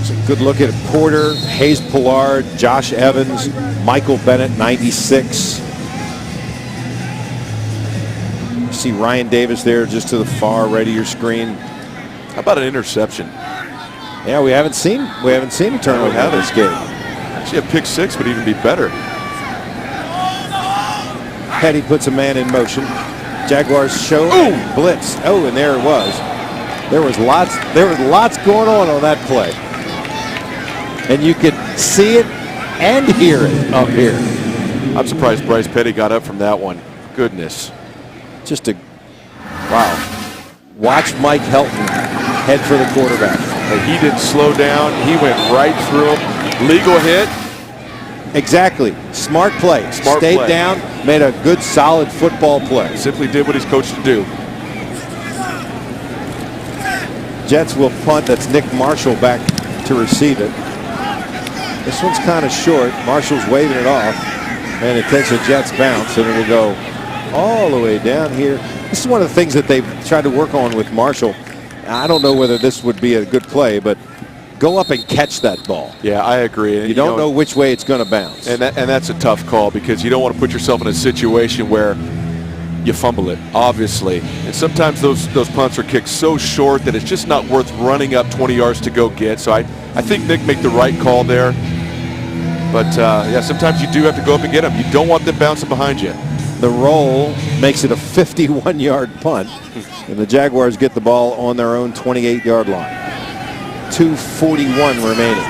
It's a good look at Porter, Hayes Pillard, Josh Evans, Michael Bennett, 96. You see Ryan Davis there just to the far right of your screen. How about an interception? Yeah, we haven't seen a turnover in this game. Actually, a pick 6 would even be better. Petty puts a man in motion. Jaguars show blitz. Oh, and there it was. There was lots going on that play, and you could see it and hear it up here. I'm surprised Bryce Petty got up from that one. Goodness. Just a wow. Watch Mike Helton head for the quarterback. He didn't slow down. He went right through him. Legal hit. Exactly. Smart play. Stayed down, made a good, solid football play. Simply did what he's coached to do. Jets will punt. That's Nick Marshall back to receive it. This one's kind of short. Marshall's waving it off, and it takes a Jets bounce, and it'll go all the way down here. This is one of the things that they've tried to work on with Marshall. I don't know whether this would be a good play, but go up and catch that ball. Yeah, I agree. You don't know which way it's going to bounce. And that's a tough call because you don't want to put yourself in a situation where you fumble it, obviously. And sometimes those punts are kicked so short that it's just not worth running up 20 yards to go get. So I think Nick made the right call there. But, yeah, sometimes you do have to go up and get them. You don't want them bouncing behind you. The roll makes it a 51-yard punt. And the Jaguars get the ball on their own 28-yard line. 2:41 remaining.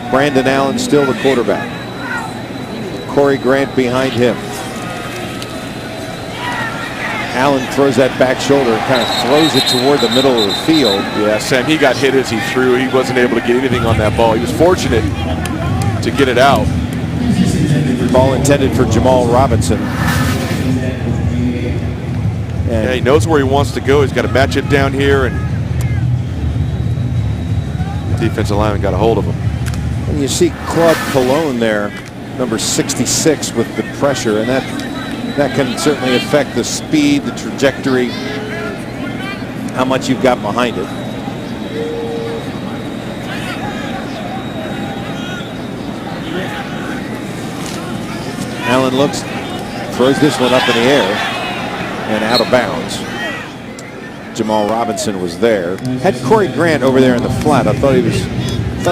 Brandon Allen still the quarterback. Corey Grant behind him. Allen throws that back shoulder and kind of throws it toward the middle of the field. Yeah, Sam, he got hit as he threw. He wasn't able to get anything on that ball. He was fortunate to get it out. Ball intended for Jamal Robinson. And yeah, he knows where he wants to go. He's got to match it down here, and the defensive lineman got a hold of him. And you see Claude Cologne there, number 66, with the pressure, and that can certainly affect the speed, the trajectory, how much you've got behind it. Allen looks, throws this one up in the air and out of bounds. Jamal Robinson was there. Had Corey Grant over there in the flat. I thought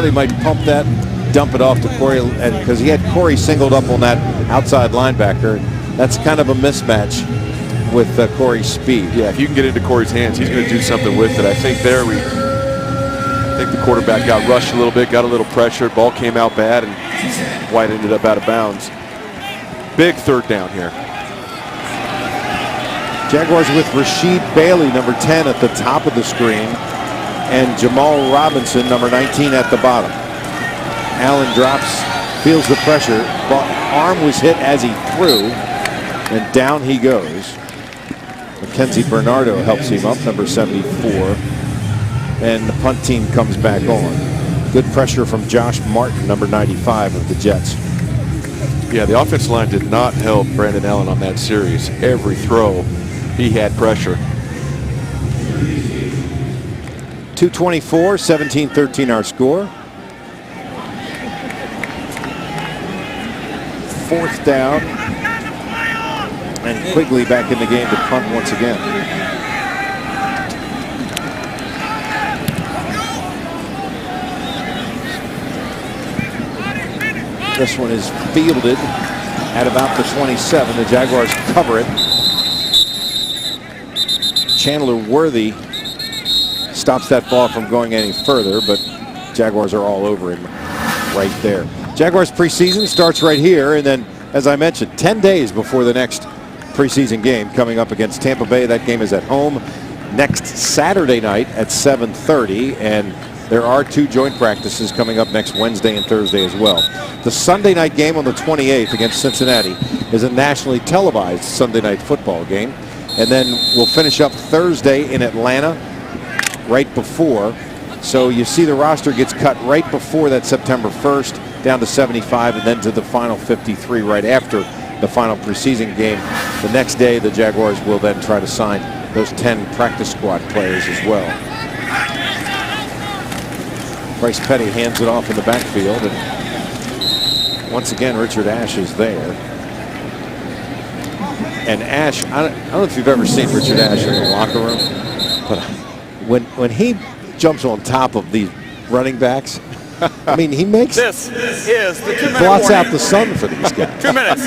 he might pump that, dump it off to Corey, and because he had Corey singled up on that outside linebacker. That's kind of a mismatch with Corey's speed. Yeah, if you can get into Corey's hands, he's going to do something with it. I think the quarterback got rushed a little bit, got a little pressure. Ball came out bad, and White ended up out of bounds. Big third down here. Jaguars with Rashid Bailey, number 10, at the top of the screen, and Jamal Robinson, number 19, at the bottom. Allen drops, feels the pressure. Arm was hit as he threw, and down he goes. Mackenzie Bernardo helps him up, number 74. And the punt team comes back on. Good pressure from Josh Martin, number 95 of the Jets. Yeah, the offensive line did not help Brandon Allen on that series. Every throw, he had pressure. 2:24, 17-13 our score. Fourth down. And Quigley back in the game to punt once again. This one is fielded at about the 27. The Jaguars cover it. Chandler Worthy stops that ball from going any further, but Jaguars are all over him right there. Jaguars preseason starts right here, and then, as I mentioned, 10 days before the next preseason game coming up against Tampa Bay. That game is at home next Saturday night at 7:30, and there are 2 joint practices coming up next Wednesday and Thursday as well. The Sunday night game on the 28th against Cincinnati is a nationally televised Sunday night football game, and then we'll finish up Thursday in Atlanta right before. So you see the roster gets cut right before that September 1st down to 75, and then to the final 53 right after the final preseason game. The next day, the Jaguars will then try to sign those 10 practice squad players as well. Bryce Petty hands it off in the backfield, and once again, Richard Ash is there. And Ash, I don't know if you've ever seen Richard Ash in the locker room, but when he jumps on top of these running backs, I mean, he makes This is the 2-minute blots warning. out the sun for these guys. 2 minutes.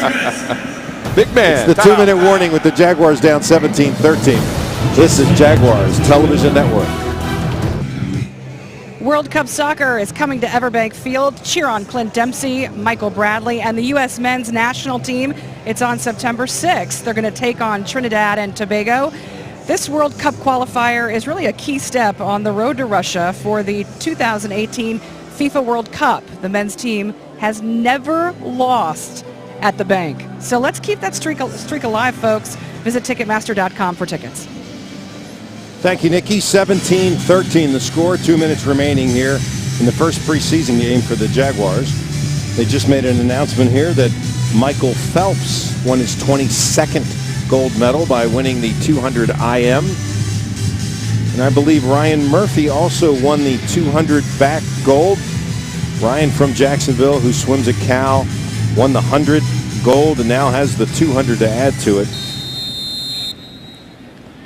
Big man. It's the 2-minute warning with the Jaguars down 17-13. This is Jaguars Television Network. World Cup Soccer is coming to Everbank Field. Cheer on Clint Dempsey, Michael Bradley, and the U.S. men's national team. It's on September 6th. They're going to take on Trinidad and Tobago. This World Cup qualifier is really a key step on the road to Russia for the 2018 FIFA World Cup. The men's team has never lost at the bank. So let's keep that streak alive, folks. Visit Ticketmaster.com for tickets. Thank you, Nikki. 17-13 the score. 2 minutes remaining here in the first preseason game for the Jaguars. They just made an announcement here that Michael Phelps won his 22nd gold medal by winning the 200 IM. And I believe Ryan Murphy also won the 200 back gold. Ryan from Jacksonville, who swims at Cal, won the 100 gold and now has the 200 to add to it.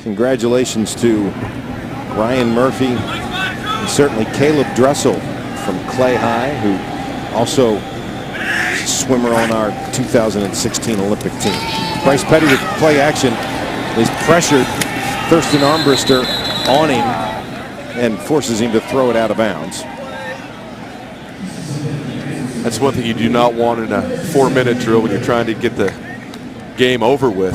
Congratulations to Ryan Murphy and certainly Caleb Dressel from Clay High, who also is a swimmer on our 2016 Olympic team. Bryce Petty with play action is pressured Thurston Armbruster on him and forces him to throw it out of bounds. That's one thing you do not want in a 4-minute drill when you're trying to get the game over with.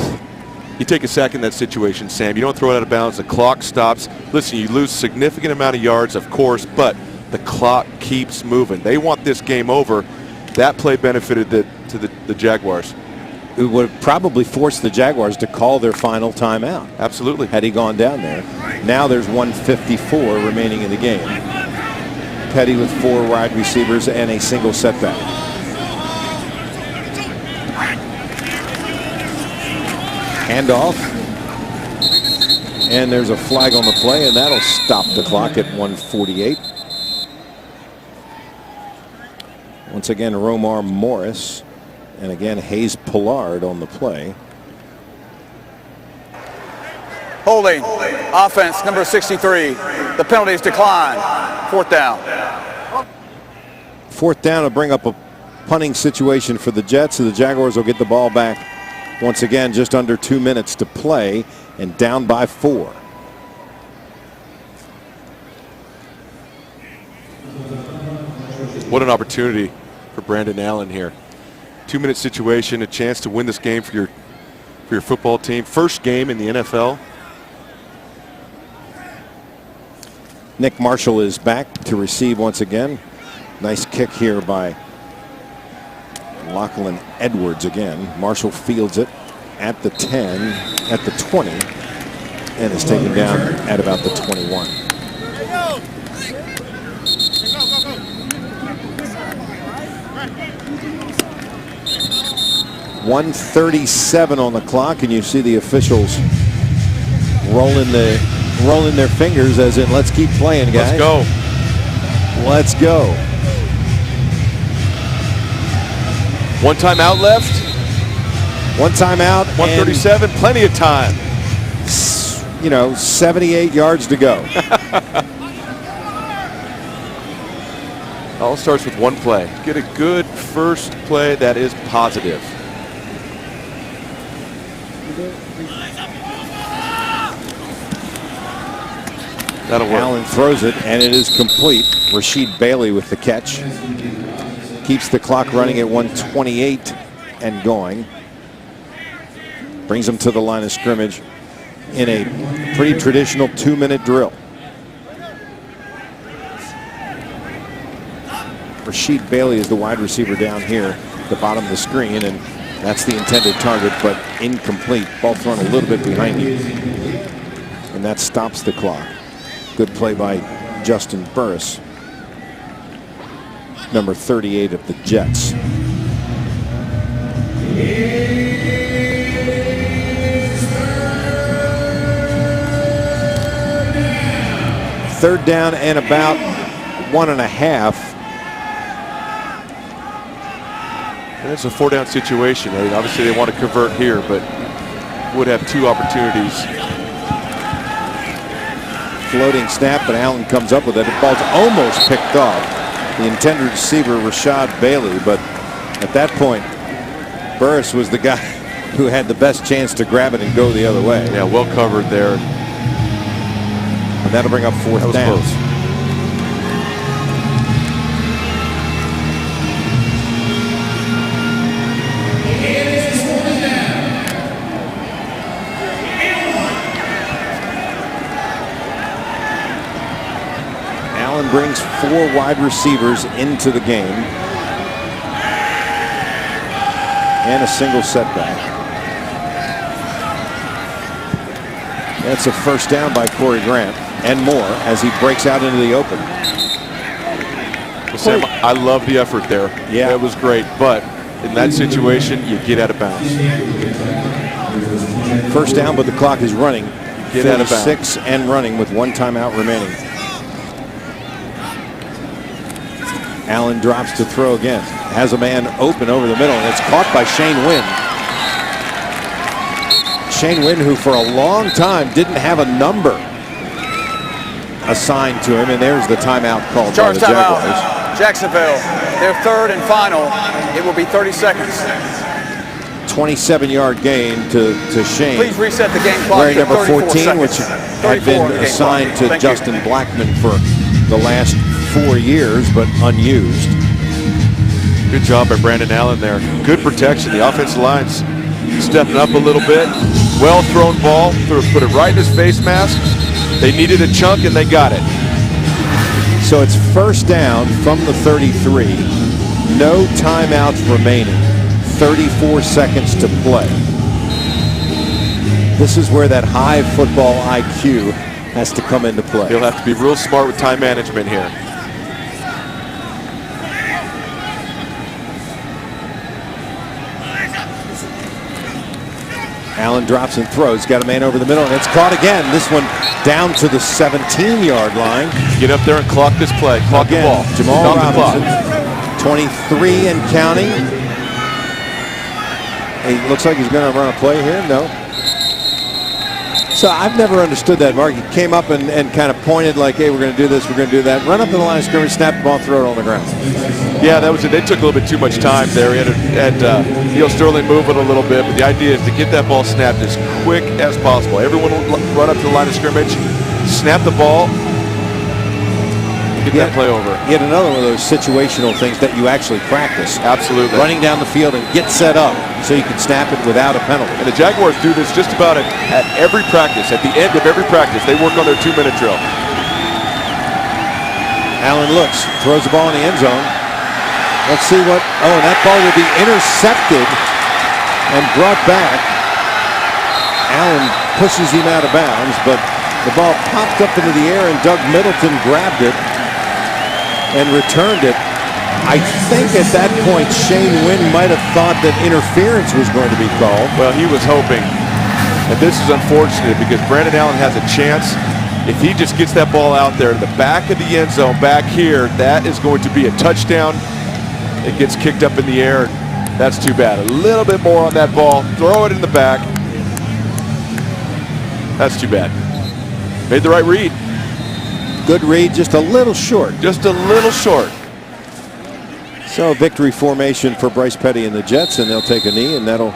You take a sack in that situation, Sam. You don't throw it out of bounds. The clock stops. Listen, you lose a significant amount of yards, of course, but the clock keeps moving. They want this game over. That play benefited the Jaguars. It would have probably forced the Jaguars to call their final timeout. Absolutely. Had he gone down there. Now there's 1:54 remaining in the game. Petty with 4 wide receivers and a single setback. Handoff. And there's a flag on the play, and that'll stop the clock at 1:48. Once again, Romar Morris. And again, Hayes Pollard on the play. Holding. Offense, number 63. The penalties decline. 4th down. 4th down will bring up a punting situation for the Jets, so the Jaguars will get the ball back once again, just under 2 minutes to play and down by 4. What an opportunity for Brandon Allen here. 2-minute situation, a chance to win this game for your football team. First game in the NFL. Nick Marshall is back to receive once again. Nice kick here by Lachlan Edwards again. Marshall fields it at the 10, at the 20, and is taken down at about the 21. .137 on the clock, and you see the officials rolling their fingers as in, let's keep playing, guys. Let's go. Let's go. 1 timeout left. 1 timeout. 1:37, plenty of time. 78 yards to go. All starts with one play. Get a good first play that is positive. That'll work. Allen throws it, and it is complete. Rasheed Bailey with the catch. Keeps the clock running at 1:28 and going. Brings them to the line of scrimmage in a pretty traditional 2-minute drill. Rasheed Bailey is the wide receiver down here at the bottom of the screen, and that's the intended target, but incomplete. Ball thrown a little bit behind him, and that stops the clock. Good play by Justin Burris, number 38 of the Jets. Third down and about 1.5. And it's a 4-down situation. Obviously, they want to convert here, but would have 2 opportunities. Floating snap, but Allen comes up with it. The ball's almost picked off. The intended receiver, Rasheed Bailey, but at that point, Burris was the guy who had the best chance to grab it and go the other way. Yeah, well covered there. And that'll bring up 4th down. Close. Allen brings 4 wide receivers into the game and a single setback. That's a first down by Corey Grant and more as he breaks out into the open. Well, Sam, I love the effort there. Yeah, it was great, but in that situation, you get out of bounds. First down, but the clock is running. Get out of bounds. 6 and running with 1 timeout remaining. Allen drops to throw again. Has a man open over the middle, and it's caught by Shane Wynn. Shane Wynn, who for a long time didn't have a number assigned to him, and there's the timeout called by the Jaguars. Jacksonville, their 3rd and final. It will be 30 seconds. 27-yard gain to Shane. Please reset the game clock Wearing to number 34 14, which seconds. had been assigned to Justin Blackman for the last 4 years, but unused. Good job by Brandon Allen there. Good protection. The offensive line's stepping up a little bit. Well thrown ball. Put it right in his face mask. They needed a chunk and they got it. So it's first down from the 33. No timeouts remaining. 34 seconds to play. This is where that high football IQ has to come into play. He'll have to be real smart with time management here. Allen drops and throws. Got a man over the middle, and it's caught again. This one down to the 17-yard line. Get up there and clock this play. Clock again, the ball. Jamal Robinson, 23 and counting. He looks like he's going to run a play here. No. So I've never understood that, Mark. He came up and kind of pointed like, hey, we're going to do this, we're going to do that. Run up to the line of scrimmage, snap the ball, throw it on the ground. Yeah, that was it. They took a little bit too much time there. He had Neil Sterling move it a little bit, but the idea is to get that ball snapped as quick as possible. Everyone will run up to the line of scrimmage, snap the ball, get that play over. Yet another one of those situational things that you actually practice. Absolutely. Running down the field and get set up so you can snap it without a penalty. And the Jaguars do this just about at every practice. At the end of every practice, they work on their 2-minute drill. Allen looks, throws the ball in the end zone. Let's see what, and that ball will be intercepted and brought back. Allen pushes him out of bounds, but the ball popped up into the air and Doug Middleton grabbed it and returned it. I think at that point Shane Wynn might have thought that interference was going to be called. Well, he was hoping. And this is unfortunate because Brandon Allen has a chance. If he just gets that ball out there in the back of the end zone, back here, that is going to be a touchdown. It gets kicked up in the air. That's too bad. A little bit more on that ball. Throw it in the back. That's too bad. Made the right read. Good read, just a little short. Just a little short. So victory formation for Bryce Petty and the Jets, and they'll take a knee, and that'll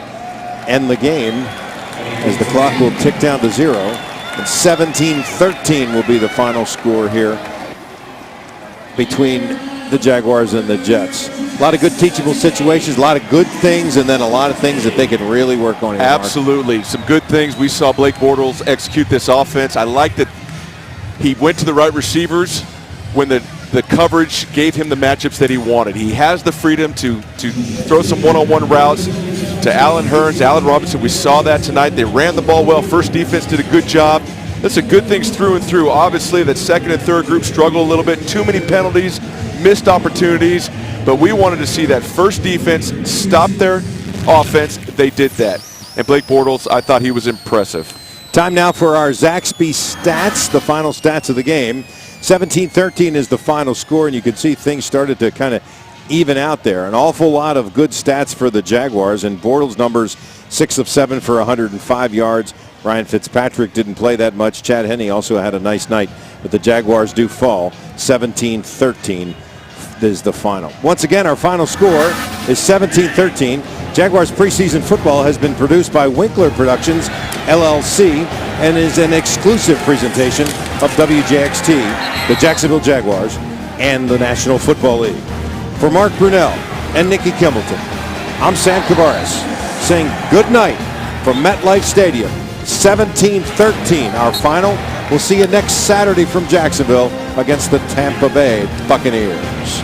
end the game as the clock will tick down to 0. And 17-13 will be the final score here between the Jaguars and the Jets. A lot of good teachable situations, a lot of good things, and then a lot of things that they can really work on. Absolutely. Some good things. We saw Blake Bortles execute this offense. I like that he went to the right receivers when the coverage gave him the matchups that he wanted. He has the freedom to throw some one-on-one routes to Allen Hurns, Allen Robinson. We saw that tonight. They ran the ball well. First defense did a good job. That's a good things through and through. Obviously, that second and third group struggled a little bit. Too many penalties, missed opportunities. But we wanted to see that first defense stop their offense. They did that. And Blake Bortles, I thought he was impressive. Time now for our Zaxby stats, the final stats of the game. 17-13 is the final score, and you can see things started to kind of even out there. An awful lot of good stats for the Jaguars, and Bortles' numbers 6 of 7 for 105 yards. Ryan Fitzpatrick didn't play that much. Chad Henne also had a nice night, but the Jaguars do fall. 17-13 is the final. Once again, our final score is 17-13. Jaguars preseason football has been produced by Winkler Productions, LLC, and is an exclusive presentation of WJXT, the Jacksonville Jaguars, and the National Football League. For Mark Brunell and Nikki Kimbleton, I'm Sam Kavares saying good night from MetLife Stadium. 17-13, our final. We'll see you next Saturday from Jacksonville against the Tampa Bay Buccaneers.